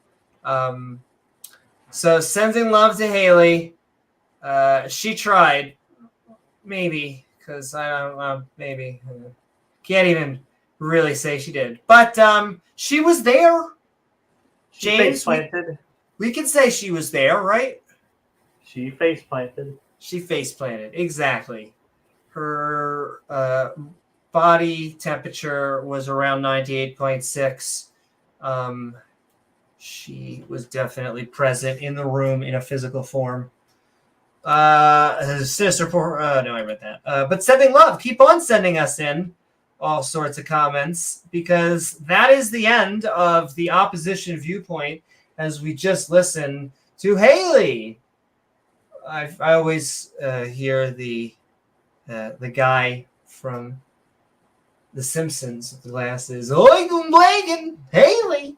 [SPEAKER 1] So sending love to Hayley. She tried, maybe, because I don't know, maybe can't even really say she did. But she was there.
[SPEAKER 2] She
[SPEAKER 1] James,
[SPEAKER 2] face planted.
[SPEAKER 1] we can say she was there, right?
[SPEAKER 2] She face planted.
[SPEAKER 1] She face planted, exactly. Her body temperature was around 98.6. She was definitely present in the room in a physical form. Sinister for no, I read that. But sending love. Keep on sending us in all sorts of comments, because that is the end of the opposition viewpoint as we just listened to Hayley. I always hear the guy from The Simpsons with the glasses. Oigan Blagan, Hayley.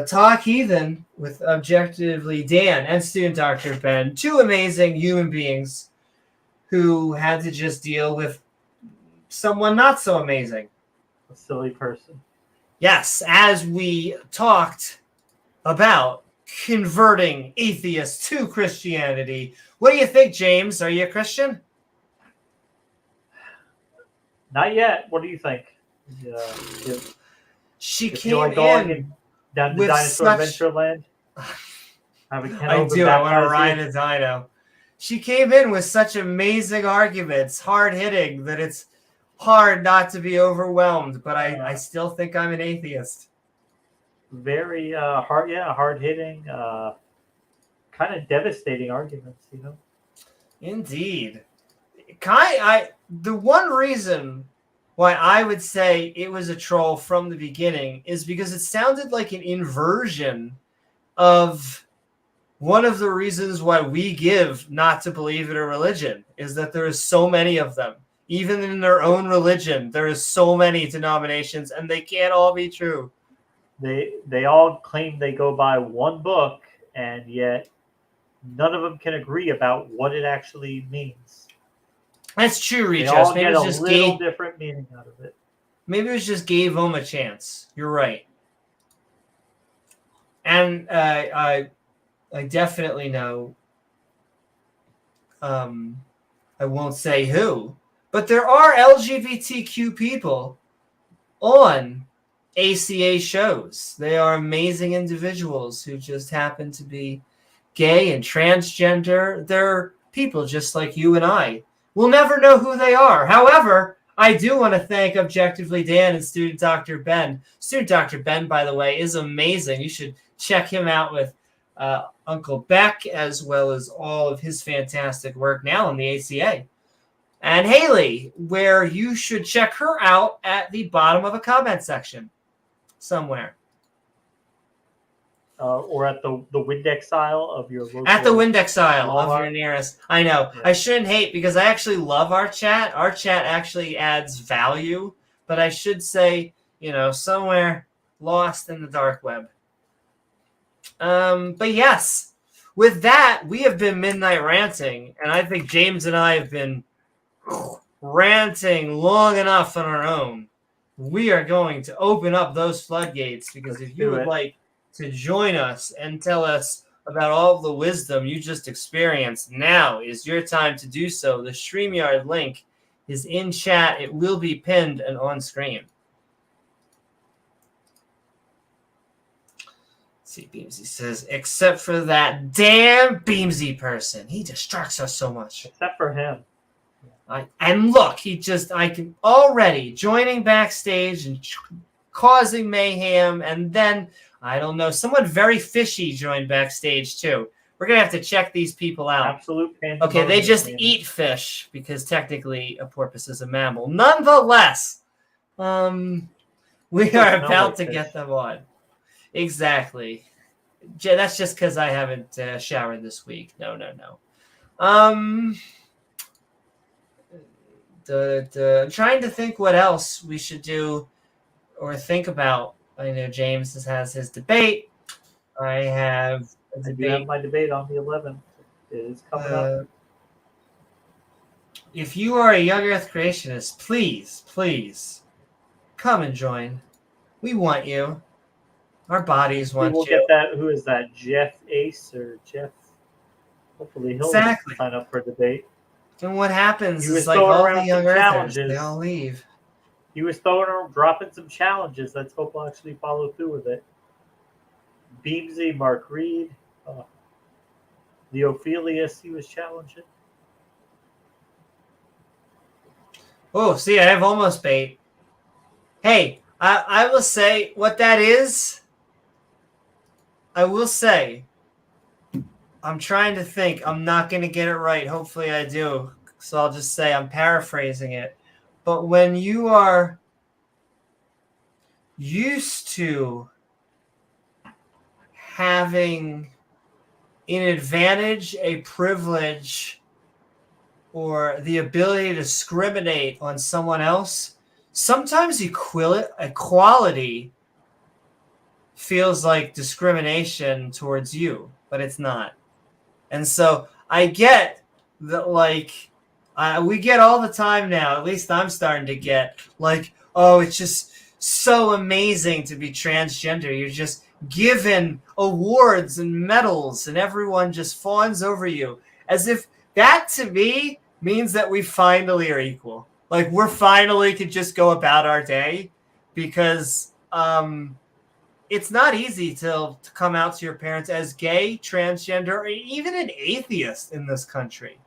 [SPEAKER 1] Talk Heathen with Objectively Dan and Student Dr. Ben, two amazing human beings who had to just deal with someone not so amazing.
[SPEAKER 2] A silly person.
[SPEAKER 1] Yes, as we talked about converting atheists to Christianity. What do you think, James? Are you a Christian?
[SPEAKER 2] Not yet. What do you think?
[SPEAKER 1] She
[SPEAKER 2] if
[SPEAKER 1] came
[SPEAKER 2] you like going down to
[SPEAKER 1] with
[SPEAKER 2] Dinosaur
[SPEAKER 1] such...
[SPEAKER 2] Adventureland.
[SPEAKER 1] I do. I want to ride a dino. She came in with such amazing arguments, hard-hitting, that it's hard not to be overwhelmed. But I still think I'm an atheist.
[SPEAKER 2] Very hard-hitting, kind of devastating arguments, you know.
[SPEAKER 1] Indeed. The one reason why I would say it was a troll from the beginning is because it sounded like an inversion of one of the reasons why we give not to believe in a religion, is that there is so many of them. Even in their own religion, there is so many denominations, and they can't all be true.
[SPEAKER 2] They all claim they go by one book, and yet none of them can agree about what it actually means.
[SPEAKER 1] That's true,
[SPEAKER 2] They
[SPEAKER 1] Reid.
[SPEAKER 2] all
[SPEAKER 1] Maybe
[SPEAKER 2] get
[SPEAKER 1] it
[SPEAKER 2] a
[SPEAKER 1] just
[SPEAKER 2] little different meaning out of it.
[SPEAKER 1] Maybe it was just gave them a chance. You're right. And I definitely know, I won't say who, but there are LGBTQ people on ACA shows. They are amazing individuals who just happen to be gay and transgender. They're people just like you and I. We'll never know who they are. However, I do want to thank Objectively Dan and Student Dr. Ben. Student Dr. Ben, by the way, is amazing. You should check him out with Uncle Beck, as well as all of his fantastic work now in the ACA. And Hayley, where you should check her out at the bottom of a comment section somewhere.
[SPEAKER 2] Or at the Windex aisle of your local...
[SPEAKER 1] At the Windex aisle of your nearest. I know.
[SPEAKER 2] Yeah.
[SPEAKER 1] I shouldn't hate, because I actually love our chat. Our chat actually adds value. But I should say, somewhere lost in the dark web. But yes, with that, we have been Midnight Ranting. And I think James and I have been ranting long enough on our own. We are going to open up those floodgates, because if you would like to join us and tell us about all the wisdom you just experienced, now is your time to do so. The StreamYard link is in chat. It will be pinned and on screen. Let's see, Beamsy says, except for that damn Beamsy person. He distracts us so much.
[SPEAKER 2] Except for him.
[SPEAKER 1] And look, I can already joining backstage and causing mayhem, and then I don't know. Someone very fishy joined backstage, too. We're going to have to check these people out.
[SPEAKER 2] Absolute pandemonium.
[SPEAKER 1] Okay, they just eat fish, because technically a porpoise is a mammal. Nonetheless, we are about to get them on. Exactly. That's just because I haven't showered this week. No. I'm trying to think what else we should do or think about. I know James has his debate. I have a debate.
[SPEAKER 2] I do have my debate on the 11th. It is coming up.
[SPEAKER 1] If you are a young Earth creationist, please come and join. We want you. Our bodies want
[SPEAKER 2] We'll
[SPEAKER 1] you.
[SPEAKER 2] get that. Who is that? Jeff Ace or Jeff? Hopefully he'll sign up for a debate.
[SPEAKER 1] And what happens
[SPEAKER 2] He was
[SPEAKER 1] is like
[SPEAKER 2] throwing
[SPEAKER 1] all
[SPEAKER 2] around
[SPEAKER 1] the young
[SPEAKER 2] some
[SPEAKER 1] Earthers,
[SPEAKER 2] challenges.
[SPEAKER 1] they all leave.
[SPEAKER 2] He was dropping some challenges. Let's hope we'll actually follow through with it. Beamsy, Mark Reid, the Ophelius he was challenging.
[SPEAKER 1] Oh, see, I have almost bait. Hey, I will say what that is. I will say, I'm trying to think. I'm not going to get it right. Hopefully I do. So I'll just say I'm paraphrasing it. But when you are used to having an advantage, a privilege, or the ability to discriminate on someone else, sometimes equality feels like discrimination towards you, but it's not. And so I get that, like, we get all the time now, at least I'm starting to get, like, oh, it's just so amazing to be transgender. You're just given awards and medals and everyone just fawns over you. As if that, to me, means that we finally are equal. Like, we're finally could just go about our day, because it's not easy to come out to your parents as gay, transgender, or even an atheist in this country.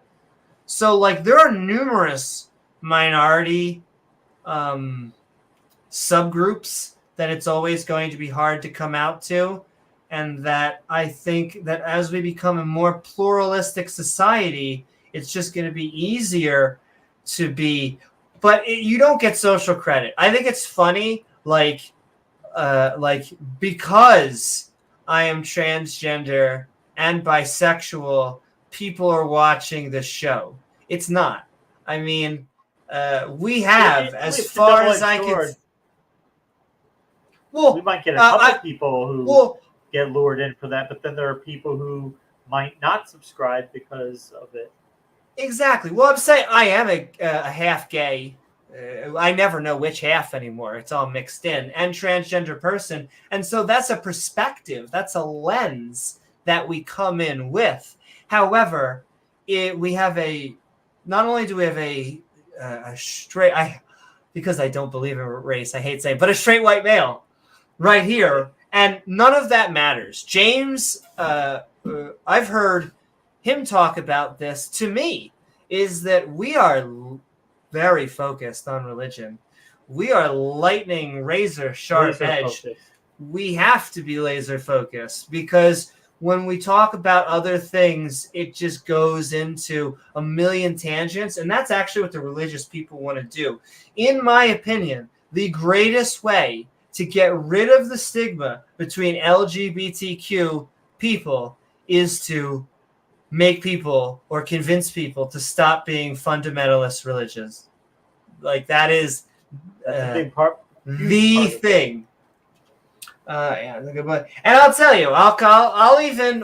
[SPEAKER 1] So, like, there are numerous minority subgroups that it's always going to be hard to come out to, and that I think that as we become a more pluralistic society, it's just going to be easier to be, but you don't get social credit. I think it's funny, like because I am transgender and bisexual, people are watching this show. It's not. I mean, we have, as far as I can. Well,
[SPEAKER 2] we might get a couple people who get lured in for that, but then there are people who might not subscribe because of it.
[SPEAKER 1] Exactly. Well, I'm saying I am a half gay. I never know which half anymore. It's all mixed in. And transgender person. And so that's a perspective. That's a lens that we come in with. However, we have not only do we have a straight, because I don't believe in race, I hate saying, but a straight white male right here. And none of that matters. James, I've heard him talk about this, to me, is that we are very focused on religion. We are lightning razor sharp edge. Focused. We have to be laser focused, because when we talk about other things, it just goes into a million tangents. And that's actually what the religious people want to do. In my opinion, the greatest way to get rid of the stigma between LGBTQ people is to make people or convince people to stop being fundamentalist religious. Like, that is the thing. Yeah, and I'll tell you,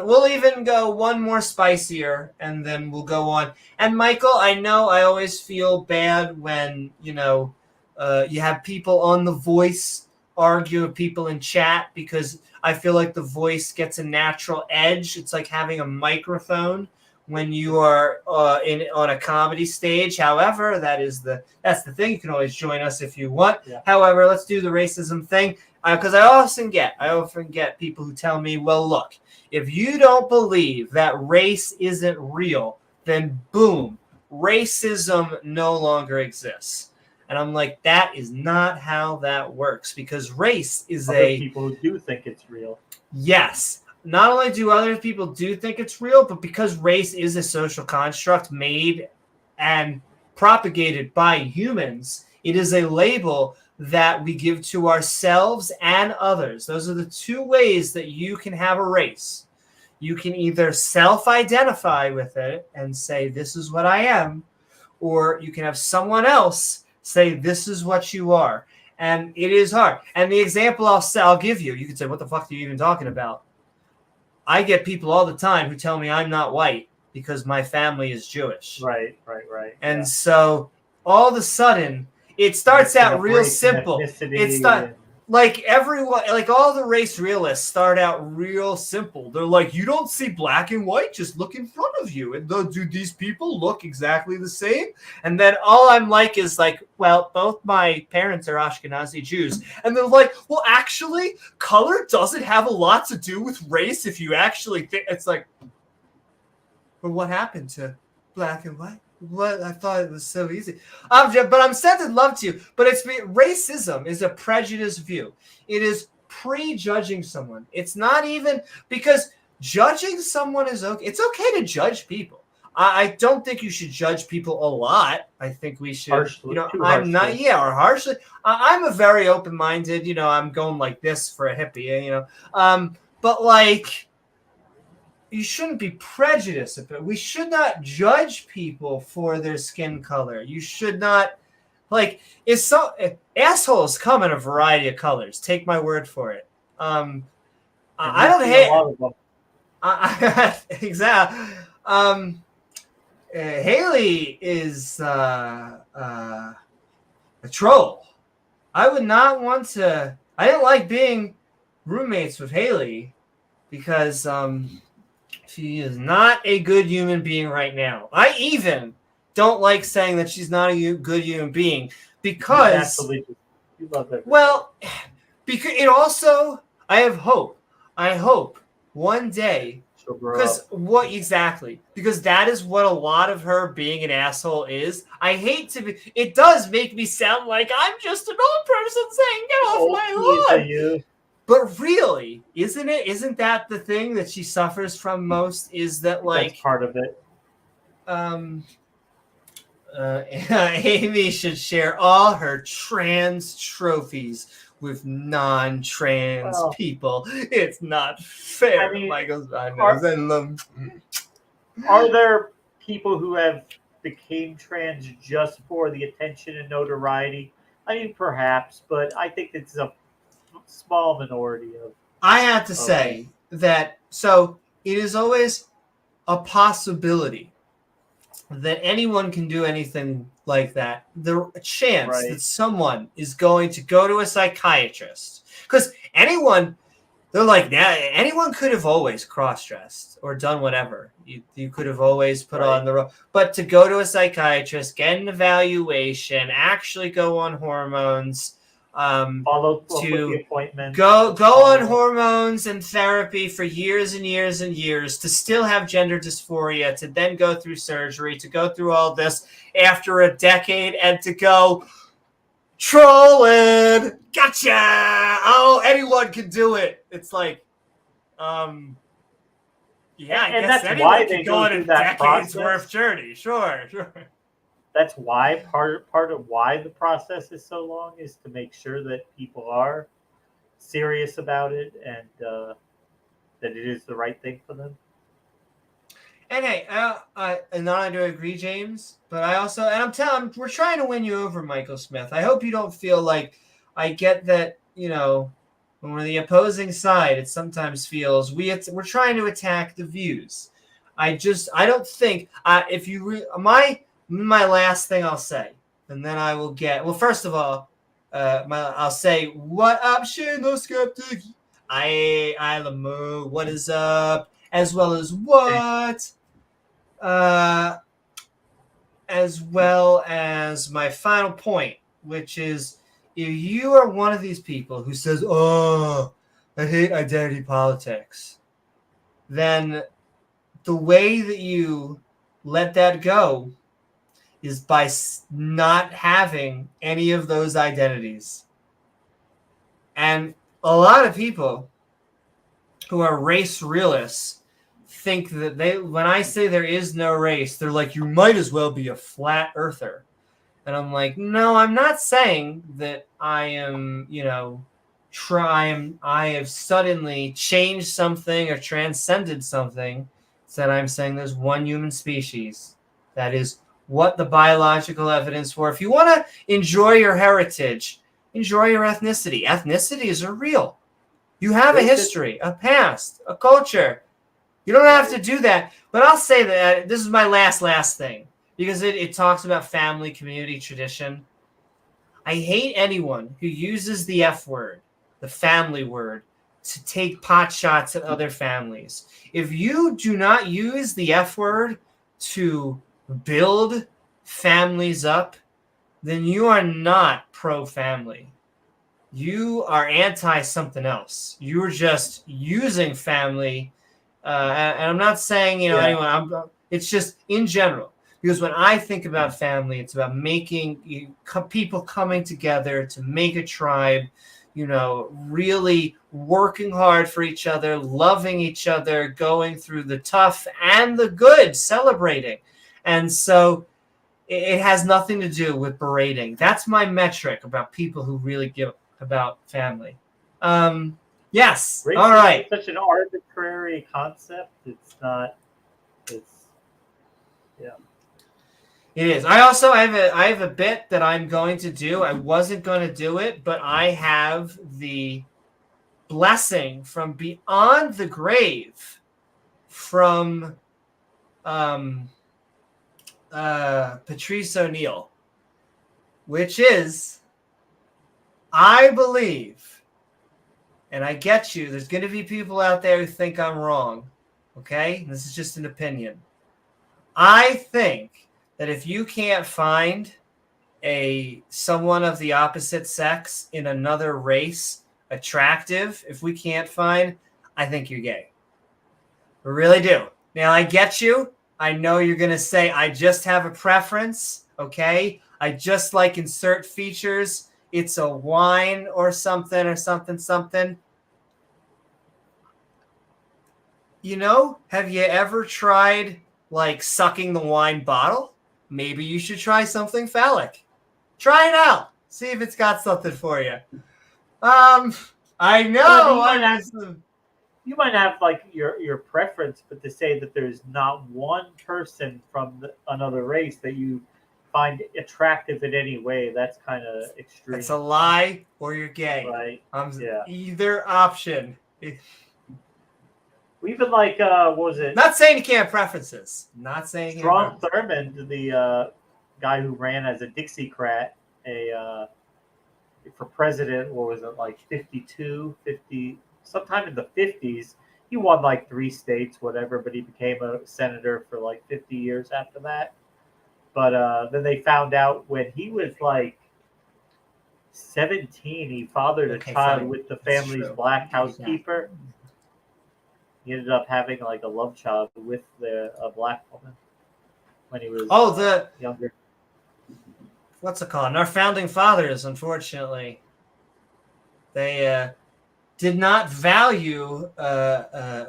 [SPEAKER 1] we'll even go one more spicier, and then we'll go on. And Michael, I know I always feel bad when you have people on The Voice argue with people in chat, because I feel like The Voice gets a natural edge. It's like having a microphone when you are on a comedy stage. However, that's the thing. You can always join us if you want. Yeah. However, let's do the racism thing, because I often get people who tell me, well, look, if you don't believe that race isn't real, then boom, racism no longer exists. And I'm like, that is not how that works, because race is
[SPEAKER 2] other people who do think it's real.
[SPEAKER 1] Yes. Not only do other people do think it's real, but because race is a social construct made and propagated by humans, it is a label that we give to ourselves and others. Those are the two ways that you can have a race. You can either self-identify with it and say, this is what I am, or you can have someone else say, this is what you are. And it is hard. And the example I'll give you, you can say, what the fuck are you even talking about? I get people all the time who tell me I'm not white because my family is Jewish.
[SPEAKER 2] Right.
[SPEAKER 1] And so all of a sudden, it starts out real simple. like everyone, like all the race realists start out real simple. They're like, you don't see black and white, just look in front of you. And do these people look exactly the same? And then all I'm like is like, well, both my parents are Ashkenazi Jews. And they're like, well, actually, color doesn't have a lot to do with race if you actually think. It's like, but what happened to black and white? What? I thought it was so easy. But I'm sending love to you. But racism is a prejudiced view. It is prejudging someone. It's not even because judging someone is okay. It's okay to judge people. I don't think you should judge people a lot. I think we should,
[SPEAKER 2] Harshly,
[SPEAKER 1] I'm not, or harshly. I'm a very open-minded, I'm going like this for a hippie, but like, you shouldn't be prejudiced. We should not judge people for their skin color. You should not, assholes come in a variety of colors. Take my word for it. I don't hate a lot of them. Exactly. Hayley is a troll. I would not want to. I didn't like being roommates with Hayley because she is not a good human being right now. I even don't like saying that she's not a good human being because,
[SPEAKER 2] you love it.
[SPEAKER 1] Well, because it also, I have hope. I hope one day, because because that is what a lot of her being an asshole is. I hate to be. It does make me sound like I'm just an old person saying, "Get off my lawn." But really, isn't it? Isn't that the thing that she suffers from most? Is that
[SPEAKER 2] that's part of it?
[SPEAKER 1] Amy should share all her trans trophies with non-trans people. It's not fair.
[SPEAKER 2] I mean,
[SPEAKER 1] Michael's
[SPEAKER 2] are there people who have became trans just for the attention and notoriety? I mean, perhaps, but I think it's a small minority of.
[SPEAKER 1] I have to say that so it is always a possibility that anyone can do anything like that. The chance that someone is going to go to a psychiatrist, because anyone could have always cross-dressed or done whatever. You could have always put on the but to go to a psychiatrist, get an evaluation, actually go on hormones,
[SPEAKER 2] follow the appointment,
[SPEAKER 1] go on hormones and therapy for years and years and years, to still have gender dysphoria, to then go through surgery, to go through all this after a decade, and to go trolling. Gotcha. Oh, anyone can do it. It's like, I guess anyone why can go on a decades worth journey. Sure.
[SPEAKER 2] That's why part of why the process is so long is to make sure that people are serious about it and that it is the right thing for them.
[SPEAKER 1] And hey, not only do I agree, James, but I also, and we're trying to win you over, Michael Smith. I hope you don't feel like, I get that, when we're the opposing side, it sometimes feels we're trying to attack the views. I don't think if you my last thing I'll say, and then I will get. Well, first of all, I'll say, what up, Shane, Skeptic? I Lamo, what is up? As well as what? As well as my final point, which is, if you are one of these people who says, "Oh, I hate identity politics," then the way that you let that go is by not having any of those identities. And a lot of people who are race realists think that when I say there is no race, they're like, you might as well be a flat earther. And I'm like, no, I'm not saying that I am, I have suddenly changed something or transcended something. That I'm saying there's one human species. That is what the biological evidence for. If you want to enjoy your heritage, enjoy your ethnicity. Ethnicities are real. You have a history, a past, a culture. You don't have to do that. But I'll say that this is my last thing, because it talks about family, community, tradition. I hate anyone who uses the F word the family word, to take pot shots at other families. If you do not use the F word to build families up, then you are not pro-family. You are anti-something else. You're just using family. And I'm not saying, anyone. It's just in general. Because when I think about family, it's about making people coming together to make a tribe, really working hard for each other, loving each other, going through the tough and the good, celebrating. And so it has nothing to do with berating. That's my metric about people who really give about family. Yes.
[SPEAKER 2] Racism
[SPEAKER 1] All right.
[SPEAKER 2] is such an arbitrary concept. It's not.
[SPEAKER 1] It is. I have a bit that I'm going to do. I wasn't going to do it, but I have the blessing from beyond the grave from Patrice O'Neill, which is, I believe, and I get you, there's going to be people out there who think I'm wrong, okay? This is just an opinion. I think that if you can't find someone of the opposite sex in another race attractive, if we can't find, I think you're gay. I really do. Now, I get you. I know you're going to say, I just have a preference, okay? I just like insert features. It's a wine or something or something. Have you ever tried, sucking the wine bottle? Maybe you should try something phallic. Try it out. See if it's got something for you. I know.
[SPEAKER 2] You might have your preference, but to say that there's not one person from another race that you find attractive in any way, that's kind of extreme.
[SPEAKER 1] It's a lie, or you're gay.
[SPEAKER 2] Right.
[SPEAKER 1] Either option.
[SPEAKER 2] Even what was it?
[SPEAKER 1] Not saying you can't have preferences. Not saying
[SPEAKER 2] Strom Thurmond, the guy who ran as a Dixiecrat, for president, what was it, 50, sometime in the 50s. He won 3 states, whatever, but he became a senator for 50 years after that. But then they found out when he was 17, he fathered a child with the family's black housekeeper. He ended up having a love child with a black woman when he was younger.
[SPEAKER 1] What's it called? Our founding fathers, unfortunately, they did not value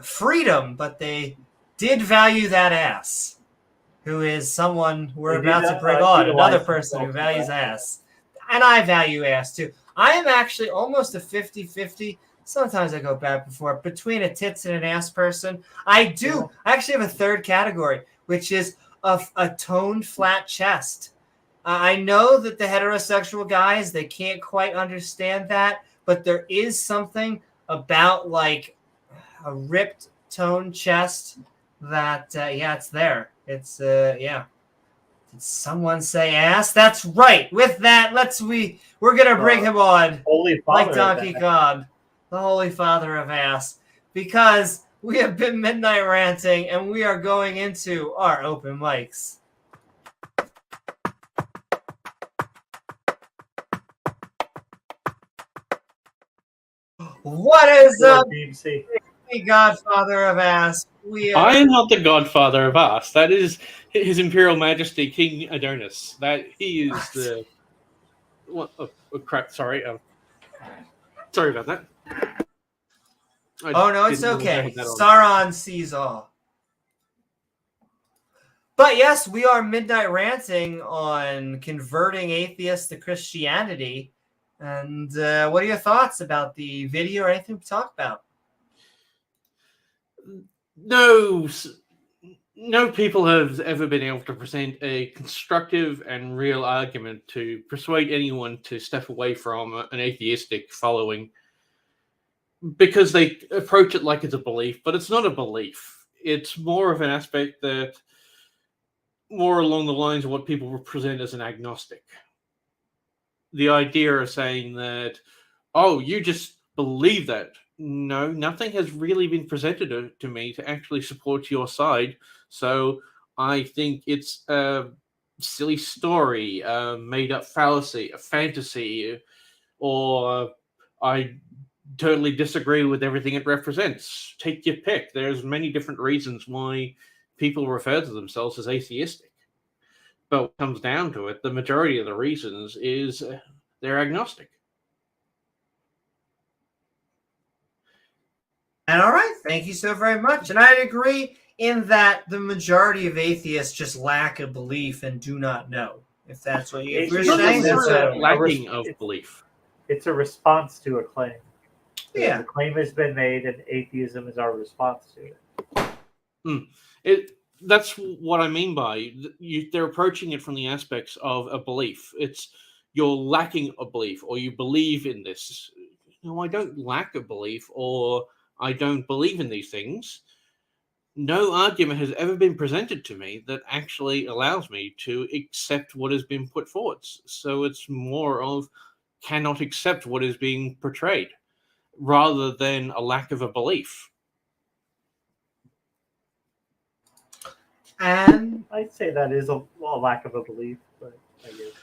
[SPEAKER 1] freedom, but they did value that ass, who is someone we're about to bring on, another person who values ass. And I value ass too. I am actually almost a 50-50. Sometimes I go back and forth between a tits and an ass person. I actually have a third category, which is a toned flat chest. I know that the heterosexual guys, they can't quite understand that, but there is something about a ripped toned chest that, it's there. It's, Did someone say ass? That's right. With that, we're going to bring him on
[SPEAKER 2] Holy Father
[SPEAKER 1] like Donkey Kong. The Holy Father of Ass, because we have been Midnight Ranting and we are going into our open mics. What is up, the Godfather of Ass?
[SPEAKER 6] I am not the Godfather of Ass. That is His Imperial Majesty King Adonis. That he is the. What? Oh, crap! Sorry. Sorry about that.
[SPEAKER 1] No, it's okay. Sauron sees all. But yes, we are Midnight Ranting on converting atheists to Christianity. And what are your thoughts about the video or anything to talk about?
[SPEAKER 6] No people have ever been able to present a constructive and real argument to persuade anyone to step away from an atheistic following, because they approach it like it's a belief, but it's not a belief. It's more of an aspect that more along the lines of what people represent as an agnostic. The idea of saying that, you just believe that. No, nothing has really been presented to me to actually support your side. So I think it's a silly story, a made-up fallacy, a fantasy, or I totally disagree with everything it represents. Take your pick. There's many different reasons why people refer to themselves as atheistic. But when it comes down to it, the majority of the reasons is they're agnostic.
[SPEAKER 1] And all right, thank you so very much. And I'd agree in that the majority of atheists just lack a belief and do not know. If that's what you're
[SPEAKER 2] It's
[SPEAKER 1] saying,
[SPEAKER 2] just
[SPEAKER 1] that's
[SPEAKER 6] lacking of belief.
[SPEAKER 2] It's a response to a claim.
[SPEAKER 1] Yeah.
[SPEAKER 2] The claim has been made, and atheism is our response to it.
[SPEAKER 6] That's what I mean by they're approaching it from the aspects of a belief. It's you're lacking a belief, or you believe in this. No, I don't lack a belief, or I don't believe in these things. No argument has ever been presented to me that actually allows me to accept what has been put forward. So it's more of cannot accept what is being portrayed rather than a lack of a belief.
[SPEAKER 1] And
[SPEAKER 2] I'd say that is a lack of a belief, but I guess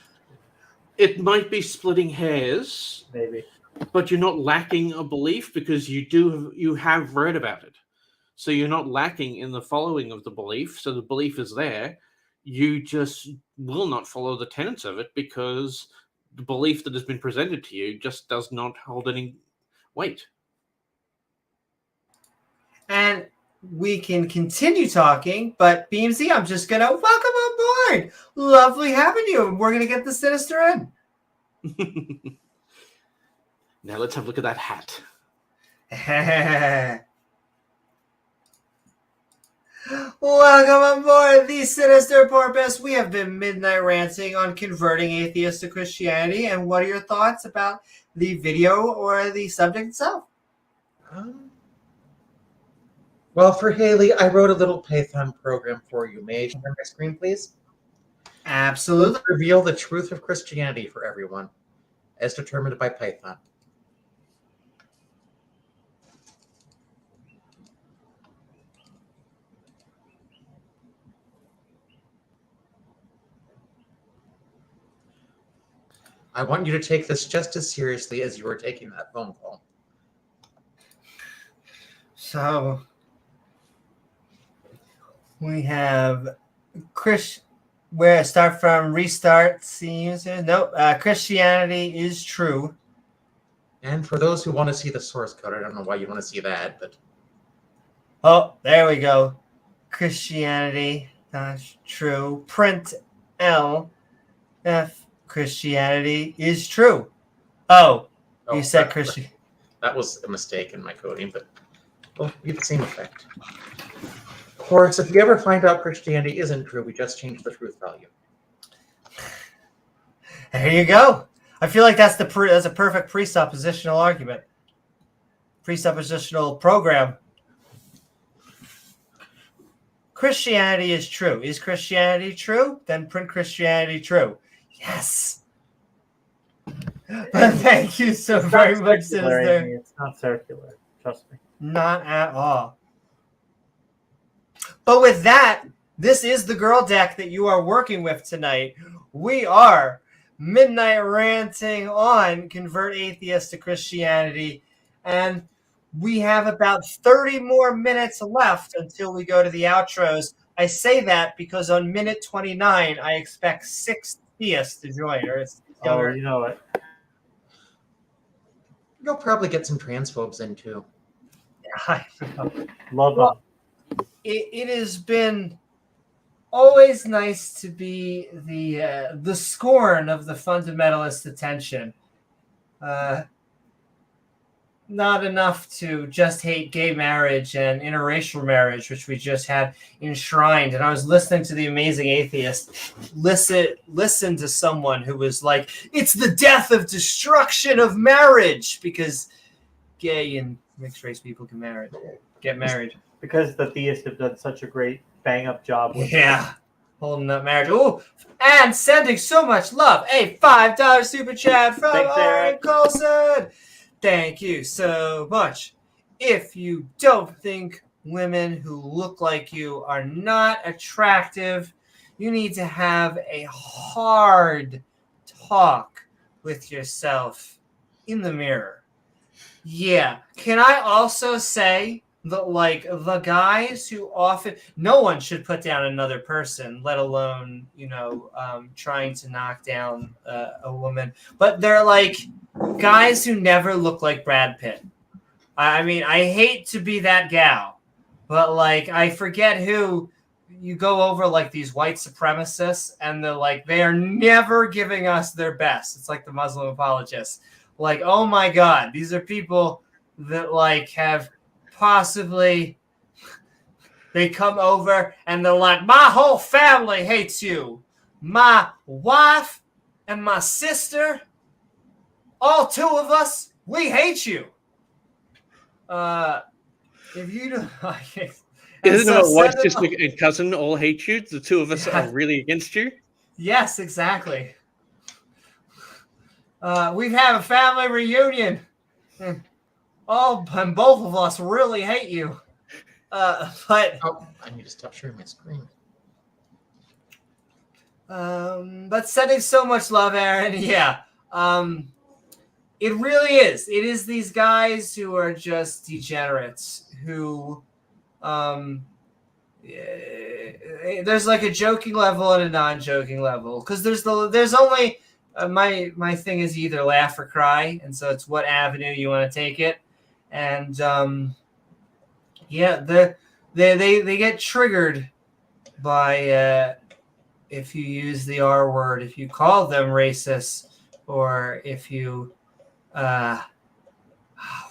[SPEAKER 6] it might be splitting hairs,
[SPEAKER 2] maybe.
[SPEAKER 6] But you're not lacking a belief because you have read about it. So you're not lacking in the following of the belief. So the belief is there. You just will not follow the tenets of it because the belief that has been presented to you just does not hold any weight.
[SPEAKER 1] And we can continue talking, but Beamsy, I'm just going to welcome on board. Lovely having you. We're going to get the Sinister in.
[SPEAKER 6] Now let's have a look at that hat.
[SPEAKER 1] Welcome on board the Sinister Porpoise. We have been midnight ranting on converting atheists to Christianity. And what are your thoughts about the video or the subject itself?
[SPEAKER 7] Well, for Hayley, I wrote a little Python program for you. May I share my screen, please?
[SPEAKER 1] Absolutely.
[SPEAKER 7] Let's reveal the truth of Christianity for everyone, as determined by Python. I want you to take this just as seriously as you were taking that phone call.
[SPEAKER 1] So we have where I start from restart. Nope. Christianity is true.
[SPEAKER 7] And for those who want to see the source code, I don't know why you want to see that, but
[SPEAKER 1] oh, there we go. Christianity, that's true. Print L F. Christianity is true. Oh, you said Christian.
[SPEAKER 7] That was a mistake in my coding, but well, we get the same effect. Of course, if you ever find out Christianity isn't true, we just change the truth value.
[SPEAKER 1] There you go. I feel like that's a perfect presuppositional argument. Presuppositional program. Christianity is true. Is Christianity true? Then print Christianity true. Yes. But thank you so very much, Sinister.
[SPEAKER 2] It's not circular. Trust me.
[SPEAKER 1] Not at all. But with that, this is the girl deck that you are working with tonight. We are midnight ranting on Convert Atheists to Christianity. And we have about 30 more minutes left until we go to the outros. I say that because on minute 29, I expect 6 theists to join.
[SPEAKER 2] Oh, you know what?
[SPEAKER 7] You'll probably get some transphobes in too.
[SPEAKER 1] I
[SPEAKER 2] Love them.
[SPEAKER 1] It has been always nice to be the scorn of the fundamentalist attention. Not enough to just hate gay marriage and interracial marriage, which we just had enshrined. And I was listening to the Amazing Atheist listen to someone who was like, it's the death of destruction of marriage because gay and mixed race people can get married.
[SPEAKER 2] Because the theists have done such a great bang-up job with
[SPEAKER 1] holding up marriage. Oh, and sending so much love. A $5 super chat from Aaron Coalson. Thank you so much. If you don't think women who look like you are not attractive, you need to have a hard talk with yourself in the mirror. Yeah. Can I also say that, like, the guys who often, no one should put down another person, let alone, trying to knock down a woman, but they're like guys who never look like Brad Pitt. I mean, I hate to be that gal, but like, I forget who you go over, like these white supremacists, and they're like, they are never giving us their best. It's like the Muslim apologists. Like, oh my God, these are people that like have possibly, they come over and they're like, my whole family hates you. My wife and my sister, all two of us, we hate you. If you don't like it.
[SPEAKER 6] Isn't it what wife, sister, and cousin all hate you? The two of us are really against you?
[SPEAKER 1] Yes, exactly. We've had a family reunion. And both of us really hate you. But
[SPEAKER 7] I need to stop sharing my screen.
[SPEAKER 1] But sending so much love, Aaron. Yeah. It really is. It is these guys who are just degenerates who there's like a joking level and a non-joking level, because there's only my thing is either laugh or cry, and so it's what avenue you want to take it. And they get triggered by if you use the R word, if you call them racist, or if you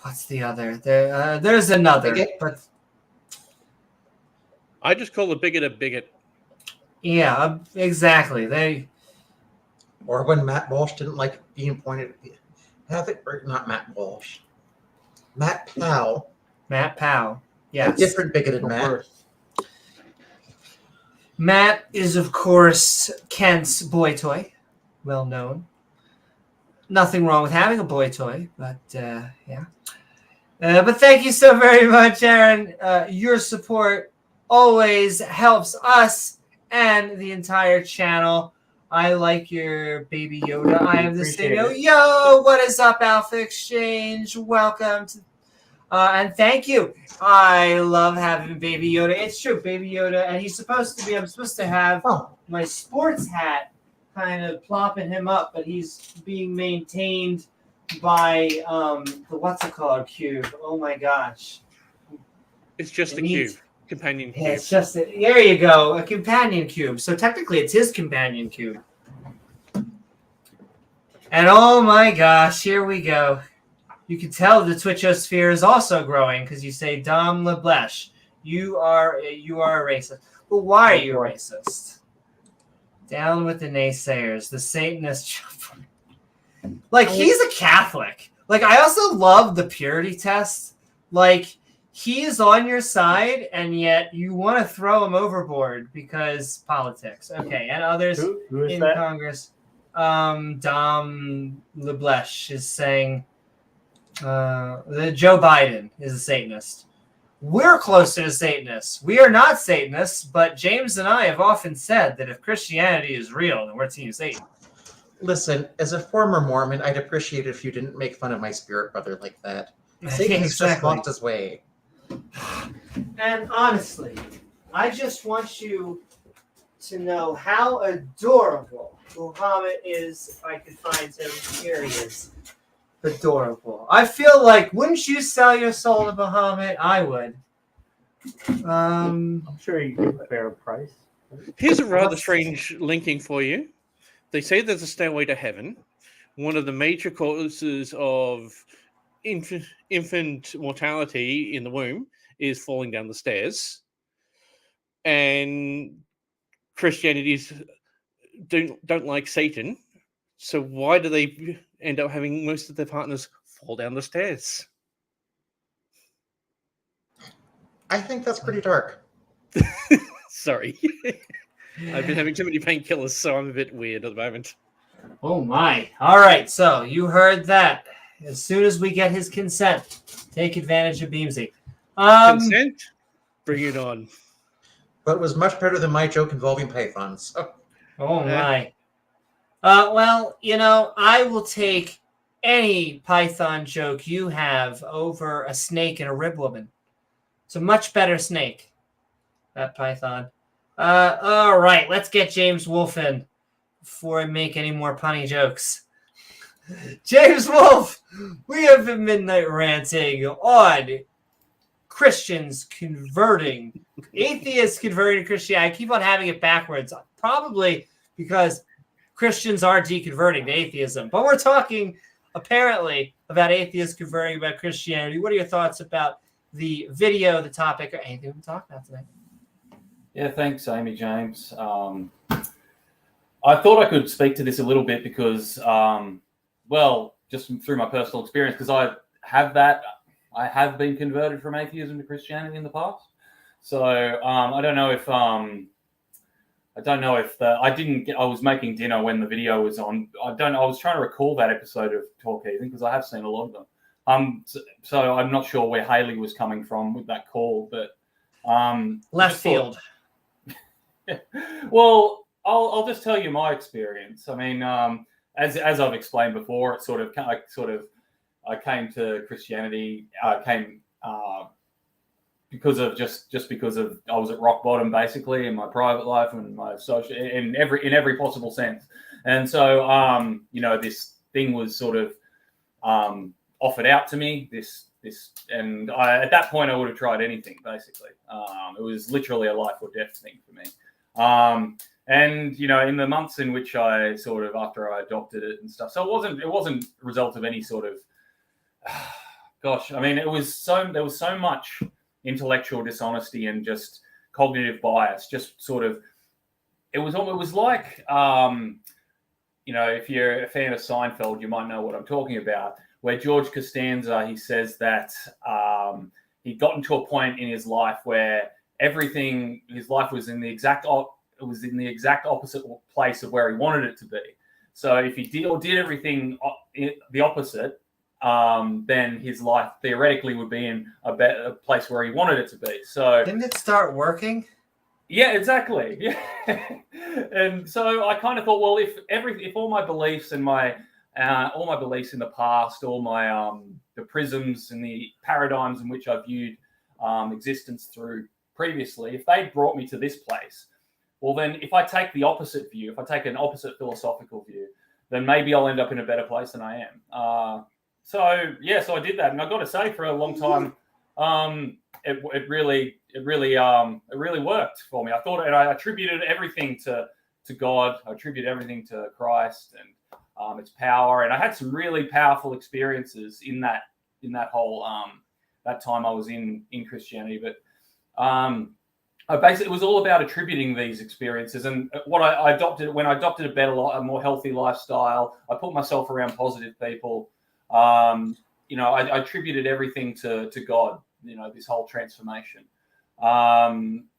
[SPEAKER 1] what's the other? There's another, but
[SPEAKER 6] I just call a bigot a bigot.
[SPEAKER 1] Yeah, exactly.
[SPEAKER 7] Or when Matt Walsh didn't like being pointed at, not Matt Walsh, Matt Powell.
[SPEAKER 1] Matt Powell, yes.
[SPEAKER 7] A different bigoted Matt.
[SPEAKER 1] Matt is, of course, Kent's boy toy, well known. Nothing wrong with having a boy toy, but yeah. But thank you so very much, Aaron. Your support always helps us and the entire channel. I like your Baby Yoda. I have this thing. Yo, what is up, Alpha Exchange? Welcome to, and thank you. I love having Baby Yoda. It's true, Baby Yoda, and he's supposed to be. I'm supposed to have my sports hat kind of plopping him up, but he's being maintained by the what's it called cube. Oh my gosh,
[SPEAKER 6] it's just a cube. Companion cube.
[SPEAKER 1] Yeah, it's just there you go, a companion cube. So technically it's his companion cube. And oh my gosh, here we go. You can tell the Twitchosphere is also growing because you say Dom LeBlesh. You are a racist. But why are you a racist? Down with the naysayers, the Satanist. Like, he's a Catholic. Like, I also love the purity test. Like, he is on your side, and yet you want to throw him overboard because politics. Okay, and others
[SPEAKER 2] who is
[SPEAKER 1] in
[SPEAKER 2] that?
[SPEAKER 1] Congress. Dom LeBlesh is saying that Joe Biden is a Satanist. We're closer to Satanists. We are not Satanists, but James and I have often said that if Christianity is real, then we're Team Satan.
[SPEAKER 7] Listen, as a former Mormon, I'd appreciate it if you didn't make fun of my spirit brother like that. Satan's just lost his way.
[SPEAKER 1] And honestly, I just want you to know how adorable Muhammad is. If I could find him, here he is. Adorable. I feel like, wouldn't you sell your soul to Muhammad? I would.
[SPEAKER 2] I'm sure you get a fair price.
[SPEAKER 6] Here's a rather strange linking for you. They say there's a stairway to heaven. One of the major causes of infant mortality in the womb is falling down the stairs. And Christianities don't like Satan. So why do they end up having most of their partners fall down the stairs?
[SPEAKER 7] I think that's pretty dark.
[SPEAKER 6] Sorry. I've been having too many painkillers, so I'm a bit weird at the moment.
[SPEAKER 1] Oh my. All right, so you heard that. as soon as we get his consent, take advantage of Beamsy.
[SPEAKER 6] Consent? Bring it on.
[SPEAKER 7] But it was much better than my joke involving pythons.
[SPEAKER 1] Oh my. Well, I will take any Python joke you have over a snake and a rib woman. It's a much better snake, that Python. All right, let's get James Wolfe in before I make any more punny jokes. James Wolfe, we have been midnight ranting on Christians converting, atheists converting to Christianity. I keep on having it backwards, probably because Christians are deconverting to atheism. But we're talking, apparently, about atheists converting about Christianity. What are your thoughts about the video, the topic, or anything we talk about today?
[SPEAKER 8] Yeah, thanks, Amy James. I thought I could speak to this a little bit because, just through my personal experience, because I have been converted from atheism to Christianity in the past. So I don't know if I was making dinner when the video was on. I was trying to recall that episode of Talk Heathen because I have seen a lot of them. So I'm not sure where Hayley was coming from with that call, but
[SPEAKER 1] left field.
[SPEAKER 8] Well, I'll just tell you my experience. I mean, as I've explained before, I came to Christianity. Because of because I was at rock bottom basically in my private life and my social in every possible sense, and so this thing was sort of offered out to me. And at that point I would have tried anything basically. It was literally a life or death thing for me. And in the months in which I sort of after I adopted it and stuff, so it wasn't a result of any sort of gosh. I mean, there was so much intellectual dishonesty and just cognitive bias. Just sort of, it was like if you're a fan of Seinfeld, you might know what I'm talking about. Where George Costanza, he says that he got into a point in his life where his life was in the exact opposite place of where he wanted it to be. So if he did everything the opposite, then his life theoretically would be in a better place where he wanted it to be. So
[SPEAKER 1] didn't it start working?
[SPEAKER 8] Yeah, exactly. Yeah, and so I kind of thought, well, if all my beliefs and all my beliefs in the past, all my the prisms and the paradigms in which I viewed existence through previously, if they brought me to this place, well, then if I take the opposite view, if I take an opposite philosophical view, then maybe I'll end up in a better place than I am. So I did that, and I got to say, for a long time, it really worked for me. I thought, and I attributed everything to God. I attributed everything to Christ and its power, and I had some really powerful experiences in that whole that time I was in Christianity. But it was all about attributing these experiences, and what I adopted when I adopted a more healthy lifestyle. I put myself around positive people. I attributed everything to God, this whole transformation.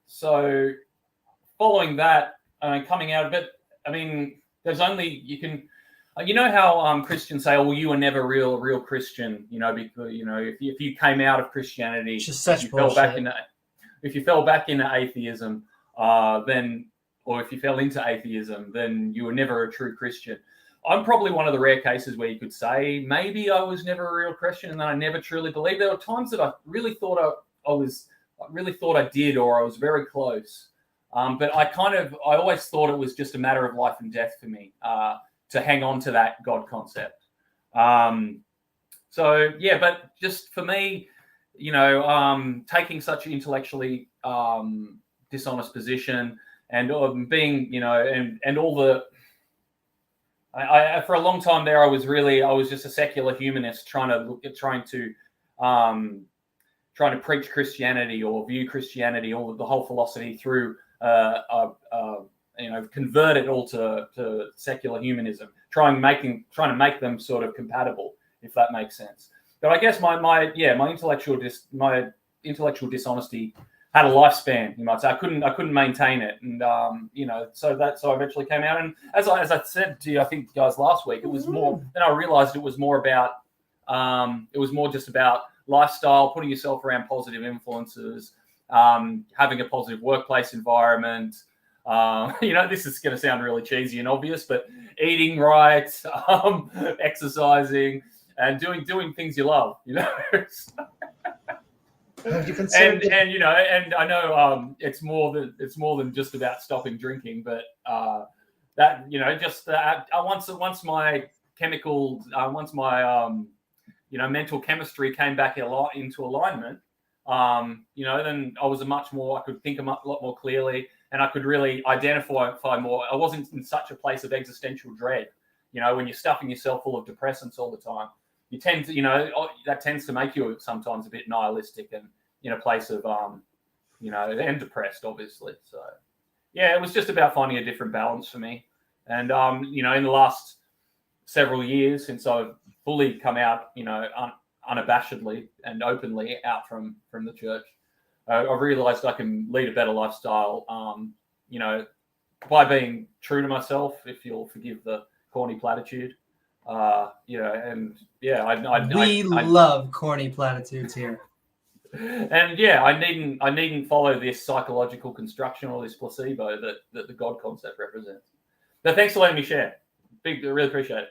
[SPEAKER 8] So following that, coming out of it, I mean, there's only, how Christians say, oh, well, you were never real Christian, because, if you came out of Christianity,
[SPEAKER 1] just such
[SPEAKER 8] if you fell back into atheism, or if you fell into atheism, then you were never a true Christian. I'm probably one of the rare cases where you could say maybe I was never a real Christian and that I never truly believed. There were times that I really thought I did, or I was very close. But I always thought it was just a matter of life and death for me to hang on to that God concept. But just for me, taking such an intellectually dishonest position and being, and all the. I for a long time there, I was just a secular humanist trying to preach Christianity or view Christianity, or the whole philosophy through, convert it all to secular humanism, trying to make them sort of compatible, if that makes sense. But I guess my intellectual dishonesty had a lifespan, you might say. I couldn't maintain it, and so I eventually came out. And as I said to you, I think guys last week, it was more. Then I realized it was more about It was more just about lifestyle, putting yourself around positive influences, having a positive workplace environment. This is going to sound really cheesy and obvious, but eating right, exercising, and doing things you love.
[SPEAKER 7] Have you considered
[SPEAKER 8] and I know it's more than just about stopping drinking, but once my chemical, mental chemistry came back into alignment, then I was I could think a lot more clearly, and I could really identify more. I wasn't in such a place of existential dread. When you're stuffing yourself full of depressants all the time, you tend to, that tends to make you sometimes a bit nihilistic and in a place of, and depressed, obviously. So, yeah, it was just about finding a different balance for me. And, in the last several years since I've fully come out, unabashedly and openly out from the church, I realized I can lead a better lifestyle, by being true to myself, if you'll forgive the corny platitude.
[SPEAKER 1] We love corny platitudes here.
[SPEAKER 8] And yeah, I needn't follow this psychological construction or this placebo that the God concept represents. But thanks for letting me share. I really appreciate it.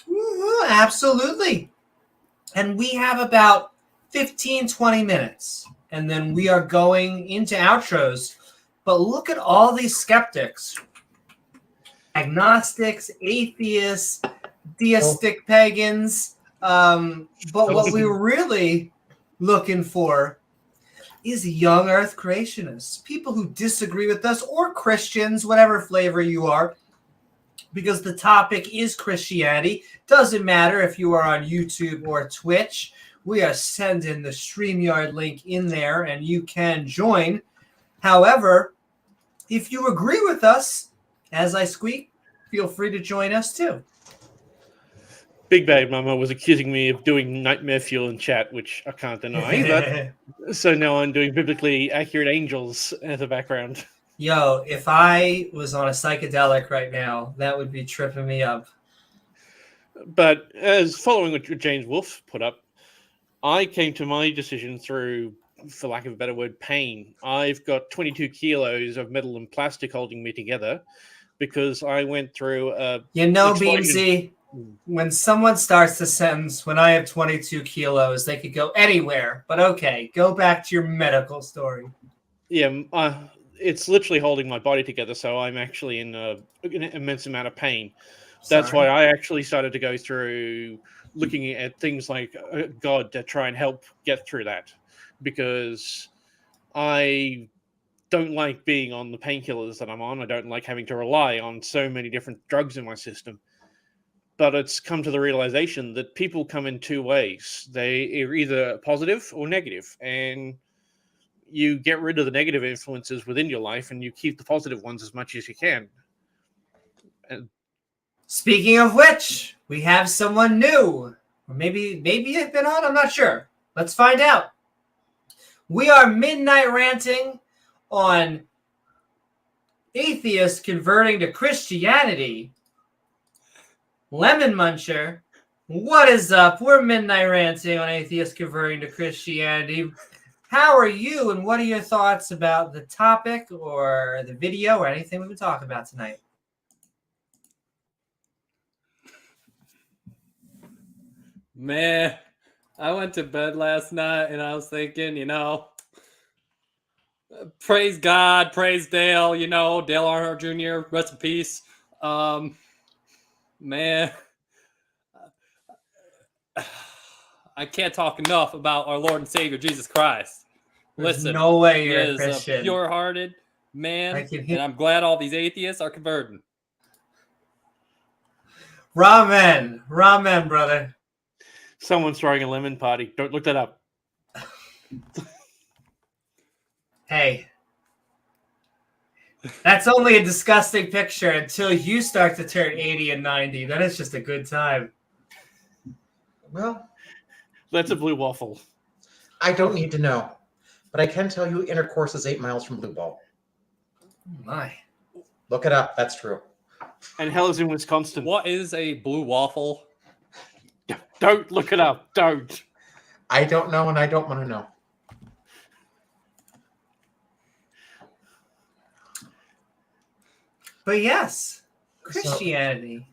[SPEAKER 1] Ooh, absolutely. And we have about 15-20 minutes, and then we are going into outros. But look at all these skeptics, agnostics, atheists, deistic pagans. But what we're really looking for is young earth creationists, people who disagree with us, or Christians, whatever flavor you are, because the topic is Christianity. Doesn't matter if you are on YouTube or Twitch. We are sending the StreamYard link in there, and you can join. However, if you agree with us, as I squeak, feel free to join us too.
[SPEAKER 6] Big Bad Mama was accusing me of doing nightmare fuel in chat, which I can't deny. But so now I'm doing biblically accurate angels as a background.
[SPEAKER 1] Yo, if I was on a psychedelic right now, that would be tripping me up.
[SPEAKER 6] But as following what James Wolfe put up, I came to my decision through, for lack of a better word, pain. I've got 22 kilos of metal and plastic holding me together because I went through a...
[SPEAKER 1] Beamsy, when someone starts the sentence, when I have 22 kilos, they could go anywhere. But okay, go back to your medical story.
[SPEAKER 6] Yeah, it's literally holding my body together, so I'm actually in an immense amount of pain. That's why I actually started to go through looking at things like God to try and help get through that, because I don't like being on the painkillers that I'm on. I don't like having to rely on so many different drugs in my system. But it's come to the realization that people come in two ways. They are either positive or negative, and you get rid of the negative influences within your life and you keep the positive ones as much as you can. And
[SPEAKER 1] speaking of which, we have someone new. Or maybe they've been on, I'm not sure. Let's find out. We are midnight ranting on atheists converting to Christianity. Lemon Muncher, what is up? We're midnight ranting on atheists converting to Christianity. How are you, and what are your thoughts about the topic or the video or anything we've been talking about tonight?
[SPEAKER 9] Man, I went to bed last night and I was thinking, praise God, praise Dale, Dale Earnhardt Jr., rest in peace. Man, I can't talk enough about our Lord and Savior, Jesus Christ.
[SPEAKER 1] There's
[SPEAKER 9] Listen,
[SPEAKER 1] no way
[SPEAKER 9] he
[SPEAKER 1] you're a
[SPEAKER 9] is
[SPEAKER 1] Christian.
[SPEAKER 9] a pure-hearted man, and I'm glad all these atheists are converting.
[SPEAKER 1] Ramen, brother.
[SPEAKER 6] someone's throwing a lemon party. Don't look that up.
[SPEAKER 1] Hey. That's only a disgusting picture until you start to turn 80 and 90. Then it's just a good time.
[SPEAKER 7] Well,
[SPEAKER 6] that's a blue waffle.
[SPEAKER 7] I don't need to know. But I can tell you intercourse is 8 miles from Blue Ball.
[SPEAKER 1] Oh my.
[SPEAKER 7] Look it up. That's true.
[SPEAKER 6] And hell is in Wisconsin.
[SPEAKER 9] What is a blue waffle?
[SPEAKER 6] Don't look it up. Don't.
[SPEAKER 7] I don't know, and I don't want to know.
[SPEAKER 1] But yes, Christianity.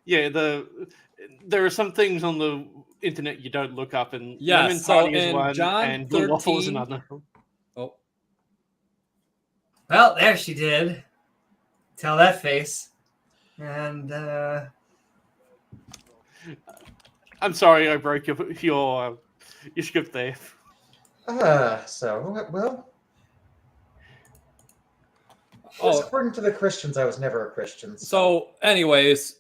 [SPEAKER 6] Yeah, there are some things on the internet you don't look up, and
[SPEAKER 9] Yeah,
[SPEAKER 6] Lemon
[SPEAKER 9] so
[SPEAKER 6] Party is
[SPEAKER 9] in
[SPEAKER 6] one,
[SPEAKER 9] John
[SPEAKER 6] and Blue Waffle is
[SPEAKER 9] 13
[SPEAKER 6] another.
[SPEAKER 9] Oh,
[SPEAKER 1] Well, there she did. Tell that face. And
[SPEAKER 6] I'm sorry I broke your script there.
[SPEAKER 7] Well, according to the Christians, I was never a Christian.
[SPEAKER 9] So, anyways,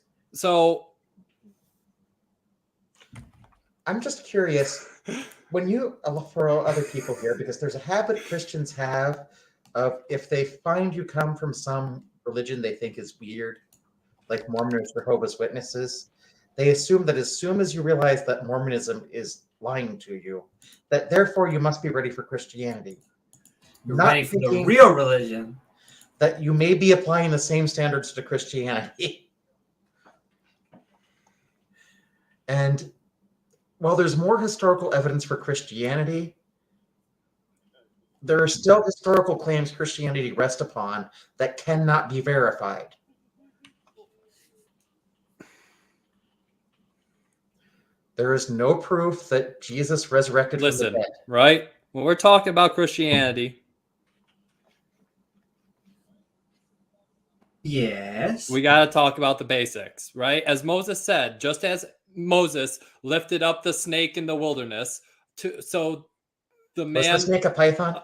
[SPEAKER 7] I'm just curious, when you, for other people here, because there's a habit Christians have of if they find you come from some religion they think is weird, like Mormon or Jehovah's Witnesses, they assume that as soon as you realize that Mormonism is lying to you, that therefore you must be ready for Christianity.
[SPEAKER 1] you're ready for the real religion.
[SPEAKER 7] That you may be applying the same standards to Christianity. And while there's more historical evidence for Christianity, there are still historical claims Christianity rests upon that cannot be verified. There is no proof that Jesus resurrected from the dead.
[SPEAKER 9] right? When we're talking about Christianity,
[SPEAKER 1] Yes.
[SPEAKER 9] we got to talk about the basics, right? As Moses said, just as Moses lifted up the snake in the wilderness, so the
[SPEAKER 7] Was
[SPEAKER 9] man
[SPEAKER 7] the snake a python?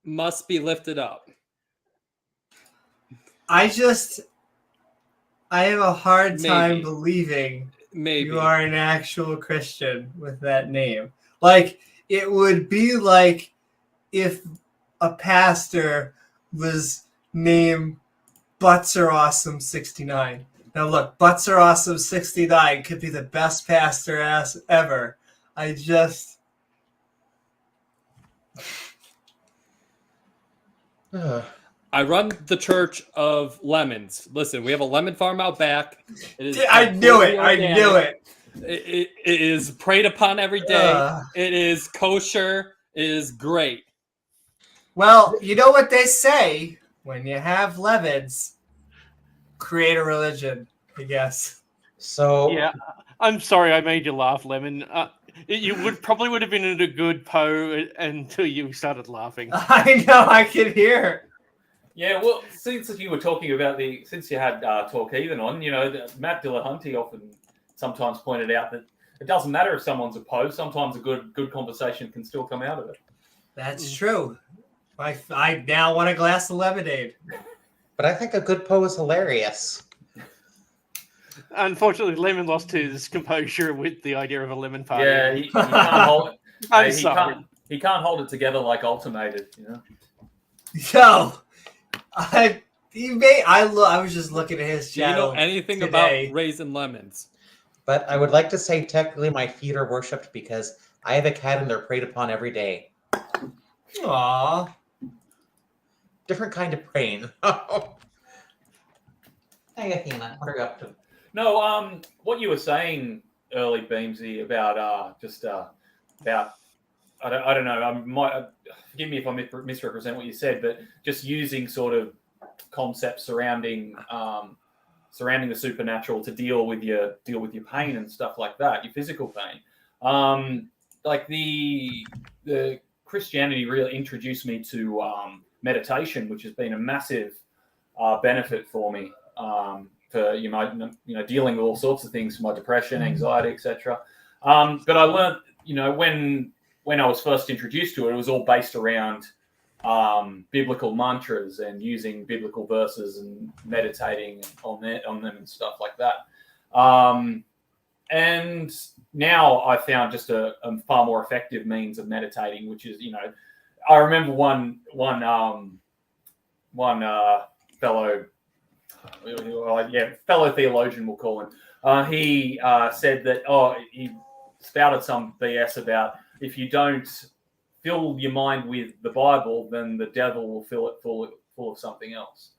[SPEAKER 9] must be lifted up.
[SPEAKER 1] I have a hard time
[SPEAKER 9] Maybe.
[SPEAKER 1] believing
[SPEAKER 9] Maybe.
[SPEAKER 1] you are an actual Christian with that name. Like, it would be like if a pastor was named Butts Are Awesome 69. Now look, Butts Are Awesome 69 could be the best pastor ass ever. I just...
[SPEAKER 9] I run the Church of Lemons. Listen, we have a lemon farm out back. It is
[SPEAKER 1] I knew it.
[SPEAKER 9] completely
[SPEAKER 1] I
[SPEAKER 9] organic.
[SPEAKER 1] knew it.
[SPEAKER 9] It is preyed upon every day. It is kosher. It is great.
[SPEAKER 1] Well, you know what they say? When you have lemons, create a religion, I guess.
[SPEAKER 7] So
[SPEAKER 6] yeah, I'm sorry I made you laugh, Lemon. You probably would have been in a good po until you started laughing.
[SPEAKER 1] I know, I could hear.
[SPEAKER 8] Yeah, well, since you were talking about since you had Talk Heathen on, Matt Dillahunty often sometimes pointed out that it doesn't matter if someone's opposed. Sometimes a good conversation can still come out of it.
[SPEAKER 1] That's true. I now want a glass of lemonade.
[SPEAKER 7] But I think a good po is hilarious.
[SPEAKER 6] Unfortunately, Lemon lost his composure with the idea of a lemon party.
[SPEAKER 8] Yeah, he can't hold it.
[SPEAKER 6] I'm sorry.
[SPEAKER 8] He can't hold it together like Ultimated,
[SPEAKER 1] Yo, I was just looking at his
[SPEAKER 9] Do you
[SPEAKER 1] channel.
[SPEAKER 9] know anything
[SPEAKER 1] today.
[SPEAKER 9] about raisin lemons?
[SPEAKER 7] But I would like to say technically my feet are worshipped because I have a cat and they're preyed upon every day.
[SPEAKER 1] Aww.
[SPEAKER 7] Different kind of praying. Hey, Athena, what are you up to?
[SPEAKER 8] No, what you were saying early, Beamsy, about about I don't know. Forgive me if I misrepresent what you said, but just using sort of concepts surrounding the supernatural to deal with your pain and stuff like that, your physical pain. Like the Christianity really introduced me to meditation, which has been a massive benefit for me. For dealing with all sorts of things, my depression, anxiety, etc. But I learned, when I was first introduced to it, it was all based around biblical mantras and using biblical verses and meditating on them and stuff like that. And now I found just a far more effective means of meditating, which is, I remember one fellow theologian, we'll call him. He said that he spouted some BS about if you don't fill your mind with the Bible, then the devil will fill it full of something else.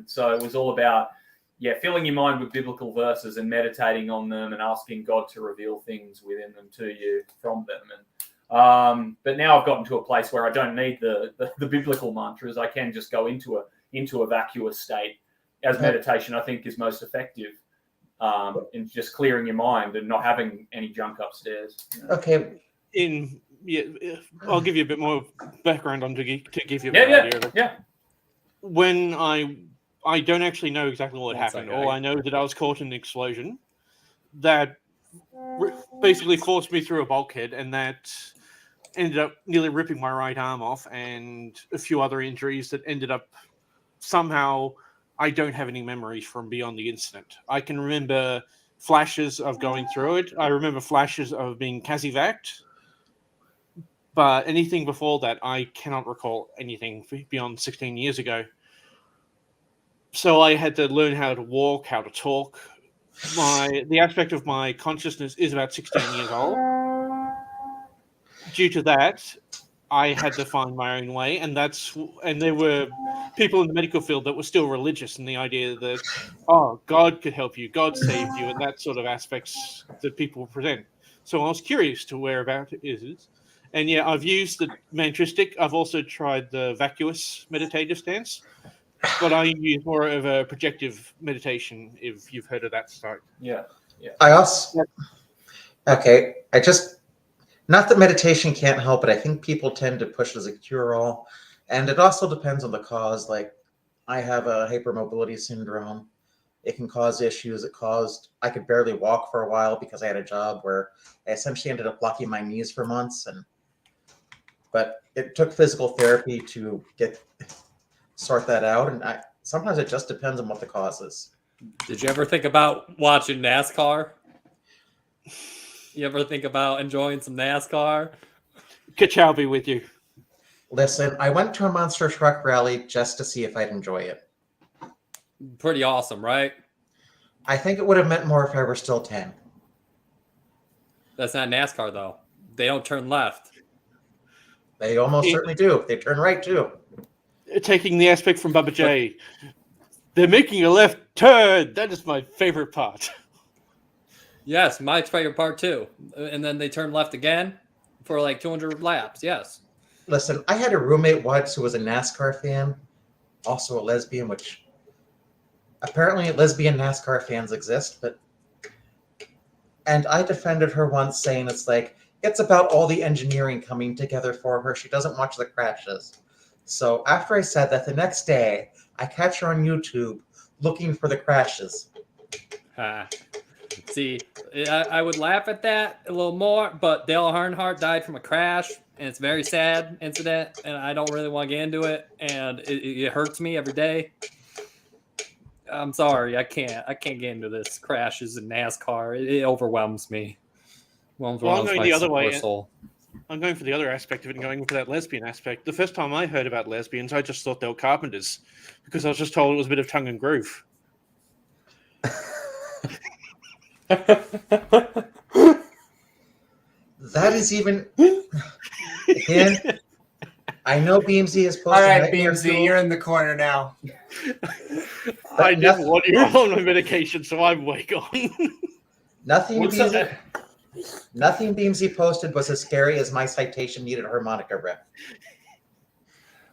[SPEAKER 8] So it was all about filling your mind with biblical verses and meditating on them and asking God to reveal things within them to you from them. And but now I've gotten to a place where I don't need the biblical mantras. I can just go into a vacuous state as meditation. I think is most effective in just clearing your mind and not having any junk upstairs. You know?
[SPEAKER 7] Okay.
[SPEAKER 6] I'll give you a bit more background on to give you a better idea.
[SPEAKER 8] Yeah.
[SPEAKER 6] When I don't actually know exactly what happened. All I know that I was caught in an explosion that basically forced me through a bulkhead, and that ended up nearly ripping my right arm off, and a few other injuries that ended up somehow I don't have any memories from beyond the incident. I can remember flashes of going through it. I remember flashes of being casevaced. But anything before that, I cannot recall anything beyond 16 years ago. So I had to learn how to walk, how to talk. The aspect of my consciousness is about 16 years old. Due to that, I had to find my own way, and there were people in the medical field that were still religious in the idea that, God could help you, God saved you, and that sort of aspects that people present. So I was curious to whereabout it is. And I've used the mantristic. I've also tried the vacuous meditative stance, but I use more of a projective meditation, if you've heard of that style.
[SPEAKER 8] Yeah.
[SPEAKER 7] I also, not that meditation can't help, but I think people tend to push it as a cure-all. And it also depends on the cause. Like, I have a hypermobility syndrome. It can cause issues. I could barely walk for a while because I had a job where I essentially ended up locking my knees for months. But it took physical therapy to sort that out. And sometimes it just depends on what the cause is.
[SPEAKER 9] Did you ever think about watching NASCAR? You ever think about enjoying some NASCAR?
[SPEAKER 6] Ka-chow be with you.
[SPEAKER 7] Listen, I went to a monster truck rally just to see if I'd enjoy it.
[SPEAKER 9] Pretty awesome, right?
[SPEAKER 7] I think it would have meant more if I were still 10.
[SPEAKER 9] That's not NASCAR, though. They don't turn left.
[SPEAKER 7] They almost certainly do. They turn right, too.
[SPEAKER 6] Taking the aspect from Bubba J, they're making a left turn. That is my favorite part.
[SPEAKER 9] Yes, my favorite part, too. And then they turn left again for like 200 laps. Yes.
[SPEAKER 7] Listen, I had a roommate once who was a NASCAR fan, also a lesbian, which apparently lesbian NASCAR fans exist, and I defended her once saying it's about all the engineering coming together for her. She doesn't watch the crashes. So after I said that, the next day, I catch her on YouTube looking for the crashes.
[SPEAKER 9] See, I would laugh at that a little more, but Dale Earnhardt died from a crash, and it's a very sad incident, and I don't really want to get into it, and it hurts me every day. I'm sorry, I can't get into this crashes in NASCAR. It overwhelms me.
[SPEAKER 6] I'm going the other way. I'm going for the other aspect of it and going for that lesbian aspect. The first time I heard about lesbians, I just thought they were carpenters because I was just told it was a bit of tongue and groove.
[SPEAKER 7] That is even... Again, I know Beamsy is posted.
[SPEAKER 1] All right, Beamsy, you're in the corner now.
[SPEAKER 6] I didn't want you on my medication, so I'm way gone.
[SPEAKER 7] Nothing Beamsy posted was as scary as my citation needed harmonica riff.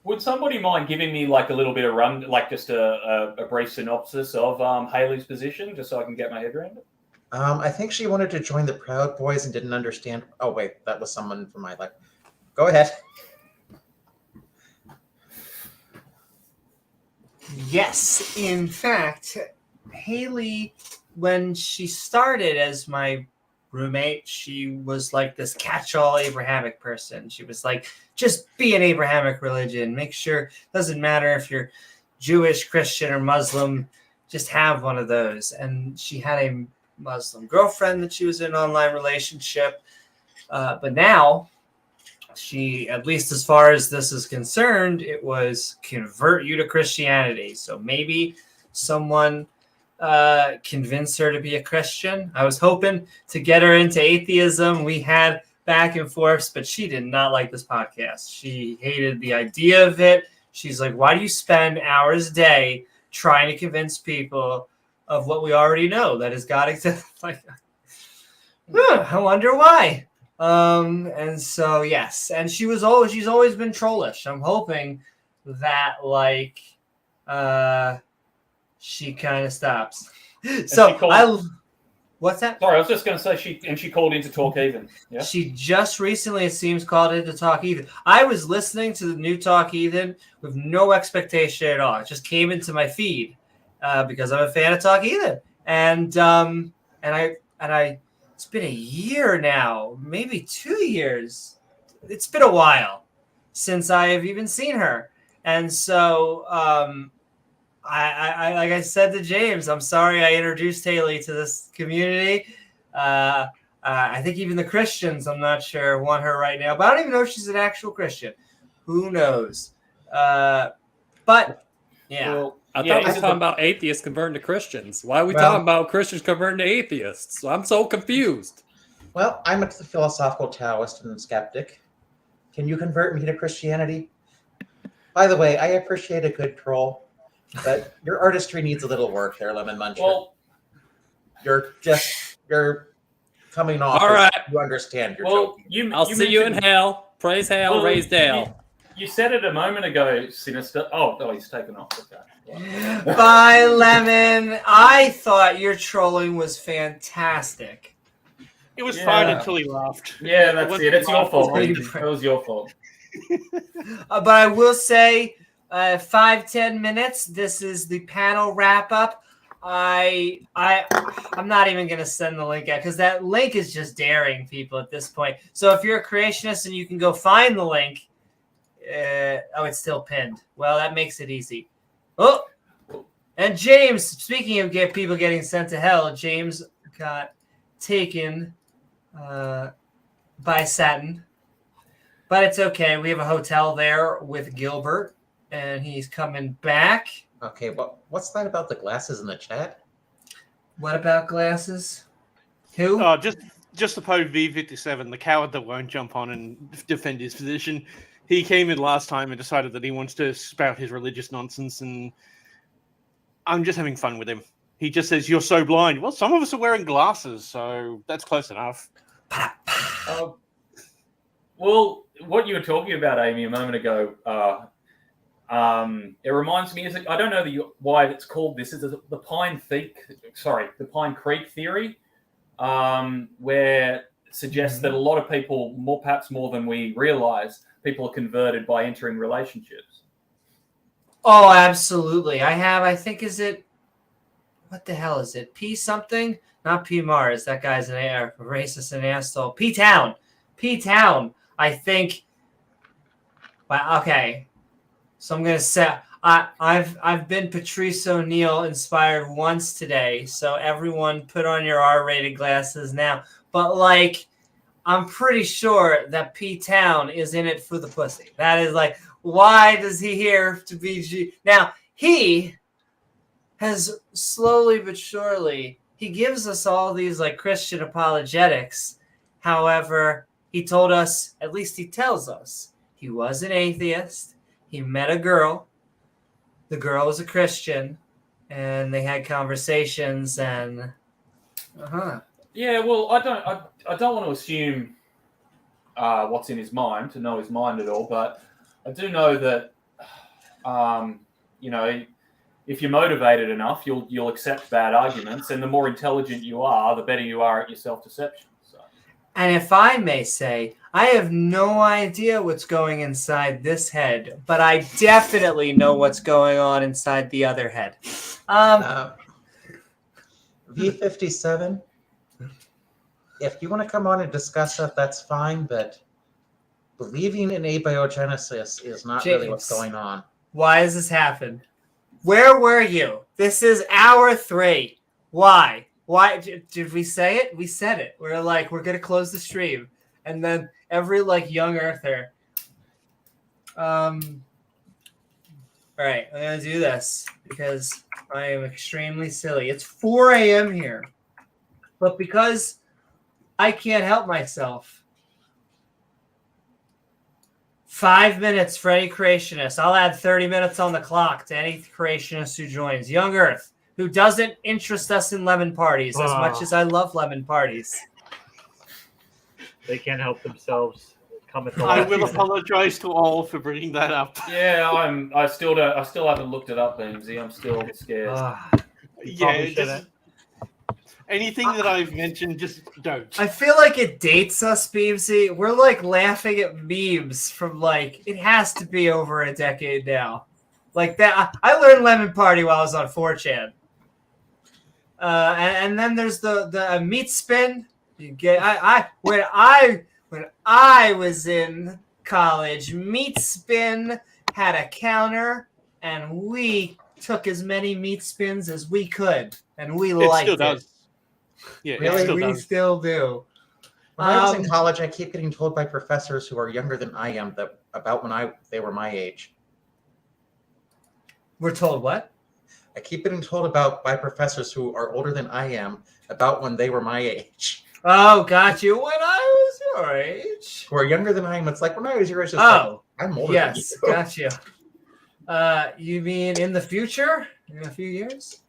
[SPEAKER 8] Would somebody mind giving me like a little bit of run, like just a brief synopsis of Hayley's position, just so I can get my head around it?
[SPEAKER 7] I think she wanted to join the Proud Boys and didn't understand. Oh, wait, that was someone from my life. Go ahead.
[SPEAKER 1] Yes, in fact, Hayley, when she started as my roommate, she was like this catch-all Abrahamic person. She was like, just be an Abrahamic religion. Make sure, doesn't matter if you're Jewish, Christian, or Muslim, just have one of those. And she had a Muslim girlfriend that she was in an online relationship. But now, she, at least as far as this is concerned, it was convert you to Christianity. So maybe someone convince her to be a Christian. I was hoping to get her into atheism. We had back and forths, but she did not like this podcast. She hated the idea of it. She's like, why do you spend hours a day trying to convince people of what we already know, that is God exists. Like, I wonder why. And so yes, and she's always been trollish. I'm hoping that like she kind of stops. So what's that?
[SPEAKER 8] Sorry, I was just going to say she called into Talk Heathen. Yeah.
[SPEAKER 1] She just recently, it seems, called into Talk Heathen. I was listening to the new Talk Heathen with no expectation at all. It just came into my feed because I'm a fan of Talk Heathen, and I it's been a year now, maybe 2 years. It's been a while since I have even seen her, and so I like I said to James, I'm sorry I introduced Hayley to this community. I think even the Christians, I'm not sure, want her right now. But I don't even know if she's an actual Christian. Who knows? But yeah.
[SPEAKER 9] Well, I thought we were talking about atheists converting to Christians. Why are we talking about Christians converting to atheists? I'm so confused.
[SPEAKER 7] Well, I'm a philosophical Taoist and skeptic. Can you convert me to Christianity? By the way, I appreciate a good troll, but your artistry needs a little work there, Lemon Muncher.
[SPEAKER 8] Well,
[SPEAKER 7] you're coming off.
[SPEAKER 9] All right.
[SPEAKER 7] You understand.
[SPEAKER 8] I'll
[SPEAKER 9] see you in hell. Praise hell, raise Dale.
[SPEAKER 8] You said it a moment ago, Sinister. Oh, he's taken off. Okay.
[SPEAKER 1] Bye, Lemon. I thought your trolling was fantastic.
[SPEAKER 6] It was fine until he laughed.
[SPEAKER 8] Yeah, that's it. It's your fault. It was your fault.
[SPEAKER 1] But I will say, 5-10 minutes. This is the panel wrap up. I'm not even gonna send the link out because that link is just daring people at this point. So if you're a creationist and you can go find the link, it's still pinned. Well, that makes it easy. Oh, and James. Speaking of people getting sent to hell, James got taken by Satin, but it's okay. We have a hotel there with Gilbert, and he's coming back.
[SPEAKER 7] Okay, what's that about the glasses in the chat?
[SPEAKER 1] What about glasses? Who?
[SPEAKER 6] Oh, just suppose V57, the coward that won't jump on and defend his position. He came in last time and decided that he wants to spout his religious nonsense, and I'm just having fun with him. He just says, "You're so blind." Well, some of us are wearing glasses, so that's close enough.
[SPEAKER 8] Well, what you were talking about, Amy, a moment ago, it reminds me. I don't know why it's called this. Is the Pine Creek theory, where it suggests that a lot of people, perhaps more than we realize, people are converted by entering relationships.
[SPEAKER 1] Oh, absolutely. I think, what the hell is it? P something? Not P Mars. That guy's an racist and asshole. P Town. I think. Well, okay. So I'm gonna say I've been Patrice O'Neill inspired once today. So everyone, put on your R-rated glasses now. But like, I'm pretty sure that P Town is in it for the pussy. That is like, why does he here to be G? Now he has slowly but surely, he gives us all these like Christian apologetics. However, he told us, at least he tells us, he was an atheist. He met a girl. The girl was a Christian, and they had conversations. And
[SPEAKER 8] yeah, well, I don't want to assume what's in his mind, to know his mind at all, but I do know that if you're motivated enough, you'll accept bad arguments, and the more intelligent you are, the better you are at your self-deception. So.
[SPEAKER 1] And if I may say, I have no idea what's going inside this head, but I definitely know what's going on inside the other head.
[SPEAKER 7] V57, if you want to come on and discuss that, that's fine, but believing in abiogenesis is not really what's going on.
[SPEAKER 1] Why does this happen? Where were you? This is hour 3. Why? Why did we say it? We said it. We're like, we're going to close the stream. And then every like young earther. All right, I'm going to do this because I am extremely silly. It's 4 a.m. here. But because I can't help myself, 5 minutes for any creationist. I'll add 30 minutes on the clock to any creationist who joins. Young Earth, who doesn't interest us in lemon parties as much as I love lemon parties.
[SPEAKER 2] They can't help themselves.
[SPEAKER 6] I will apologize to all for bringing that up.
[SPEAKER 8] Yeah, I still haven't looked it up, Beamsy. I'm still scared.
[SPEAKER 6] Yeah, just anything that I've mentioned, just don't.
[SPEAKER 1] I feel like it dates us, Beamsy. We're like laughing at memes from like it has to be over a decade now. Like that, I learned lemon party while I was on 4chan. And then there's the meat spin. You get when I was in college, meat spin had a counter, and we took as many meat spins as we could, and we liked it.
[SPEAKER 6] Does. Yeah,
[SPEAKER 1] really,
[SPEAKER 6] we
[SPEAKER 1] still do.
[SPEAKER 7] When I was in college, I keep getting told by professors who are younger than I am that about when they were my age.
[SPEAKER 1] We're told what?
[SPEAKER 7] I keep getting told by professors who are older than I am about when they were my age.
[SPEAKER 1] Oh, got you. When I was your age.
[SPEAKER 7] Who are younger than I am. It's like when I was your age.
[SPEAKER 1] Oh,
[SPEAKER 7] I'm older
[SPEAKER 1] yes,
[SPEAKER 7] than you.
[SPEAKER 1] Got you. You mean in the future? In a few years?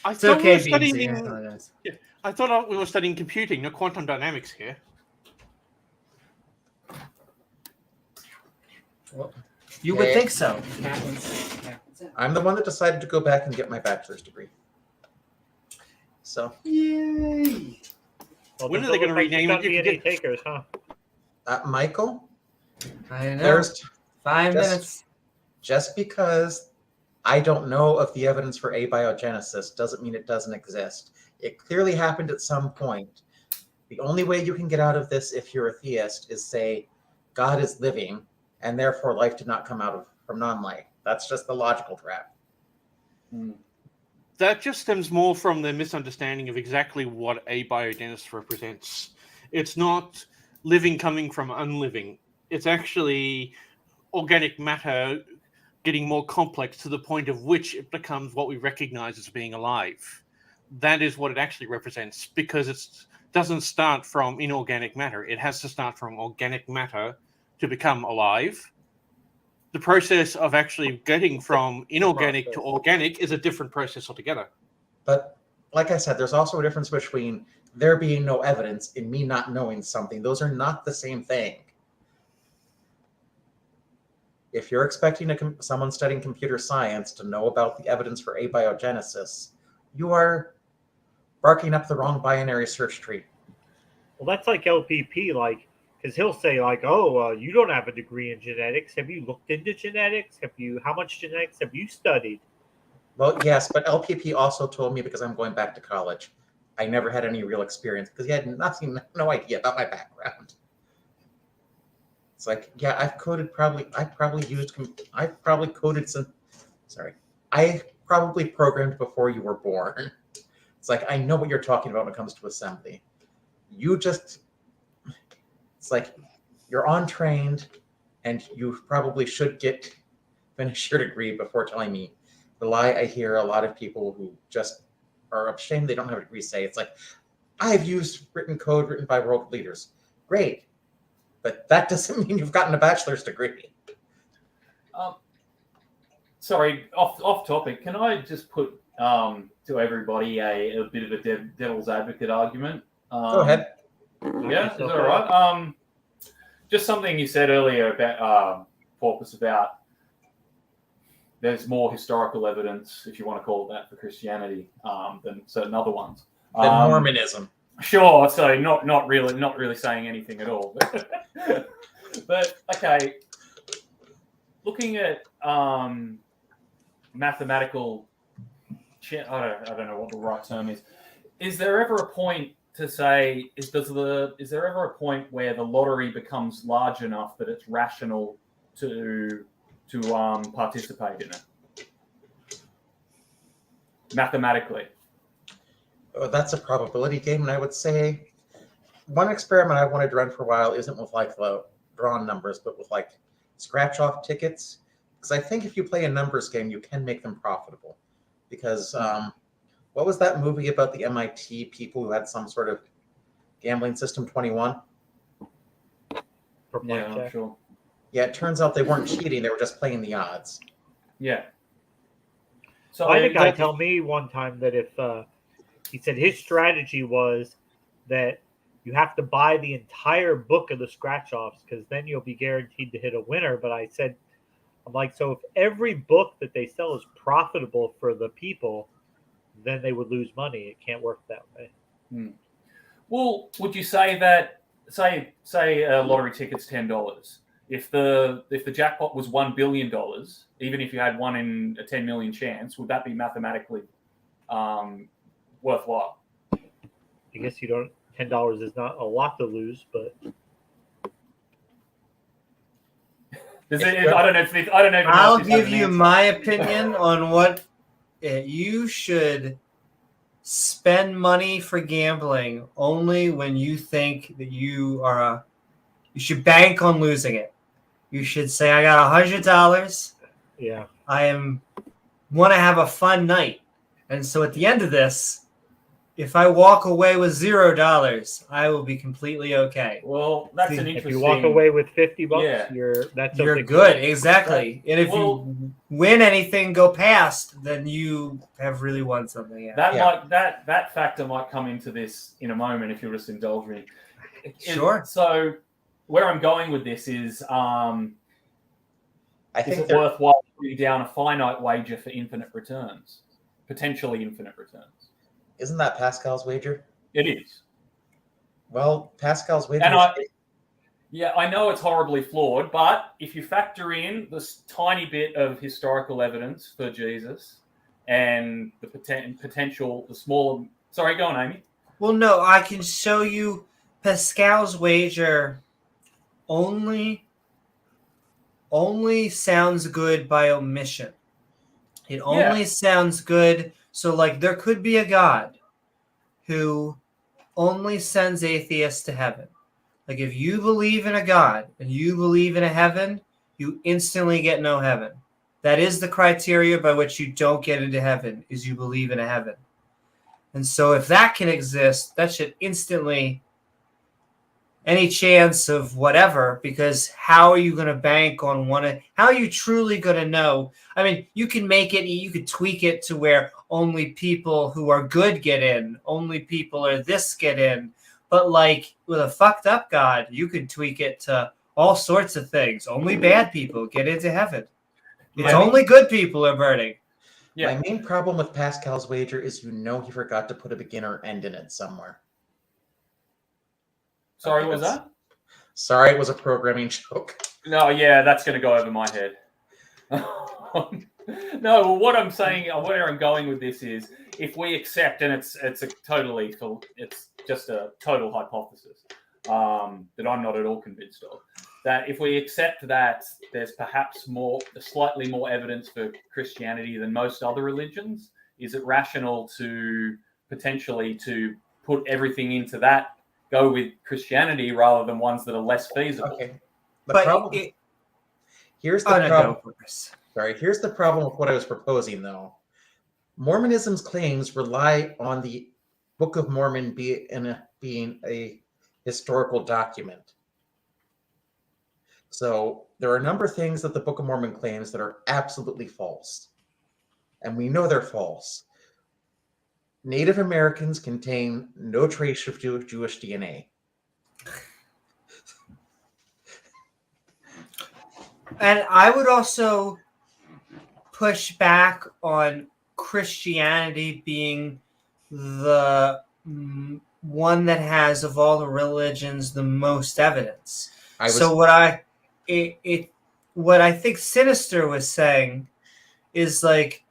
[SPEAKER 6] I
[SPEAKER 1] It's
[SPEAKER 6] thought
[SPEAKER 1] okay,
[SPEAKER 6] we were
[SPEAKER 1] Beamsy.
[SPEAKER 6] studying. I thought we were studying computing, not quantum dynamics here.
[SPEAKER 1] Well, you would think so.
[SPEAKER 7] I'm the one that decided to go back and get my bachelor's degree. So.
[SPEAKER 1] Yay!
[SPEAKER 2] Well,
[SPEAKER 6] When are they going to rename it?
[SPEAKER 2] DNA takers, huh?
[SPEAKER 7] Michael?
[SPEAKER 1] I know.
[SPEAKER 7] There's
[SPEAKER 1] 5 minutes.
[SPEAKER 7] Just because I don't know of the evidence for abiogenesis doesn't mean it doesn't exist. It clearly happened at some point. The only way you can get out of this if you're a theist is say God is living and therefore life did not come out from non-life. That's just the logical trap.
[SPEAKER 6] That just stems more from the misunderstanding of exactly what abiogenesis represents. It's not living coming from unliving. It's actually organic matter getting more complex to the point of which it becomes what we recognize as being alive. That is what it actually represents, because it doesn't start from inorganic matter. It has to start from organic matter to become alive. The process of actually getting from inorganic to organic is a different process altogether.
[SPEAKER 7] But like I said, there's also a difference between there being no evidence and me not knowing something. Those are not the same thing. If you're expecting someone studying computer science to know about the evidence for abiogenesis, you are barking up the wrong binary search tree.
[SPEAKER 2] Well, that's like LPP, because he'll say, oh, you don't have a degree in genetics. Have you looked into genetics? How much genetics have you studied?
[SPEAKER 7] Well, yes, but LPP also told me, because I'm going back to college, I never had any real experience because he had no idea about my background. It's like, yeah, I probably programmed before you were born. It's like, I know what you're talking about when it comes to assembly. It's like, you're untrained and you probably should finish your degree before telling me the lie I hear a lot of people who just are ashamed they don't have a degree say. It's like, I've used written code written by world leaders. Great. But that doesn't mean you've gotten a bachelor's degree.
[SPEAKER 8] Sorry, off topic. Can I just put to everybody a bit of a devil's advocate argument?
[SPEAKER 7] Go ahead.
[SPEAKER 8] Yeah, is that all right? Just something you said earlier about Porpoise, about there's more historical evidence, if you want to call it that, for Christianity than certain other ones.
[SPEAKER 7] Than Mormonism.
[SPEAKER 8] Sure. So not really saying anything at all. But okay, looking at mathematical, I don't know what the right term is. Is there ever a point to say is there ever a point where the lottery becomes large enough that it's rational to participate in it mathematically?
[SPEAKER 7] That's a probability game, and I would say one experiment I wanted to run for a while isn't with the drawn numbers, but with scratch off tickets. Because I think if you play a numbers game, you can make them profitable. Because what was that movie about the MIT people who had some sort of gambling system, 21?
[SPEAKER 8] Yeah, sure.
[SPEAKER 7] Yeah, it turns out they weren't cheating; they were just playing the odds.
[SPEAKER 8] Yeah. So
[SPEAKER 2] I had a guy tell me one time that if he said his strategy was that you have to buy the entire book of the scratch-offs because then you'll be guaranteed to hit a winner. But I said, I'm like, so if every book that they sell is profitable for the people, then they would lose money. It can't work that way.
[SPEAKER 8] Well, would you say that say a lottery ticket's $10? If the jackpot was $1 billion, even if you had 1 in a 10 million chance, would that be mathematically worthwhile?
[SPEAKER 2] I guess you don't. $10 is not a lot to lose, but
[SPEAKER 8] I don't know. I don't know.
[SPEAKER 1] I'll give you my opinion on what you should spend money for gambling only when you think that you should bank on losing it. You should say, I got $100.
[SPEAKER 2] yeah,
[SPEAKER 1] I want to have a fun night. And so at the end of this, if I walk away with $0, I will be completely okay.
[SPEAKER 8] Well, that's an
[SPEAKER 2] if
[SPEAKER 8] interesting.
[SPEAKER 2] you walk away with $50,
[SPEAKER 8] Yeah.
[SPEAKER 2] you're
[SPEAKER 1] good.
[SPEAKER 2] Good.
[SPEAKER 1] Exactly. And if you win anything, go past, then you have really won something. Yeah.
[SPEAKER 8] That factor might come into this in a moment if you'll just indulge me.
[SPEAKER 1] Sure.
[SPEAKER 8] So where I'm going with this is,
[SPEAKER 7] I think
[SPEAKER 8] is it worthwhile putting down a finite wager for infinite returns, potentially infinite returns?
[SPEAKER 7] Isn't that Pascal's wager?
[SPEAKER 8] It is.
[SPEAKER 7] Well, Pascal's wager.
[SPEAKER 8] And I know it's horribly flawed, but if you factor in this tiny bit of historical evidence for Jesus and the potential, the smaller. Sorry, go on, Amy.
[SPEAKER 1] Well, no, I can show you Pascal's wager only sounds good by omission. It only sounds good. So, like, there could be a God who only sends atheists to heaven. Like, if you believe in a God and you believe in a heaven, you instantly get no heaven. That is the criteria by which you don't get into heaven, is you believe in a heaven. And so if that can exist, that should instantly any chance of whatever, because how are you going to bank on how are you truly going to know? I mean, you can make it, you could tweak it to where only people who are good get in, only people are this get in. But like with a fucked up God, you could tweak it to all sorts of things. Only bad people get into heaven. It's only good people are burning.
[SPEAKER 7] Yeah. My main problem with Pascal's wager is he forgot to put a beginner end in it somewhere.
[SPEAKER 8] Sorry, what was that?
[SPEAKER 7] Sorry, it was a programming joke.
[SPEAKER 8] No, yeah, that's going to go over my head. No, what I'm saying, where I'm going with this is, if we accept, and it's just a total hypothesis that I'm not at all convinced of, that if we accept that there's perhaps slightly more evidence for Christianity than most other religions, is it rational to potentially to put everything into that? Go with Christianity rather than ones that are less feasible.
[SPEAKER 7] Okay. Here's the problem. Here's the problem with what I was proposing, though. Mormonism's claims rely on the Book of Mormon being a historical document. So there are a number of things that the Book of Mormon claims that are absolutely false. And we know they're false. Native Americans contain no trace of Jewish DNA.
[SPEAKER 1] And I would also push back on Christianity being the one that has, of all the religions, the most evidence. What I think Sinister was saying is like,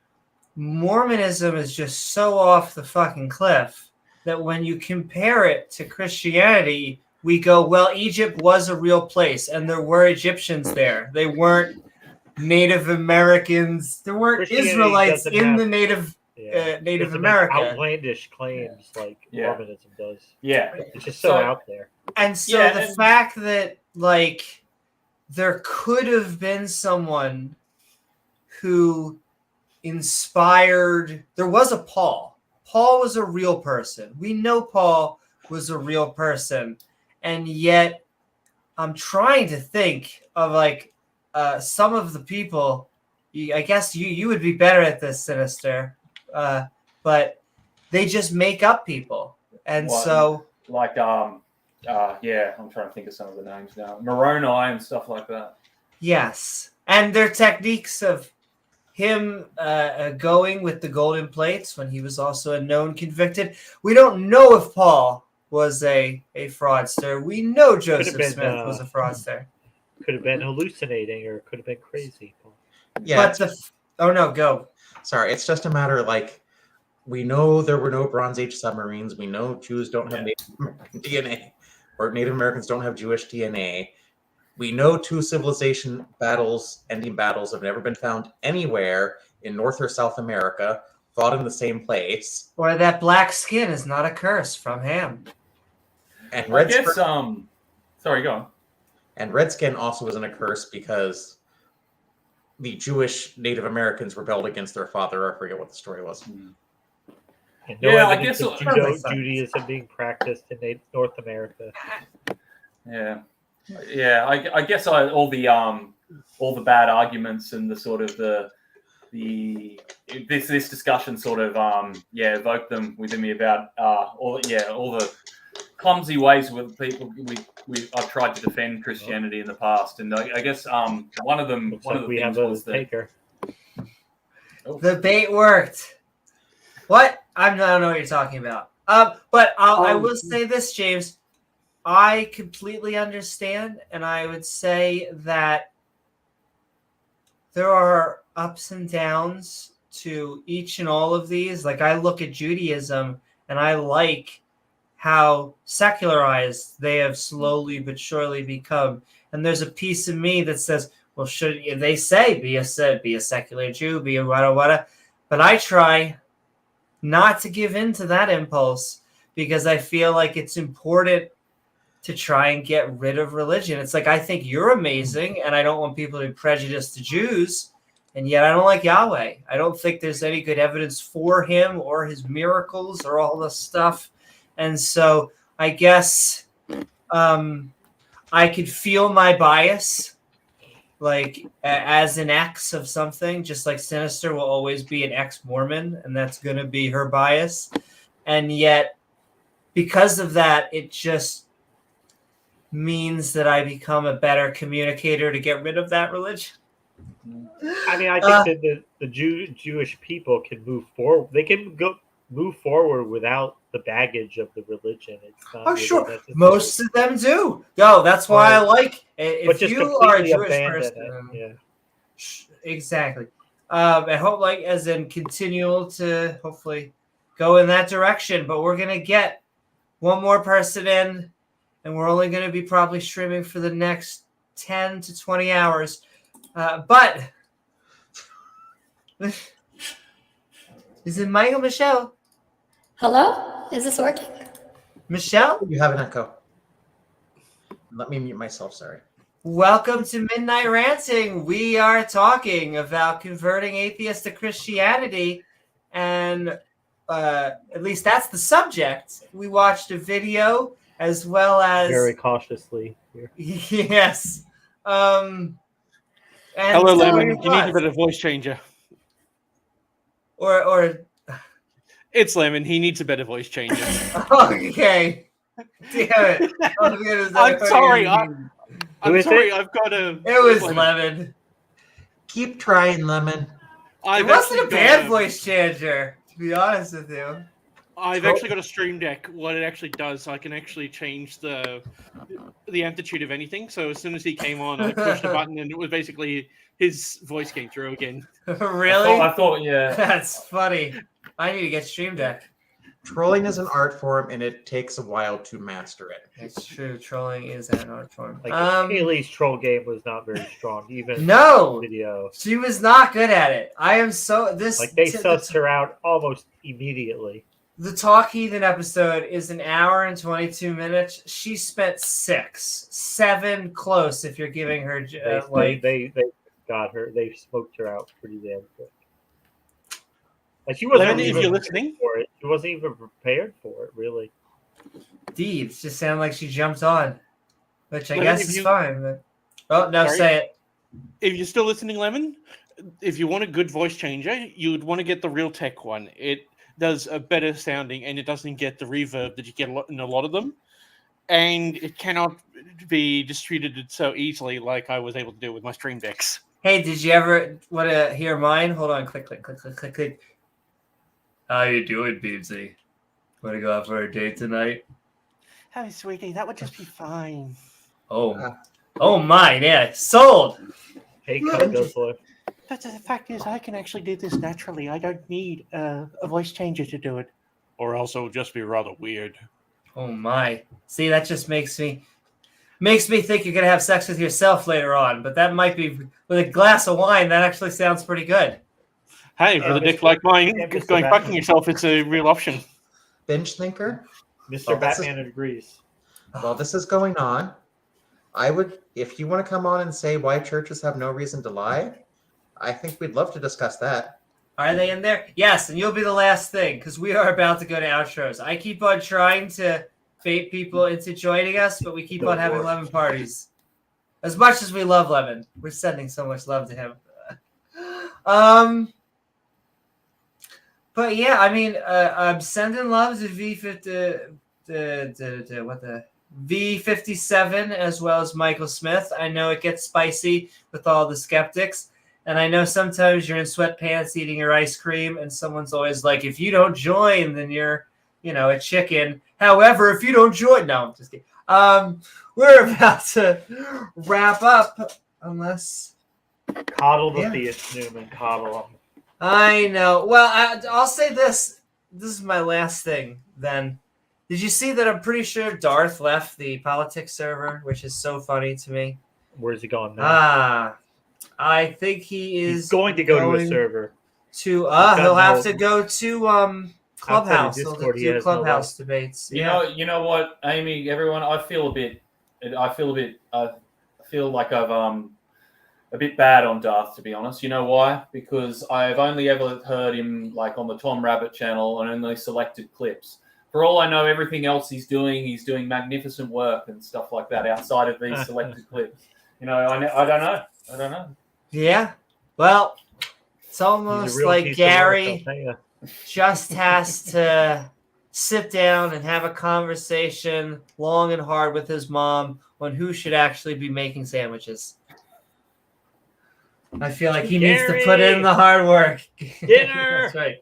[SPEAKER 1] Mormonism is just so off the fucking cliff that when you compare it to Christianity, we go, well, Egypt was a real place and there were Egyptians there. They weren't Native Americans. There weren't Israelites in the Native America.
[SPEAKER 2] Outlandish claims like Mormonism does.
[SPEAKER 8] Yeah.
[SPEAKER 2] It's just so out there.
[SPEAKER 1] And so the fact that like there could have been someone who inspired. There was a Paul. Paul was a real person. We know Paul was a real person, and yet I'm trying to think of like some of the people I guess you would be better at this, Sinister. But they just make up people, and so
[SPEAKER 8] like yeah, I'm trying to think of some of the names now. Moroni and stuff like that.
[SPEAKER 1] Yes, and their techniques of him going with the golden plates when he was also a known convicted. We don't know if Paul was a fraudster. We know Joseph Smith was a fraudster.
[SPEAKER 2] Could have been hallucinating or could have been crazy.
[SPEAKER 7] Yeah.
[SPEAKER 1] But oh no, go.
[SPEAKER 7] Sorry, it's just a matter like we know there were no Bronze Age submarines. We know Jews don't have Native American DNA, or Native Americans don't have Jewish DNA. We know two civilization ending battles have never been found anywhere in North or South America, fought in the same place.
[SPEAKER 1] Or that black skin is not a curse from Ham.
[SPEAKER 7] And
[SPEAKER 8] I guess, sorry, go on.
[SPEAKER 7] And red skin also isn't a curse because the Jewish Native Americans rebelled against their father. I forget what the story was.
[SPEAKER 2] And no evidence of Judaism being practiced in North America.
[SPEAKER 8] Yeah. Yeah, I guess all the bad arguments and the sort of this discussion sort of evoked them within me about all the clumsy ways with people I've tried to defend Christianity in the past, and I guess one of the things was that
[SPEAKER 1] the bait worked. What? I don't know what you're talking about. But I will say this, James. I completely understand, and I would say that there are ups and downs to each and all of these. Like, I look at Judaism, and I like how secularized they have slowly but surely become. And there's a piece of me that says, well, should they say be a secular Jew, be a wada. But I try not to give in to that impulse because I feel like it's important to try and get rid of religion. It's like, I think you're amazing, and I don't want people to be prejudiced to Jews, and yet I don't like Yahweh. I don't think there's any good evidence for him or his miracles or all this stuff. And so I guess I could feel my bias, like as an ex of something, just like Sinister will always be an ex-Mormon, and that's going to be her bias. And yet, because of that, it just means that I become a better communicator to get rid of that religion.
[SPEAKER 2] I mean, I think that the Jewish people can move forward. They can move forward without the baggage of the religion. It's not really
[SPEAKER 1] sure.
[SPEAKER 2] necessary.
[SPEAKER 1] Most of them do. No, that's why I like if you are a Jewish person. Exactly. I hope, like, as in continual to hopefully go in that direction. But we're gonna get one more person in, and we're only going to be probably streaming for the next 10 to 20 hours. But is it Michael Michelle?
[SPEAKER 10] Hello? Is this working?
[SPEAKER 1] Michelle?
[SPEAKER 7] You have an echo. Let me mute myself, sorry.
[SPEAKER 1] Welcome to Midnight Ranting. We are talking about converting atheists to Christianity, and at least that's the subject. We watched a video as well as
[SPEAKER 2] very cautiously here.
[SPEAKER 1] Yes. And
[SPEAKER 6] hello, Lemon. You need a bit of voice changer.
[SPEAKER 1] Or
[SPEAKER 6] it's Lemon. He needs a better voice changer.
[SPEAKER 1] Okay. Damn it.
[SPEAKER 6] I'm sorry. I'm sorry. I've got to.
[SPEAKER 1] It was Lemon.
[SPEAKER 7] Keep trying, Lemon.
[SPEAKER 1] It wasn't a bad voice changer, to be honest with you.
[SPEAKER 6] I've actually got a Stream Deck. What it actually does, I can actually change the amplitude of anything. So as soon as he came on, I pushed a button, and it was basically his voice came through again.
[SPEAKER 1] Really?
[SPEAKER 8] I thought, yeah.
[SPEAKER 1] That's funny. I need to get Stream Deck.
[SPEAKER 7] Trolling is an art form, and it takes a while to master it.
[SPEAKER 1] It's true. Trolling is an art form.
[SPEAKER 2] Like Hayley's troll game was not very strong. Even video.
[SPEAKER 1] She was not good at it. I am so they
[SPEAKER 2] sussed her out almost immediately.
[SPEAKER 1] The Talk Heathen episode is an hour and 22 minutes. She spent 7 close. If you're giving her
[SPEAKER 2] they got her. They smoked her out pretty damn quick. Like she wasn't even listening for it. She wasn't even prepared for it, really.
[SPEAKER 1] Indeed, it just sounded like she jumped on, which I guess is fine. But... Oh no,
[SPEAKER 6] sorry.
[SPEAKER 1] say it.
[SPEAKER 6] If you're still listening, Lemon, if you want a good voice changer, you'd want to get the Realtek one. It does a better sounding, and it doesn't get the reverb that you get in a lot of them. And it cannot be distributed so easily like I was able to do with my Stream Decks.
[SPEAKER 1] Hey, did you ever want to hear mine? Hold on, click. How you doing, Beebsy? Want to go out for a date tonight?
[SPEAKER 6] Hey, sweetie, that would just be fine.
[SPEAKER 1] Oh my, yeah, sold.
[SPEAKER 2] Hey, come go for it.
[SPEAKER 6] But the fact is, I can actually do this naturally. I don't need a voice changer to do it. Or else it will just be rather weird.
[SPEAKER 1] Oh my! See, that just makes me think you're gonna have sex with yourself later on. But that might be with a glass of wine. That actually sounds pretty good.
[SPEAKER 6] Hey, with a dick like mine, going fucking yourself, it's a real option.
[SPEAKER 7] Binge thinker?
[SPEAKER 2] Mr. Batman agrees.
[SPEAKER 7] While this is going on, I would, if you want to come on and say why churches have no reason to lie, I think we'd love to discuss that.
[SPEAKER 1] Are they in there? Yes, and you'll be the last thing, because we are about to go to outros. I keep on trying to bait people into joining us, but we keep on having Lemon parties. As much as we love Lemon, we're sending so much love to him. But yeah, I mean, I'm sending love to V57 as well as Michael Smith. I know it gets spicy with all the skeptics. And I know sometimes you're in sweatpants eating your ice cream, and someone's always like, if you don't join, then you're, a chicken. However, if you don't join, no, I'm just kidding. We're about to wrap up, unless...
[SPEAKER 2] Coddle the theist, Newman. Coddle him.
[SPEAKER 1] I know. Well, I'll say this. This is my last thing, then. Did you see that I'm pretty sure Darth left the politics server, which is so funny to me?
[SPEAKER 2] Where's he going now?
[SPEAKER 1] I think he's
[SPEAKER 2] going to go to a server.
[SPEAKER 1] He'll have to go to Clubhouse. He'll do Clubhouse debates.
[SPEAKER 8] You know what, Amy, everyone, I feel like I've a bit bad on Darth, to be honest. You know why? Because I've only ever heard him like on the Tom Rabbit channel and only selected clips. For all I know, everything else he's doing magnificent work and stuff like that outside of these selected clips. I don't know.
[SPEAKER 1] Yeah. Well, it's almost like Gary just has to sit down and have a conversation long and hard with his mom on who should actually be making sandwiches. I feel like he needs to put in the hard work.
[SPEAKER 2] Dinner!
[SPEAKER 1] That's right.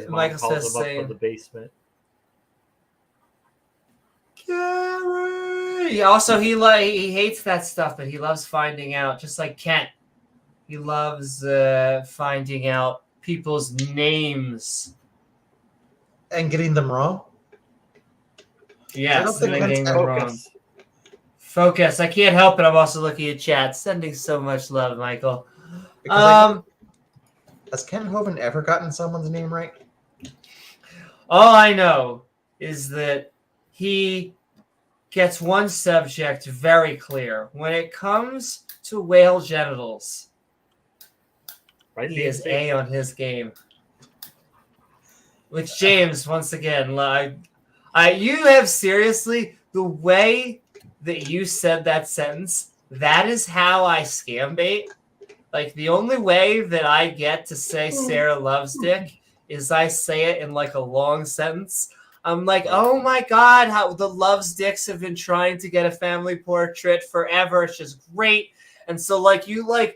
[SPEAKER 1] Michael says
[SPEAKER 2] saying, up from the basement.
[SPEAKER 1] Gary. Also, he hates that stuff, but he loves finding out. Just like Kent, he loves finding out people's names
[SPEAKER 7] and getting them wrong.
[SPEAKER 1] Yes, and getting them wrong. Focus. I can't help it. I'm also looking at chat. Sending so much love, Michael.
[SPEAKER 7] Has Ken Hovind ever gotten someone's name right?
[SPEAKER 1] All I know is that he gets one subject very clear. When it comes to whale genitals, he is A on his game. Which, James, once again, you have seriously, the way that you said that sentence, that is how I scam bait. Like, the only way that I get to say Sarah loves dick is I say it in like a long sentence. I'm like, oh my God, how the Loves Dicks have been trying to get a family portrait forever. It's just great. And so you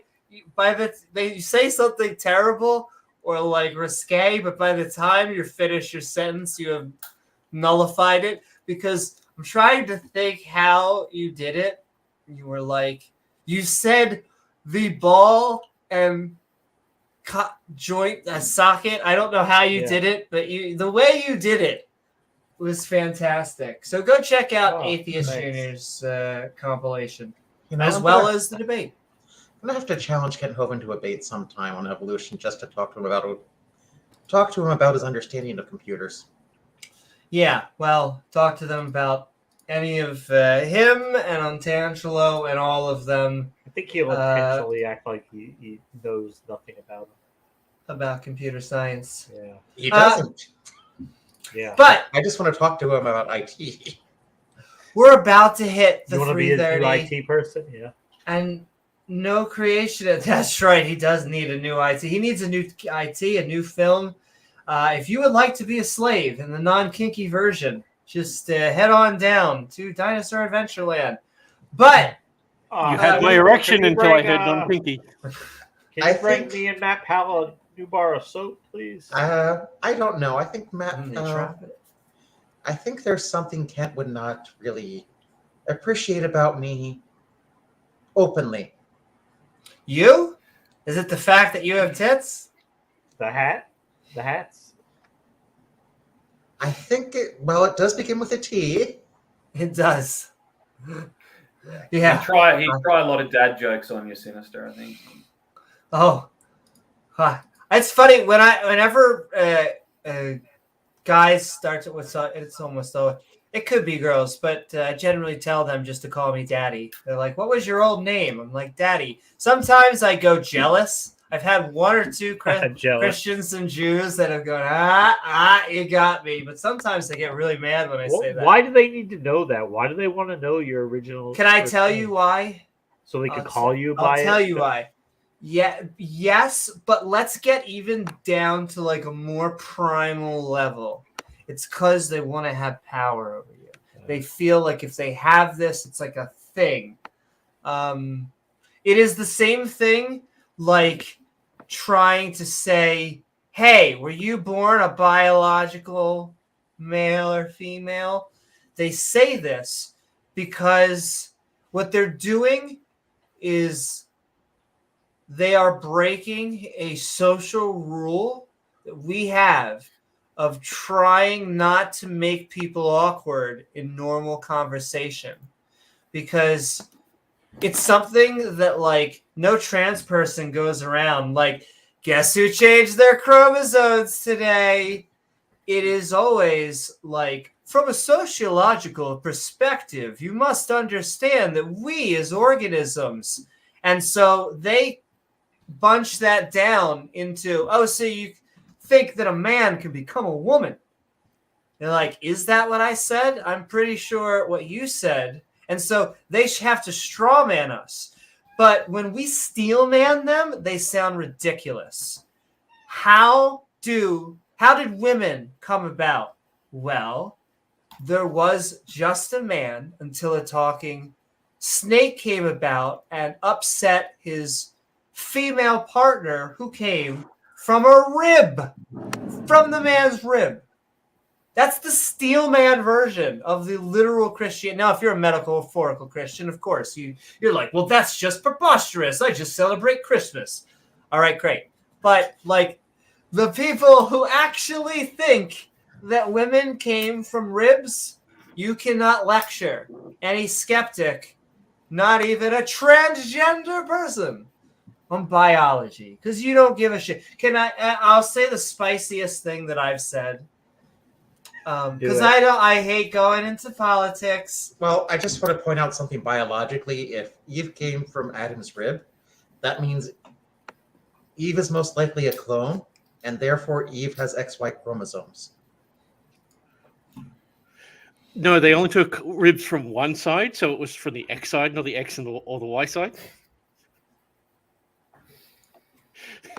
[SPEAKER 1] say something terrible or like risque, but by the time you finish your sentence, you have nullified it, because I'm trying to think how you did it. You were like, you said the ball and joint socket. I don't know how you did it, but the way you did it was fantastic. So go check out Atheist Junior's compilation, as well as the debate.
[SPEAKER 7] I'm gonna have to challenge Ken Hovind to a debate sometime on evolution, just to talk to him about his understanding of computers.
[SPEAKER 1] Yeah, well, talk to them about any of him and Antangelo and all of them.
[SPEAKER 2] I think he'll intentionally act like he knows nothing
[SPEAKER 1] about computer science.
[SPEAKER 2] Yeah,
[SPEAKER 7] he doesn't.
[SPEAKER 2] Yeah,
[SPEAKER 1] but
[SPEAKER 7] I just want to talk to him about IT.
[SPEAKER 1] We're about to hit the 3:30.
[SPEAKER 2] You want to be a new IT person? Yeah.
[SPEAKER 1] And No creation. That's right. He does need a new IT. He needs a new IT, a new film. If you would like to be a slave in the non-kinky version, just head on down to Dinosaur Adventureland. But
[SPEAKER 6] You had my erection until I had done pinky.
[SPEAKER 2] Can you bring me and Matt Powell a new bar of soap, please?
[SPEAKER 7] I don't know. I think Matt. I think there's something Kent would not really appreciate about me openly.
[SPEAKER 1] You? Is it the fact that you have tits?
[SPEAKER 2] The hat? The hats?
[SPEAKER 7] I think it does begin with a T.
[SPEAKER 1] It does. Yeah.
[SPEAKER 8] He try a lot of dad jokes on you, Sinister, I think.
[SPEAKER 1] Oh. It's funny whenever guys start to it's almost though it could be girls, but I generally tell them just to call me Daddy. They're like, "What was your old name?" I'm like, "Daddy." Sometimes I go jealous. I've had one or two Christians and Jews that have gone, you got me. But sometimes they get really mad when I say that.
[SPEAKER 2] Why do they need to know that? Why do they want to know your original?
[SPEAKER 1] Can I tell you why?
[SPEAKER 2] So they can call you by it?
[SPEAKER 1] I'll tell you why. Yeah, yes, but let's get even down to like a more primal level. It's because they want to have power over you. They feel like if they have this, it's like a thing. It is the same thing like trying to say, hey, were you born a biological male or female? They say this because what they're doing is they are breaking a social rule that we have of trying not to make people awkward in normal conversation, because it's something that like no trans person goes around like, guess who changed their chromosomes today? It is always like, from a sociological perspective, you must understand that we as organisms, and so they bunch that down into, so you think that a man can become a woman. They're like, is that what I said? I'm pretty sure what you said. And so they have to straw man us. But when we steel man them, they sound ridiculous. How did women come about? Well, there was just a man until a talking snake came about and upset his female partner who came from a rib, from the man's rib. That's the steel man version of the literal Christian. Now, if you're a metaphorical Christian, of course, you're like, well, that's just preposterous. I just celebrate Christmas. All right, great. But like the people who actually think that women came from ribs, you cannot lecture any skeptic, not even a transgender person, on biology, because you don't give a shit. I'll say the spiciest thing that I've said, because I hate going into politics.
[SPEAKER 7] Well, I just want to point out something biologically. If Eve came from Adam's rib, that means Eve is most likely a clone, and therefore Eve has XY chromosomes.
[SPEAKER 6] No, they only took ribs from one side, so it was from the X side, not the X or the Y side.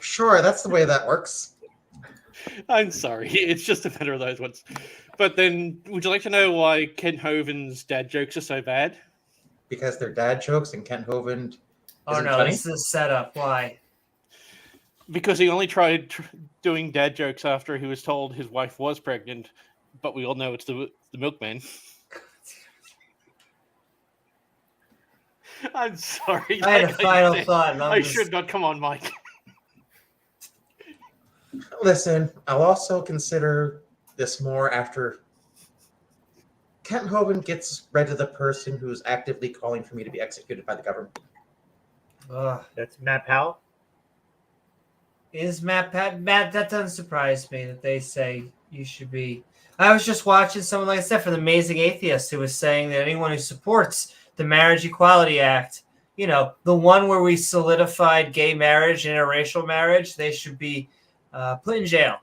[SPEAKER 7] Sure, that's the way that works.
[SPEAKER 6] I'm sorry, it's just a matter of those ones. But then, would you like to know why Ken Hovind's dad jokes are so bad?
[SPEAKER 7] Because they're dad jokes and Ken Hovind isn't
[SPEAKER 1] funny? This is set up. Why?
[SPEAKER 6] Because he only tried doing dad jokes after he was told his wife was pregnant, but we all know it's the milkman. I'm sorry.
[SPEAKER 1] I had a final thought.
[SPEAKER 6] I should not come on, Mike.
[SPEAKER 7] Listen, I'll also consider this more after Kent Hovind gets rid of the person who's actively calling for me to be executed by the government.
[SPEAKER 2] That's Matt Powell?
[SPEAKER 1] Is Matt, that doesn't surprise me that they say you should be. I was just watching someone, like I said, for the Amazing Atheist, who was saying that anyone who supports the Marriage Equality Act, you know, the one where we solidified gay marriage, interracial marriage, they should be put in jail.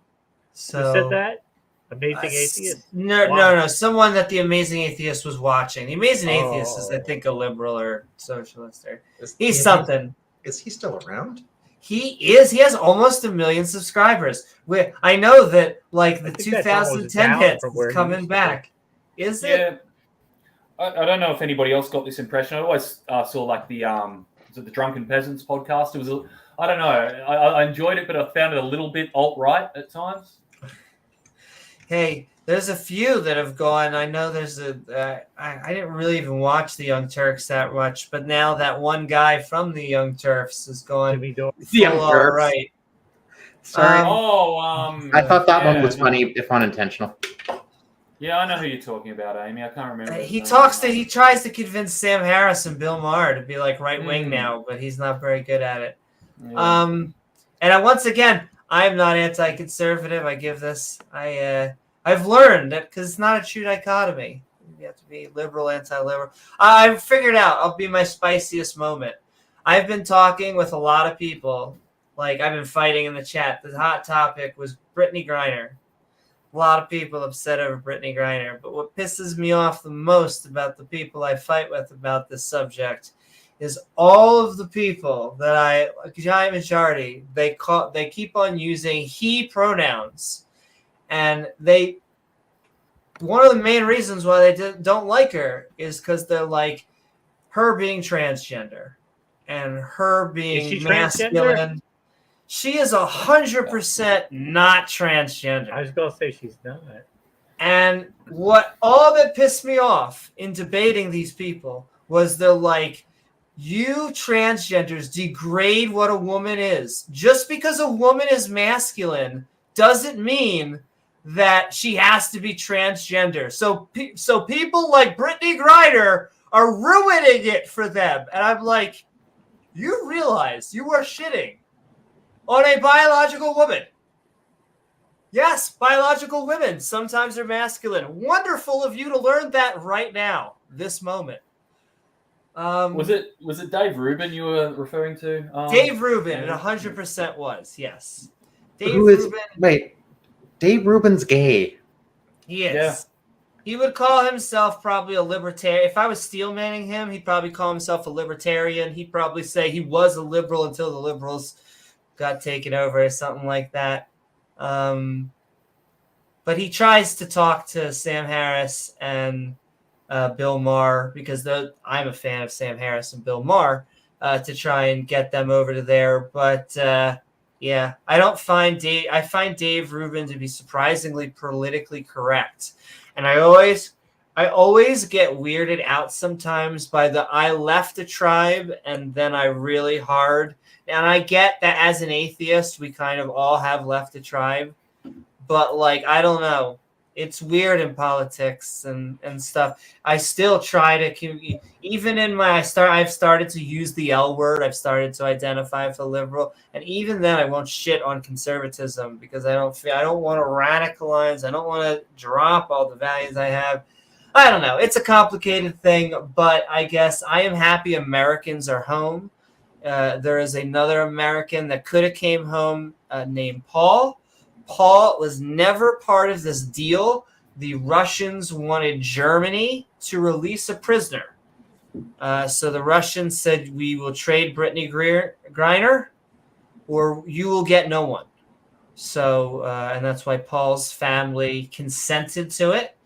[SPEAKER 1] So
[SPEAKER 2] who said that? Amazing Atheist?
[SPEAKER 1] No. Someone that the Amazing Atheist was watching. The Amazing Atheist is, I think, a liberal or socialist. He's something.
[SPEAKER 7] Is he still around?
[SPEAKER 1] He is. He has almost 1 million subscribers. I know that, like, the 2010 hits is coming back. Is it?
[SPEAKER 8] Yeah. I don't know if anybody else got this impression. I always saw, like, the Drunken Peasants podcast. It was, I don't know. I enjoyed it, but I found it a little bit alt-right at times.
[SPEAKER 1] Hey, there's a few that have gone. I know there's I didn't really even watch the Young Turks that much, but now that one guy from the Young Turks is going.
[SPEAKER 7] The Young Turks.
[SPEAKER 1] Right.
[SPEAKER 7] Sorry.
[SPEAKER 8] I
[SPEAKER 7] thought that one was funny, if unintentional.
[SPEAKER 8] Yeah, I know who you're talking about, Amy. I can't remember.
[SPEAKER 1] He tries to convince Sam Harris and Bill Maher to be like right wing now, but he's not very good at it.
[SPEAKER 8] Yeah.
[SPEAKER 1] And once again, I'm not anti-conservative. I give this. I've learned that because it's not a true dichotomy. You have to be liberal, anti-liberal. I've figured out. I'll be my spiciest moment. I've been talking with a lot of people. Like, I've been fighting in the chat. The hot topic was Brittany Griner. A lot of people upset over Brittany Griner. But what pisses me off the most about the people I fight with about this subject is all of the people that a giant majority, they keep on using he pronouns. And one of the main reasons why they don't like her is because they're like her being transgender and her being masculine. She is 100% not transgender.
[SPEAKER 2] I was going to say she's not.
[SPEAKER 1] And all that pissed me off in debating these people was they're like, you transgenders degrade what a woman is. Just because a woman is masculine doesn't mean that she has to be transgender. So people like Brittany Griner are ruining it for them. And I'm like, you realize you are shitting on a biological woman. Yes, biological women sometimes are masculine. Wonderful of you to learn that right now, this moment.
[SPEAKER 8] Was it Dave Rubin you were referring to?
[SPEAKER 1] Dave Rubin, it 100% was, yes. Dave
[SPEAKER 7] Rubin's gay.
[SPEAKER 1] He is.
[SPEAKER 8] Yeah.
[SPEAKER 1] He would call himself probably a libertarian. If I was steel manning him, he'd probably call himself a libertarian. He'd probably say he was a liberal until the liberals got taken over or something like that. But he tries to talk to Sam Harris and Bill Maher, because I'm a fan of Sam Harris and Bill Maher, to try and get them over to there. But yeah, I find Dave Rubin to be surprisingly politically correct. And I always get weirded out sometimes by I left a tribe and then I really hard. And I get that as an atheist, we kind of all have left a tribe. But, like, I don't know. It's weird in politics and stuff. I still try to, even in I've started to use the L word. I've started to identify with a liberal. And even then, I won't shit on conservatism because I don't want to radicalize. I don't want to drop all the values I have. I don't know. It's a complicated thing, but I guess I am happy Americans are home. There is another American that could have came home named Paul. Paul was never part of this deal. The Russians wanted Germany to release a prisoner. So the Russians said, we will trade Brittany Griner or you will get no one. So, and that's why Paul's family consented to it.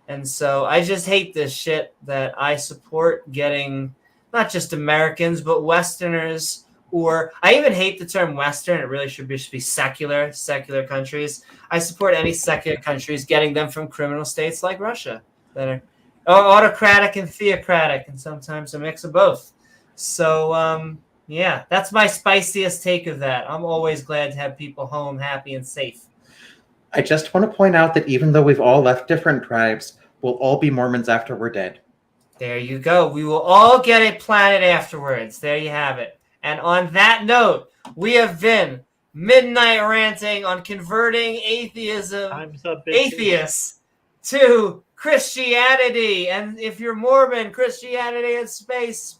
[SPEAKER 1] And so I just hate this shit that I support getting not just Americans, but Westerners. Or I even hate the term Western. It really should be secular countries. I support any secular countries, getting them from criminal states like Russia that are autocratic and theocratic, and sometimes a mix of both. So, yeah, that's my spiciest take of that. I'm always glad to have people home happy and safe.
[SPEAKER 7] I just want to point out that even though we've all left different tribes, we'll all be Mormons after we're dead.
[SPEAKER 1] There you go. We will all get a planet afterwards. There you have it. And on that note, we have been midnight ranting on converting atheists to Christianity. And if you're Mormon, Christianity is space.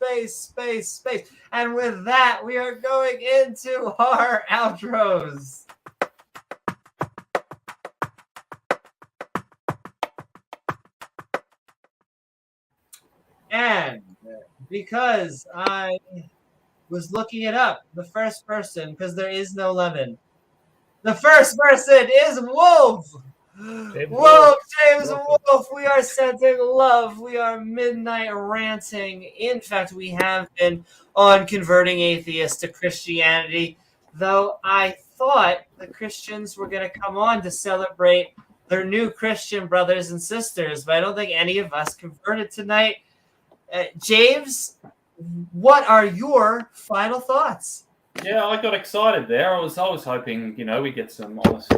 [SPEAKER 1] And with that, we are going into our outros. And because I was looking it up, the first person, because there is no lemon, the first person is Wolfe. Whoa, James Wolfe, we are sending love. We are midnight ranting. In fact, we have been on converting atheists to Christianity, though I thought the Christians were going to come on to celebrate their new Christian brothers and sisters, but I don't think any of us converted tonight. James, what are your final thoughts?
[SPEAKER 8] Yeah, I got excited there. I was hoping, we get some honest,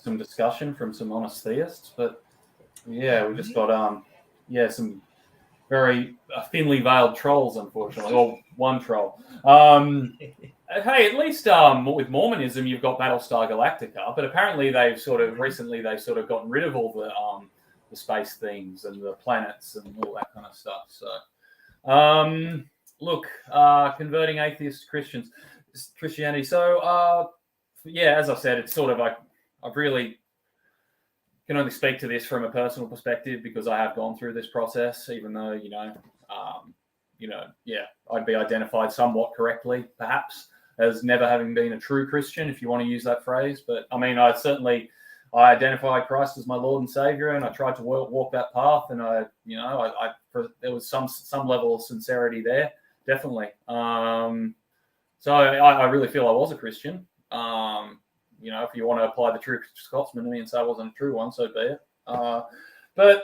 [SPEAKER 8] some discussion from some honest theists, but yeah, we just got some very thinly veiled trolls, unfortunately, or one troll. Hey, at least with Mormonism, you've got Battlestar Galactica, but apparently they've recently gotten rid of all the space things and the planets and all that kind of stuff. So, converting atheists to Christianity. So, as I said, it's sort of like I've really can only speak to this from a personal perspective because I have gone through this process, even though, I'd be identified somewhat correctly, perhaps, as never having been a true Christian, if you want to use that phrase. But I mean, I identified Christ as my Lord and Savior, and I tried to walk that path, and there was some level of sincerity there, definitely. So I really feel I was a Christian. If you want to apply the true Scotsman to me and say I wasn't a true one, so be it. But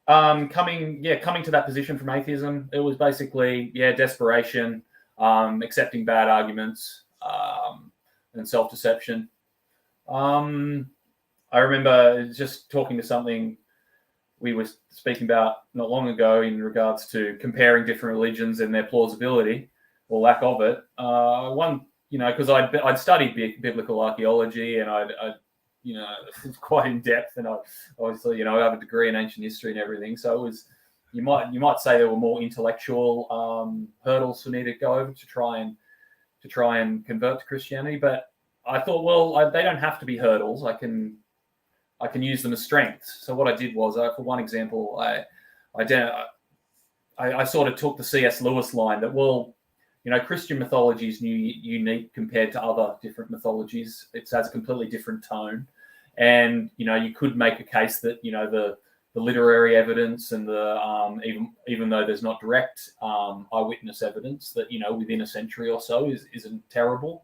[SPEAKER 8] coming to that position from atheism, it was basically, desperation, accepting bad arguments, and self-deception. I remember just talking to something we were speaking about not long ago in regards to comparing different religions and their plausibility or lack of it. Because I'd studied biblical archaeology and I'd quite in depth, and I obviously I have a degree in ancient history and everything. So it was you might say there were more intellectual hurdles for me to go over to try and convert to Christianity. But I thought, they don't have to be hurdles. I can use them as strengths. So what I did was, for one example, I sort of took the C.S. Lewis line that Christian mythology is unique compared to other different mythologies. It has a completely different tone. And, you could make a case that, the literary evidence and the even though there's not direct eyewitness evidence, that, within a century or so isn't terrible,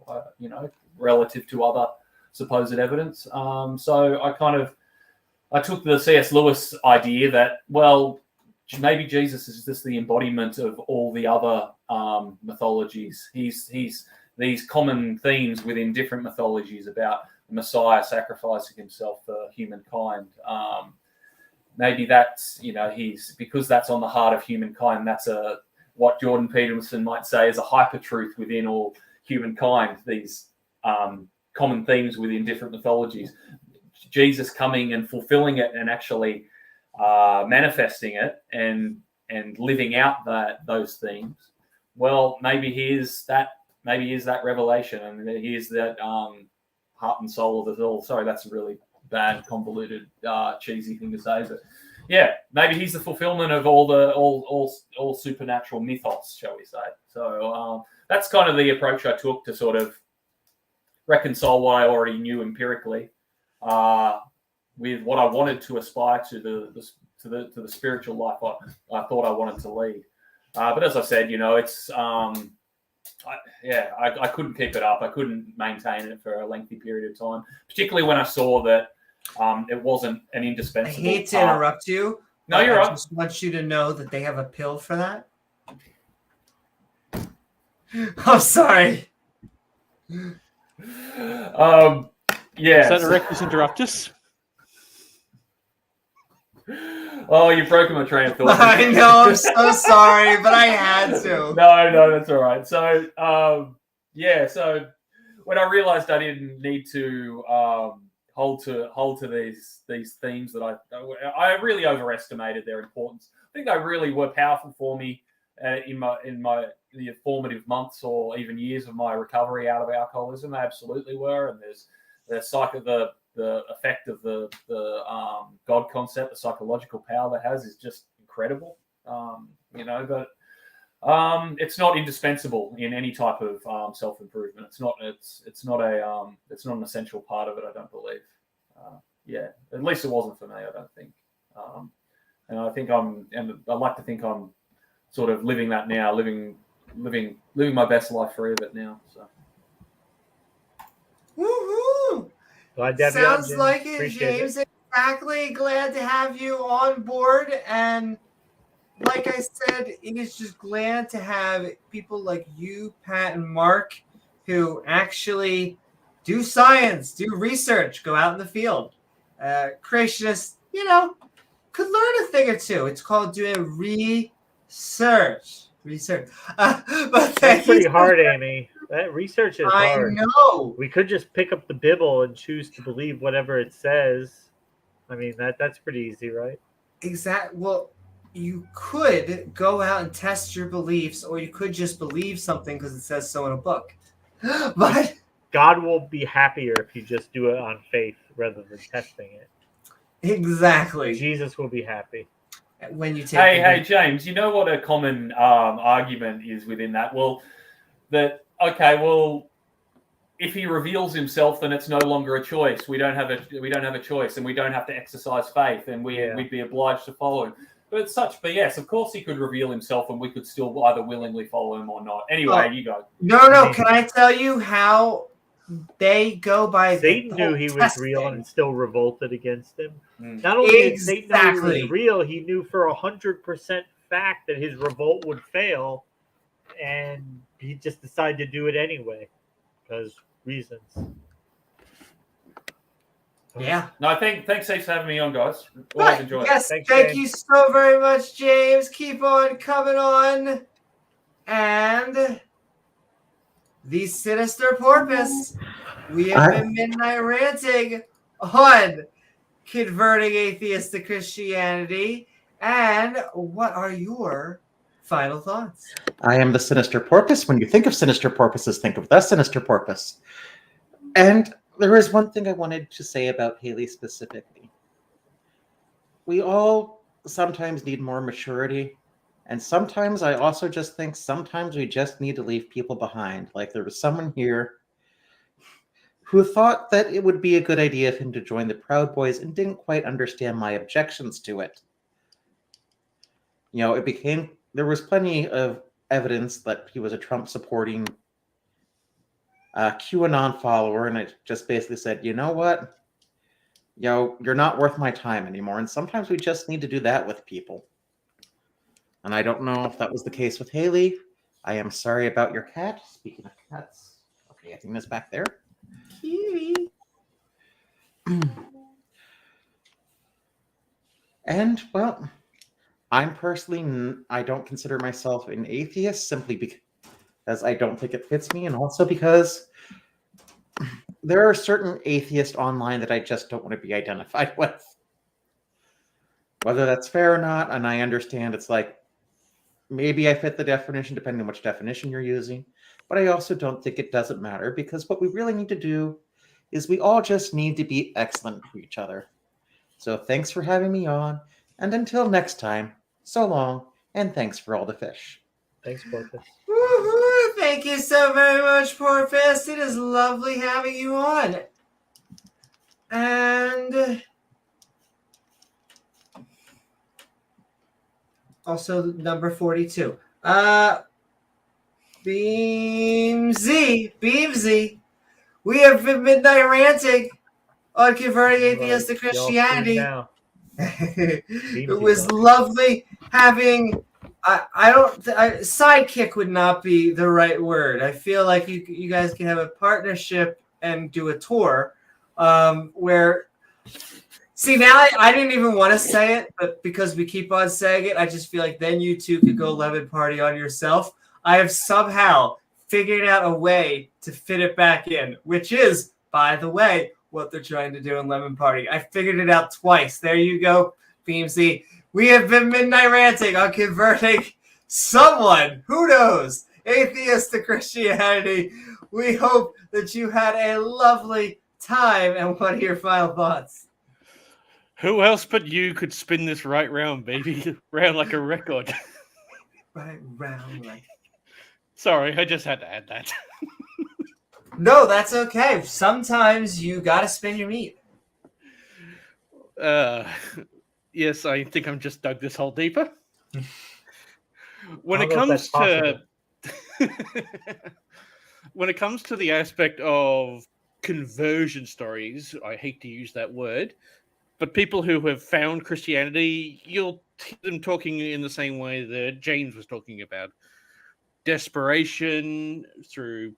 [SPEAKER 8] relative to other supposed evidence. So I took the C.S. Lewis idea that, maybe Jesus is just the embodiment of all the other mythologies. He's these common themes within different mythologies about the Messiah sacrificing himself for humankind. Maybe that's, because that's on the heart of humankind. That's what Jordan Peterson might say is a hyper truth within all humankind. These common themes within different mythologies. Jesus coming and fulfilling it and actually manifesting it and living out those themes. Maybe he is that revelation, and he is that heart and soul of it all. Sorry, that's a really bad, convoluted, cheesy thing to say, but maybe he's the fulfillment of all supernatural mythos, shall we say. So that's kind of the approach I took to sort of reconcile what I already knew empirically with what I wanted to aspire to the spiritual life I thought I wanted to lead. But as I said, it's I couldn't keep it up. I couldn't maintain it for a lengthy period of time, particularly when I saw that it wasn't an indispensable.
[SPEAKER 1] I hate to interrupt you.
[SPEAKER 8] No, you're right.
[SPEAKER 1] I just want you to know that they have a pill for that. I'm sorry.
[SPEAKER 6] Is that a reckless interruptus?
[SPEAKER 8] Oh, you've broken my train of thought.
[SPEAKER 1] I know, I'm so sorry, but I had to.
[SPEAKER 8] No, that's all right. So, so when I realized I didn't need to hold to these themes that I really overestimated their importance. I think they really were powerful for me in the formative months or even years of my recovery out of alcoholism. They absolutely were, and there's the effect of the God concept, the psychological power that has is just incredible. But it's not indispensable in any type of self-improvement. It's not an essential part of it. I don't believe. At least it wasn't for me. I don't think. And I like to think I'm sort of living that now, living my best life for it now. So.
[SPEAKER 1] Woohoo!
[SPEAKER 2] Glad to have you on,
[SPEAKER 1] Sounds
[SPEAKER 2] Jim.
[SPEAKER 1] like it,
[SPEAKER 2] Appreciate
[SPEAKER 1] James. Exactly. Glad to have you on board. And like I said, it is just glad to have people like you, Pat, and Mark, who actually do science, do research, go out in the field. Creationists, could learn a thing or two. It's called doing research. But
[SPEAKER 2] That's pretty hard, Amy. That research is hard.
[SPEAKER 1] I know.
[SPEAKER 2] We could just pick up the Bible and choose to believe whatever it says. I mean, that's pretty easy, right?
[SPEAKER 1] Exactly. Well, you could go out and test your beliefs, or you could just believe something because it says so in a book. But
[SPEAKER 2] God will be happier if you just do it on faith rather than testing it.
[SPEAKER 1] Exactly.
[SPEAKER 2] Jesus will be happy.
[SPEAKER 1] When you take
[SPEAKER 8] Hey, James, you know what a common argument is within that? If he reveals himself, then it's no longer a choice. We don't have a choice, and we don't have to exercise faith, and we'd be obliged to follow him. But yes, of course he could reveal himself, and we could still either willingly follow him or not. Anyway, you go.
[SPEAKER 1] No. Can I tell you how they go by?
[SPEAKER 2] Satan knew he was real and still revolted against him. Not only did Satan know he was real, he knew for 100% fact that his revolt would fail, and he just decided to do it anyway because reasons.
[SPEAKER 1] Yeah.
[SPEAKER 8] No, thanks for having me on, guys. Always enjoy it.
[SPEAKER 1] Yes,
[SPEAKER 8] Thanks,
[SPEAKER 1] thank
[SPEAKER 8] James.
[SPEAKER 1] you so very much, James. Keep on coming on. And the Sinister Porpoise. We have been Midnight Ranting on converting atheists to Christianity. And what are your final thoughts?
[SPEAKER 7] I am the Sinister Porpoise. When you think of Sinister Porpoises, think of the Sinister Porpoise. And there is one thing I wanted to say about Hayley specifically. We all sometimes need more maturity. And sometimes I also just think sometimes we just need to leave people behind. Like there was someone here who thought that it would be a good idea for him to join the Proud Boys and didn't quite understand my objections to it. There was plenty of evidence that he was a Trump-supporting QAnon follower, and I just basically said, you know what? You're not worth my time anymore, and sometimes we just need to do that with people. And I don't know if that was the case with Hayley. I am sorry about your cat. Speaking of cats, okay, I think that's back there.
[SPEAKER 1] Kitty.
[SPEAKER 7] And, well, I don't consider myself an atheist simply because I don't think it fits me, and also because there are certain atheists online that I just don't want to be identified with. Whether that's fair or not, and I understand it's like, maybe I fit the definition depending on which definition you're using, but I also don't think it doesn't matter, because what we really need to do is we all just need to be excellent to each other. So thanks for having me on, and until next time, so long, and thanks for all the fish.
[SPEAKER 2] Thanks, Porpoise.
[SPEAKER 1] Woohoo! Thank you so very much, Porpoise. It is lovely having you on. And also number 42. Beamsy. We have been Midnight Ranting on converting atheists to Christianity. It was lovely having. Sidekick would not be the right word. I feel like you guys can have a partnership and do a tour where. See, now I didn't even want to say it, but because we keep on saying it, I just feel like then you two could go lemon party on yourself. I have somehow figured out a way to fit it back in, which is, by the way, what they're trying to do in Lemon Party. I figured it out twice. There you go, Beamsy. We have been Midnight Ranting on converting someone, who knows, atheist to Christianity. We hope that you had a lovely time. And what are your final thoughts?
[SPEAKER 6] Who else but you could spin this right round, baby? Round like a record.
[SPEAKER 1] Right round like.
[SPEAKER 6] Sorry, I just had to add that.
[SPEAKER 1] No, that's okay. Sometimes you gotta spin your meat.
[SPEAKER 6] Yes, I think I'm just dug this hole deeper. When
[SPEAKER 2] I
[SPEAKER 6] it
[SPEAKER 2] don't know if
[SPEAKER 6] comes
[SPEAKER 2] that's
[SPEAKER 6] to when it comes to the aspect of conversion stories, I hate to use that word, but people who have found Christianity, you'll hear them talking in the same way that James was talking about. Desperation through...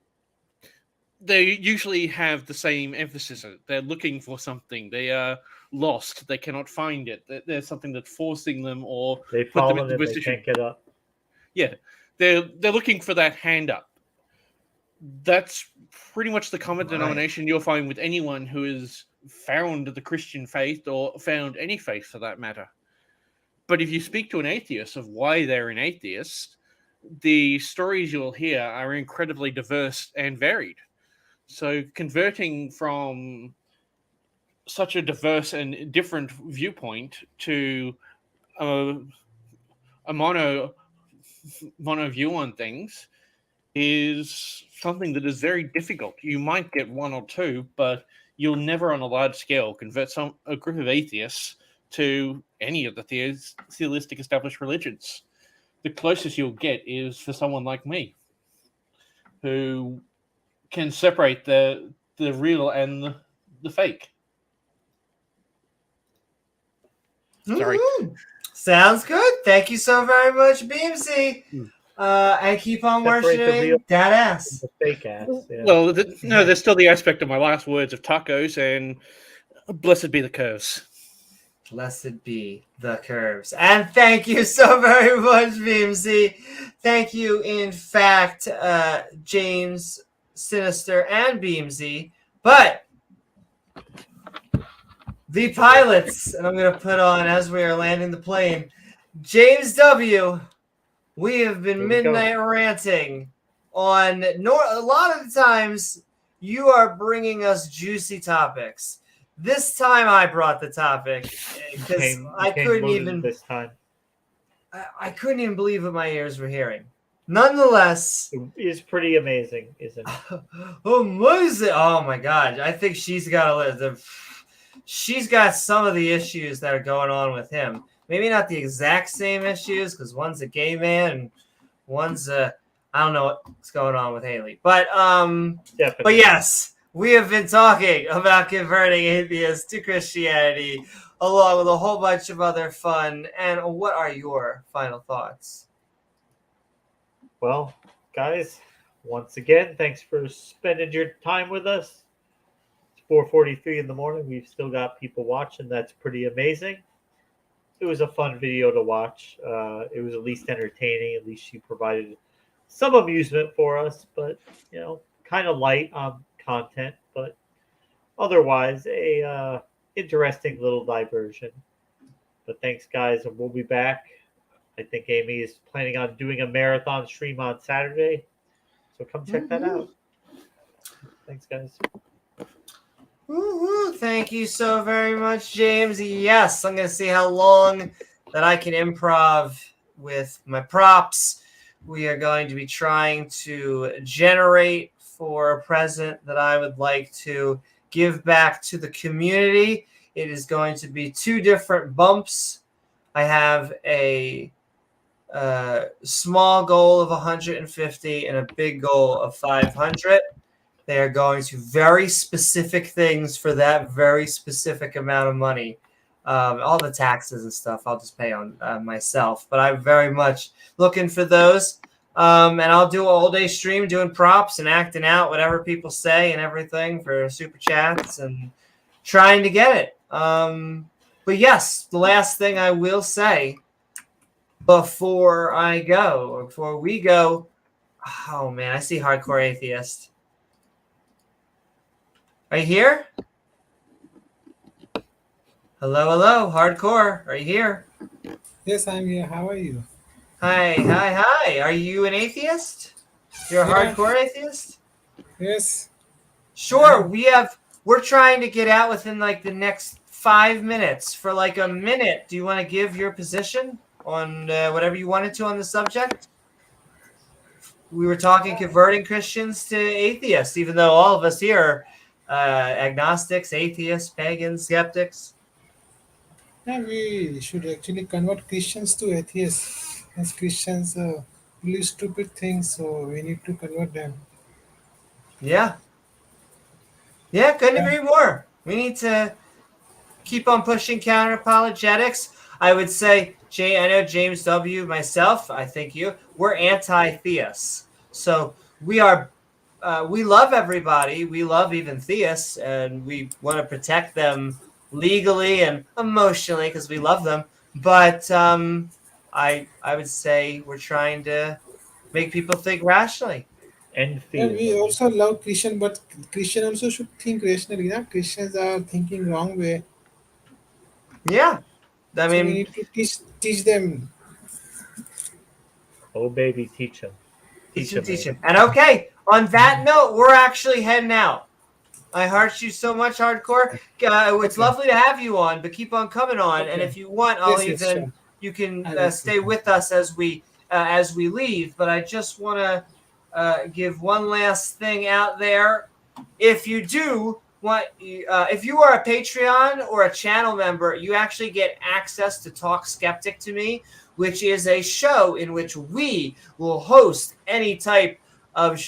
[SPEAKER 6] They usually have the same emphasis. They're looking for something. They are lost. They cannot find it. There's something that's forcing them or
[SPEAKER 2] They
[SPEAKER 6] put them
[SPEAKER 2] fall
[SPEAKER 6] in the
[SPEAKER 2] and they
[SPEAKER 6] position.
[SPEAKER 2] can't get up.
[SPEAKER 6] Yeah, they're looking for that hand up. That's pretty much the common denomination you'll find with anyone who has found the Christian faith or found any faith for that matter. But if you speak to an atheist of why they're an atheist, the stories you'll hear are incredibly diverse and varied. So converting from such a diverse and different viewpoint to a mono view on things is something that is very difficult. You might get one or two, but you'll never on a large scale convert a group of atheists to any of the theistic established religions. The closest you'll get is for someone like me, who can separate the real and the fake. Sorry.
[SPEAKER 1] Sounds good. Thank you so very much, Beamsy. And keep on
[SPEAKER 2] Separate the
[SPEAKER 1] worshiping
[SPEAKER 2] real
[SPEAKER 1] that ass.
[SPEAKER 2] The fake ass. Yeah.
[SPEAKER 6] Well, no, there's still the aspect of my last words of tacos and blessed be the curves.
[SPEAKER 1] Blessed be the curves. And thank you so very much, Beamsy. Thank you, in fact, James, Sinister, and Beamsy. But the pilots, and I'm going to put on as we are landing the plane, James W., we have been midnight ranting on a lot of the times you are bringing us juicy topics. This time I brought the topic because I couldn't even
[SPEAKER 2] this time.
[SPEAKER 1] I couldn't even believe what my ears were hearing. Nonetheless,
[SPEAKER 2] It is pretty amazing, isn't it?
[SPEAKER 1] amazing! Oh my god, I think she's got she's got some of the issues that are going on with him. Maybe not the exact same issues because one's a gay man and one's I don't know what's going on with Hayley. But but yes, we have been talking about converting atheists to Christianity along with a whole bunch of other fun. And what are your final thoughts?
[SPEAKER 2] Well, guys, once again, thanks for spending your time with us. It's 4:43 in the morning. We've still got people watching. That's pretty amazing. It was a fun video to watch. It was at least entertaining. At least she provided some amusement for us, but, you know, kind of light on content, but otherwise a interesting little diversion. But thanks, guys, and we'll be back. I think Amy is planning on doing a marathon stream on Saturday, so come check that out. Thanks, guys.
[SPEAKER 1] Woo-hoo. Thank you so very much, James. Yes, I'm going to see how long that I can improv with my props. We are going to be trying to generate for a present that I would like to give back to the community. It is going to be 2 different bumps. I have a small goal of 150 and a big goal of 500. They are going to very specific things for that very specific amount of money. All the taxes and stuff I'll just pay on myself. But I'm very much looking for those. And I'll do an all-day stream doing props and acting out whatever people say and everything for super chats and trying to get it. But yes, the last thing I will say before we go, oh man, I see Hardcore Atheist. Are you here? Hello, Hardcore. Are you here?
[SPEAKER 11] Yes, I'm here. How are you?
[SPEAKER 1] Hi. Are you an atheist? You're a hardcore atheist?
[SPEAKER 11] Yes.
[SPEAKER 1] Sure. We're trying to get out within like the next 5 minutes. For like a minute, do you want to give your position on whatever you wanted to on the subject? We were talking converting Christians to atheists, even though all of us here are agnostics, atheists, pagans, skeptics.
[SPEAKER 11] Yeah, we should actually convert Christians to atheists. As Christians believe stupid things, so we need to convert them.
[SPEAKER 1] Yeah. Yeah, couldn't agree more. We need to keep on pushing counter apologetics. I would say, I know James W., myself, I think we're anti-theists. So we are, we love everybody. We love even theists, and we want to protect them legally and emotionally because we love them. But I would say we're trying to make people think rationally.
[SPEAKER 11] And we also love Christian, but Christian also should think rationally. Yeah? Christians are thinking wrong way.
[SPEAKER 1] Yeah. I mean,
[SPEAKER 11] we need to teach them.
[SPEAKER 2] Oh, baby, teach them.
[SPEAKER 1] Teach them. And okay, on that note, we're actually heading out. I heart you so much, Hardcore. It's lovely to have you on, but keep on coming on. Okay. And if you want, you can stay with us as we leave. But I just want to give one last thing out there. If you do want, if you are a Patreon or a channel member, you actually get access to Talk Skeptic to Me, which is a show in which we will host any type of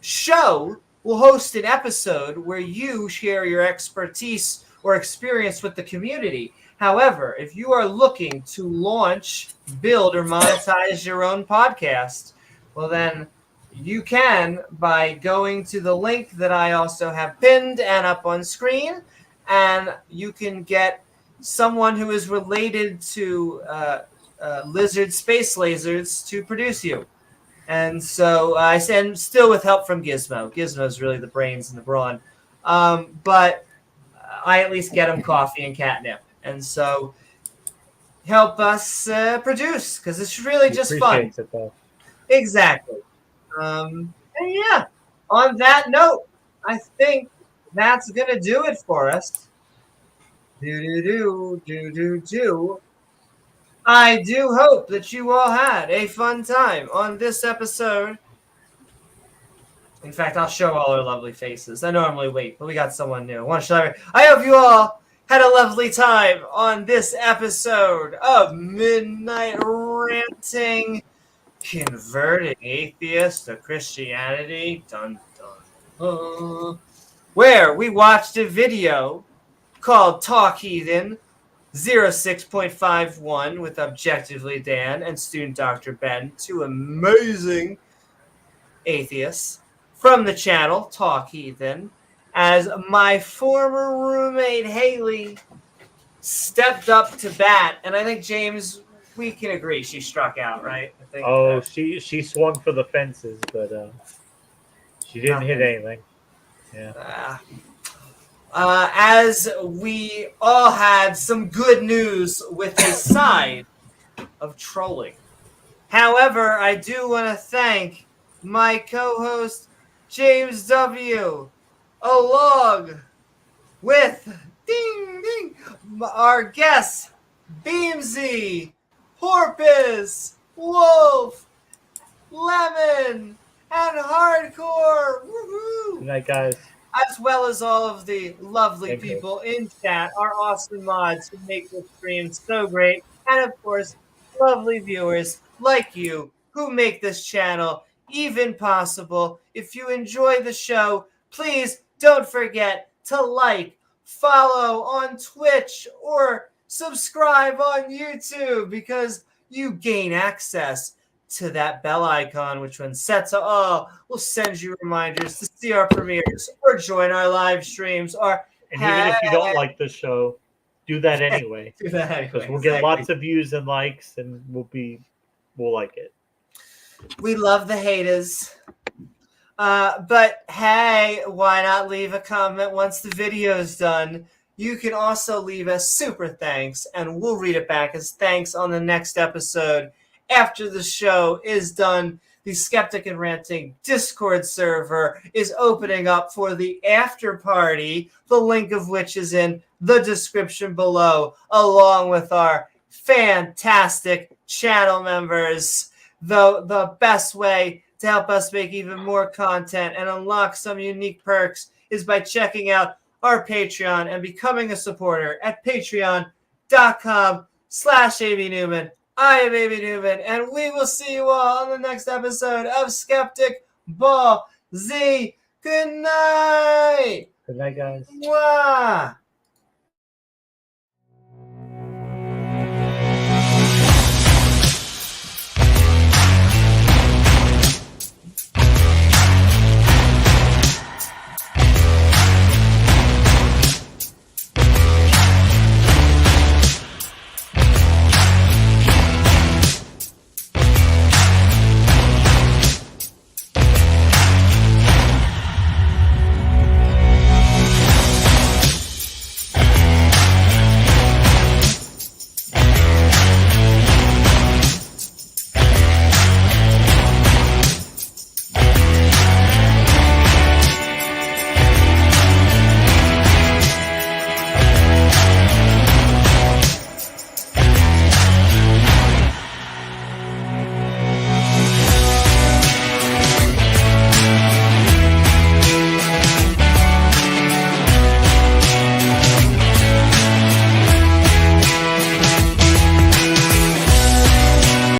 [SPEAKER 1] show. We'll host an episode where you share your expertise or experience with the community. However, if you are looking to launch, build, or monetize your own podcast, well, then you can by going to the link that I also have pinned and up on screen, and you can get someone who is related to lizard space lasers to produce you. And so I send still with help from Gizmo. Gizmo is really the brains and the brawn. But I at least get him coffee and catnip. And so help us produce, because it's really just fun. Exactly. And yeah, on that note, I think that's going to do it for us. I do hope that you all had a fun time on this episode. In fact, I'll show all our lovely faces. I normally wait, but we got someone new. I hope you all had a lovely time on this episode of Midnight Ranting, Converting Atheists to Christianity, dun, dun, where we watched a video called Talk Heathen 06.51 with ObjectivelyDan and student Dr. Ben, two amazing atheists from the channel Talk Heathen, as my former roommate Hayley stepped up to bat, and I think, James, we can agree she struck out, right? I think,
[SPEAKER 2] she swung for the fences, but she didn't hit anything. Yeah.
[SPEAKER 1] As we all had some good news with a side of trolling. However, I do want to thank my co-host James W. along with our guests Beamsy, Porpoise, Wolfe, Lemon, and Hardcore. Woohoo!
[SPEAKER 2] Good night, guys.
[SPEAKER 1] As well as all of the lovely people in chat, our awesome mods who make this stream so great, and of course, lovely viewers like you who make this channel even possible. If you enjoy the show, please don't forget to like, follow on Twitch, or subscribe on YouTube, because you gain access to that bell icon, which when set to all will send you reminders to see our premieres or join our live streams. And
[SPEAKER 2] even if you don't like the show, do that anyway.
[SPEAKER 1] Do that anyway.
[SPEAKER 2] Because we'll get lots of views and likes, and we'll like it.
[SPEAKER 1] We love the haters. But hey, why not leave a comment once the video's done? You can also leave a super thanks, and we'll read it back as thanks on the next episode after the show is done. the Skeptic and Ranting Discord server is opening up for the after party, the link of which is in the description below, along with our fantastic channel members. Though the best way to help us make even more content and unlock some unique perks is by checking out our Patreon and becoming a supporter at patreon.com/ABNewman. I am Abi Newman, and we will see you all on the next episode of Skeptic Ball Z. Good night.
[SPEAKER 2] Good night, guys.
[SPEAKER 1] Mwah.